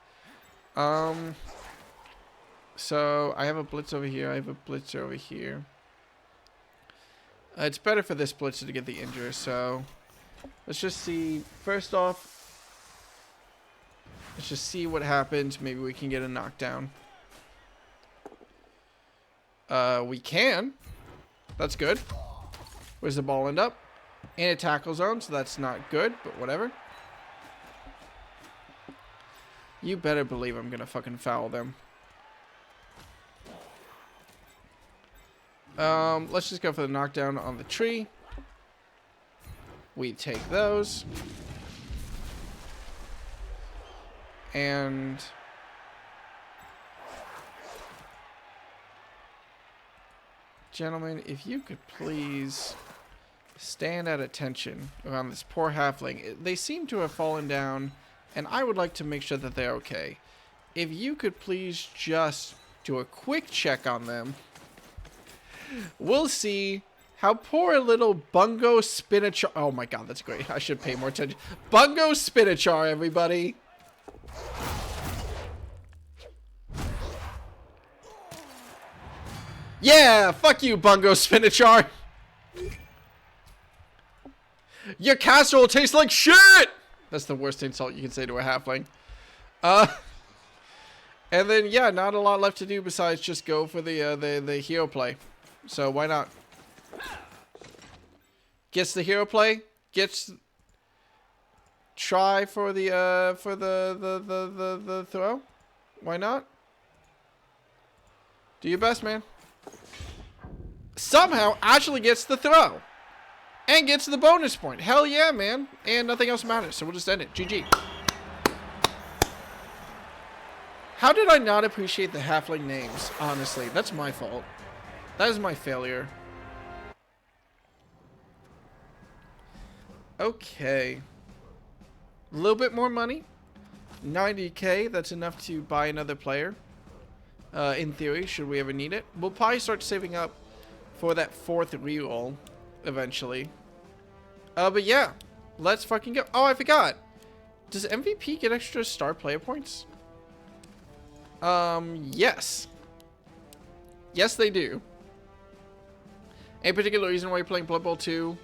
So, I have a blitz over here. I have a blitzer over here. It's better for this blitzer to get the injure, so... Let's just see. First off, let's just see what happens. Maybe we can get a knockdown. We can. That's good. Where's the ball end up? In a tackle zone, so that's not good, but whatever. You better believe I'm gonna fucking foul them. Let's just go for the knockdown on the tree. We take those. And... Gentlemen, if you could please... stand at attention around this poor halfling. They seem to have fallen down, and I would like to make sure that they're okay. If you could please just do a quick check on them, we'll see how poor little Bungo Spinachar... Oh my god, that's great. I should pay more attention. Bungo Spinachar, everybody. Yeah, fuck you, Bungo Spinachar. Your casserole tastes like shit! That's the worst insult you can say to a halfling. And then, yeah, not a lot left to do besides just go for the hero play. So why not? Gets the hero play. Gets try for the throw. Why not? Do your best, man. Somehow actually gets the throw. And gets the bonus point. Hell yeah, man. And nothing else matters. So we'll just end it. GG. How did I not appreciate the halfling names? Honestly, that's my fault. That is my failure. Okay. A little bit more money. 90k. That's enough to buy another player. In theory, should we ever need it. We'll probably start saving up for that 4th reroll eventually. But yeah. Let's fucking go. Oh, I forgot. Does MVP get extra star player points? Yes. Yes, they do. A particular reason why you're playing Blood Bowl 2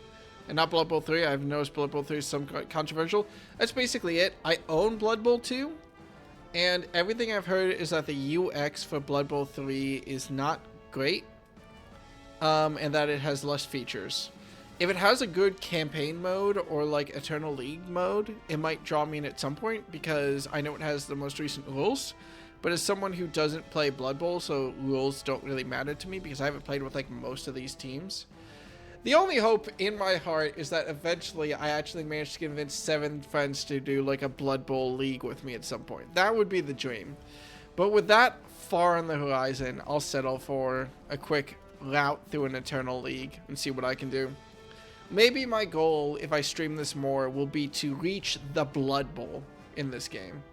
and not Blood Bowl 3, I've noticed Blood Bowl 3 is some controversial. That's basically it. I own Blood Bowl 2, and everything I've heard is that the UX for Blood Bowl 3 is not great, and that it has less features. If it has a good campaign mode or like Eternal League mode, it might draw me in at some point because I know it has the most recent rules. But as someone who doesn't play Blood Bowl, so rules don't really matter to me because I haven't played with like most of these teams. The only hope in my heart is that eventually I actually manage to convince 7 friends to do like a Blood Bowl league with me at some point. That would be the dream. But with that far on the horizon, I'll settle for a quick route through an Eternal League and see what I can do. Maybe my goal, if I stream this more, will be to reach the Blood Bowl in this game.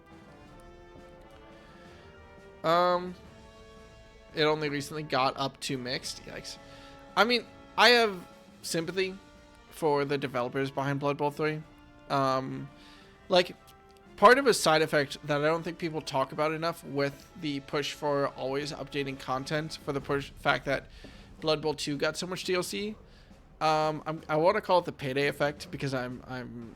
It only recently got up to mixed. Yikes. I mean, I have sympathy for the developers behind Blood Bowl 3. Like, part of a side effect that I don't think people talk about enough with the push for always updating content, for the fact that Blood Bowl 2 got so much DLC. I want to call it the payday effect because I'm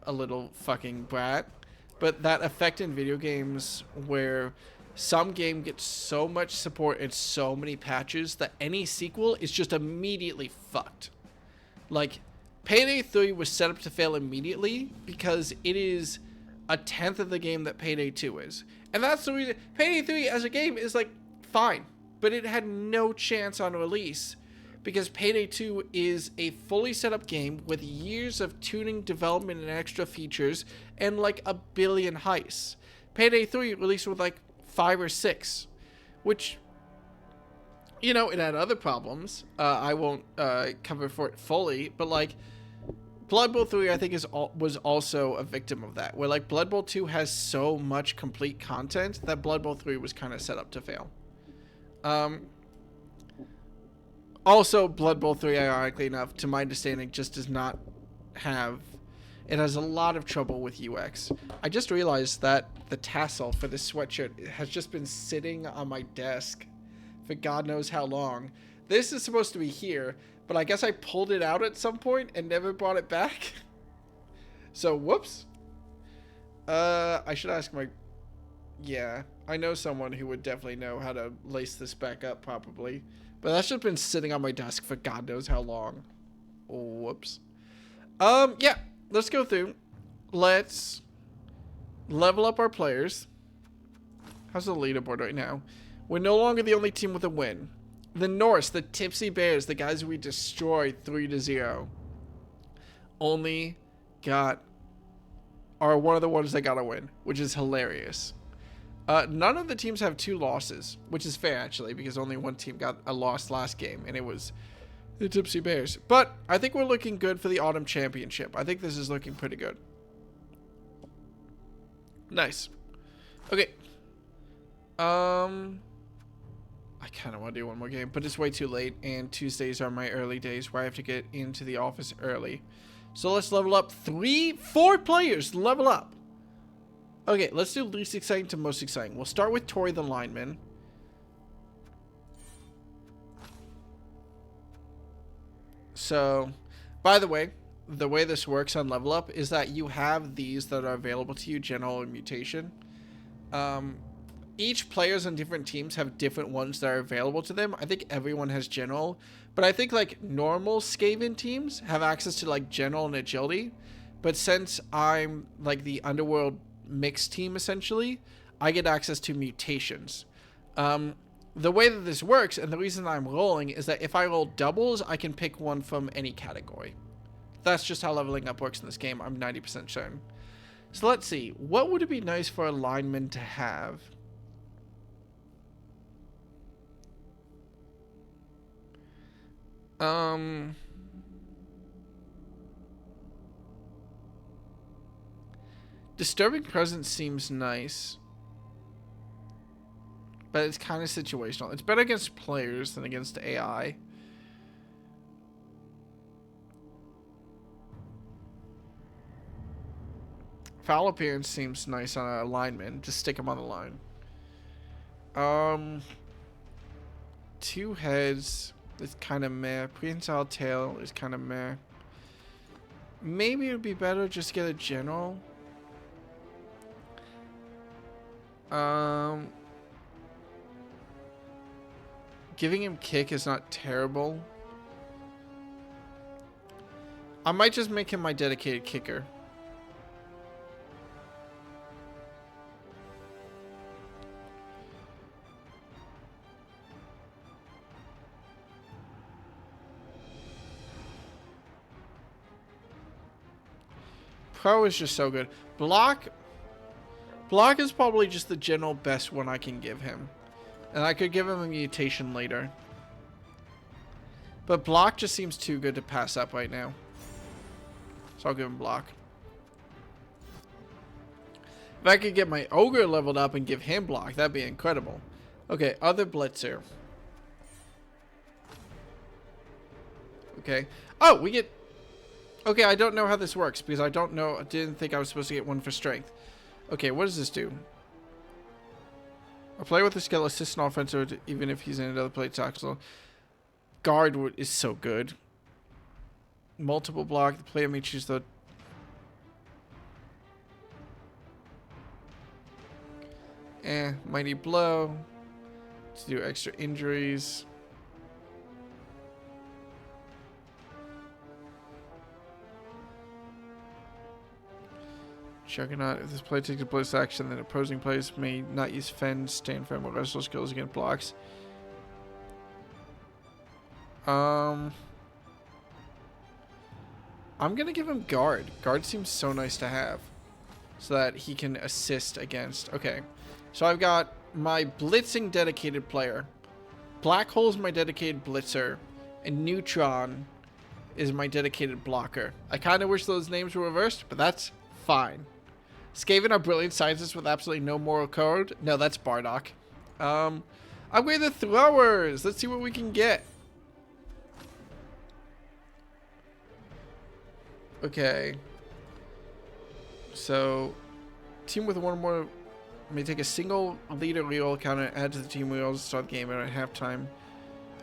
a little fucking brat. But that effect in video games where some game gets so much support and so many patches that any sequel is just immediately fucked. Like, Payday 3 was set up to fail immediately because it is 1/10 of the game that Payday 2 is. And that's the reason. Payday 3 as a game is, like, fine. But it had no chance on release because Payday 2 is a fully set up game with years of tuning, development, and extra features and, like, a billion heists. Payday 3 released with, like, 5 or 6, which, you know, it had other problems. I won't cover for it fully, but like Blood Bowl 3, I think was also a victim of that. Where like Blood Bowl 2 has so much complete content that Blood Bowl 3 was kind of set up to fail. Also, Blood Bowl 3, ironically enough, to my understanding, just does not have. It has a lot of trouble with UX. I just realized that the tassel for this sweatshirt has just been sitting on my desk for God knows how long. This is supposed to be here, but I guess I pulled it out at some point and never brought it back. So, whoops. I should ask my... Yeah, I know someone who would definitely know how to lace this back up probably. But that's just been sitting on my desk for God knows how long. Whoops. Yeah. Let's go through. Let's level up our players. How's the leaderboard right now? We're no longer the only team with a win. The Norse, the Tipsy Bears, the guys we destroyed 3-0, only got... are one of the ones that got a win, which is hilarious. None of the teams have 2 losses, which is fair, actually, because only one team got a loss last game, and it was... the Tipsy Bears. But I think we're looking good for the Autumn Championship. I think this is looking pretty good. Nice. Okay. I kind of want to do one more game, but it's way too late, and Tuesdays are my early days where I have to get into the office early. So let's level up 4 players. Level up. Okay, let's do least exciting to most exciting. We'll start with Tori the lineman. So, by the way this works on level up is that you have these that are available to you, general and mutation. Each players on different teams have different ones that are available to them. I think everyone has general, but I think like normal Skaven teams have access to like general and agility. But since I'm like the underworld mixed team essentially, I get access to mutations. The way that this works, and the reason I'm rolling, is that if I roll doubles, I can pick one from any category. That's just how leveling up works in this game, I'm 90% certain. So let's see, what would it be nice for a lineman to have? Disturbing Presence seems nice, but it's kind of situational. It's better against players than against AI. Foul Appearance seems nice on a lineman. Just stick him on the line. 2 heads is kind of meh. Prehensile Tail is kind of meh. Maybe it would be better just to get a general. Giving him kick is not terrible. I might just make him my dedicated kicker. Pro is just so good. Block is probably just the general best one I can give him. And I could give him a mutation later. But block just seems too good to pass up right now. So I'll give him block. If I could get my ogre leveled up and give him block, that'd be incredible. Okay, other blitzer. Okay. Oh, we get... Okay, I don't know how this works because I didn't think I was supposed to get one for strength. Okay, what does this do? A player with a skill assists an offensive even if he's in another play tackle. Guard is so good. Multiple block. The player may choose the... Mighty Blow. To do extra injuries. Juggernaut. If this play takes a bonus action, then opposing players may not use Fend, Stand Firm, or Wrestle skills against blocks. I'm gonna give him Guard. Guard seems so nice to have. So that he can assist against... Okay. So I've got my blitzing dedicated player. Black Hole's my dedicated blitzer. And Neutron is my dedicated blocker. I kind of wish those names were reversed, but that's fine. Skaven are brilliant scientists with absolutely no moral code. No, that's Bardock. Upgrade the throwers. Let's see what we can get. Okay. So, team with one more may take a single leader reroll counter and add to the team rerolls to start the game and at halftime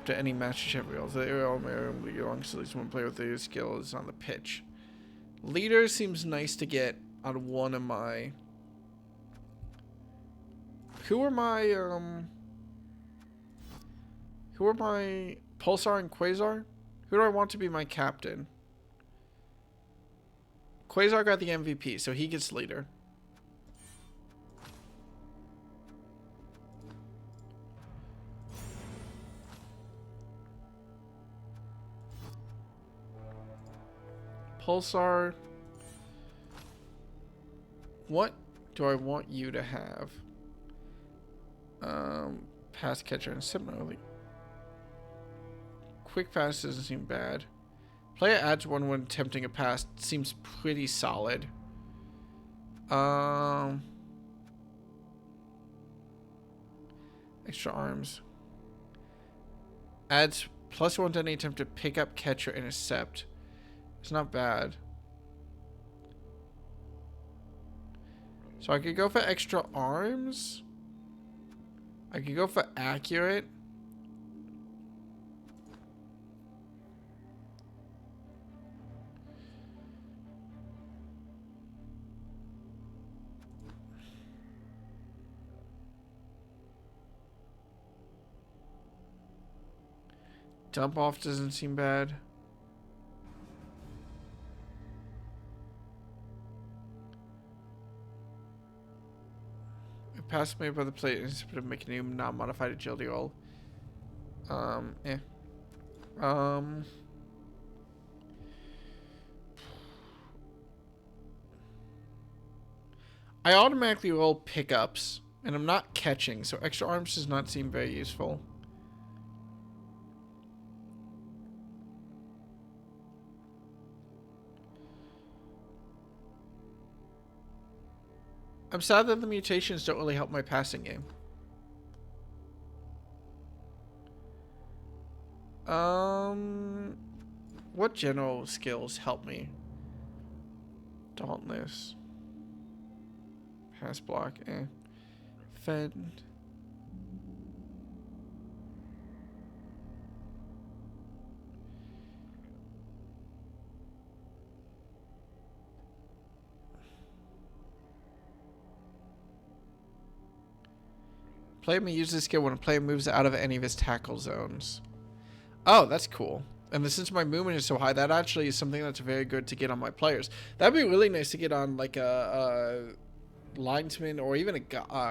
to any match chef rerolls. The reroll may belong to at least one player with their skill is on the pitch. Leader seems nice to get on one of my... Who are my Pulsar and Quasar? Who do I want to be my captain? Quasar got the MVP, so he gets leader. Pulsar. What do I want you to have? Pass catcher and similarly. Quick pass doesn't seem bad. Player adds one when attempting a pass. Seems pretty solid. Extra arms. Adds +1 to any attempt to pick up, catch, or intercept. It's not bad. So I could go for extra arms. I could go for accurate. Dump off doesn't seem bad. Pass made by the plate is to make a new non-modified agility roll. Yeah. I automatically roll pickups, and I'm not catching, so extra arms does not seem very useful. I'm sad that the mutations don't really help my passing game. What general skills help me? Dauntless. Pass block, eh. Fend. Player may use this skill when a player moves out of any of his tackle zones. Oh, that's cool. And since my movement is so high, that actually is something that's very good to get on my players. That'd be really nice to get on like a linesman or even a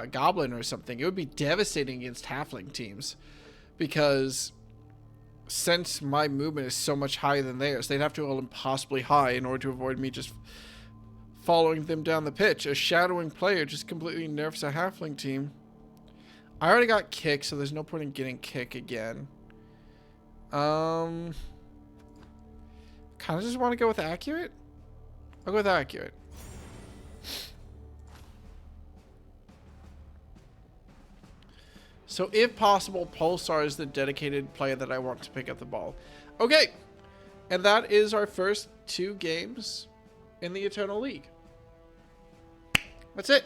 goblin or something. It would be devastating against halfling teams. Because since my movement is so much higher than theirs, they'd have to roll impossibly high in order to avoid me just following them down the pitch. A shadowing player just completely nerfs a halfling team. I already got kick, so there's no point in getting kick again. Kind of just want to go with accurate. I'll go with accurate. So if possible, Pulsar is the dedicated player that I want to pick up the ball. Okay. And that is our first 2 games in the Eternal League. That's it.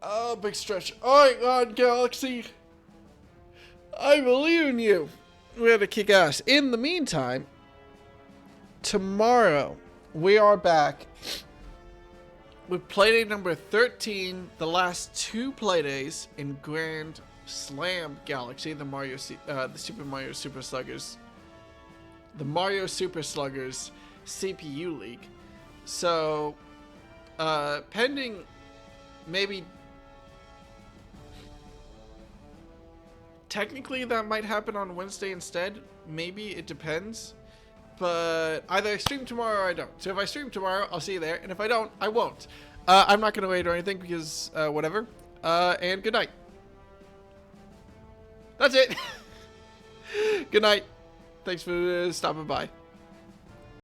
Oh, big stretch. Alright, God, Galaxy. I believe in you. We had to kick ass. In the meantime, tomorrow we are back with playdate number 13, the last 2 playdays in Grand Slam Galaxy, the Super Mario Super Sluggers, the Mario Super Sluggers CPU League. So, pending maybe. Technically, that might happen on Wednesday instead. Maybe, it depends. But either I stream tomorrow or I don't. So if I stream tomorrow, I'll see you there. And if I don't, I won't. I'm not going to wait or anything because whatever. And good night. That's it. Good night. Thanks for stopping by.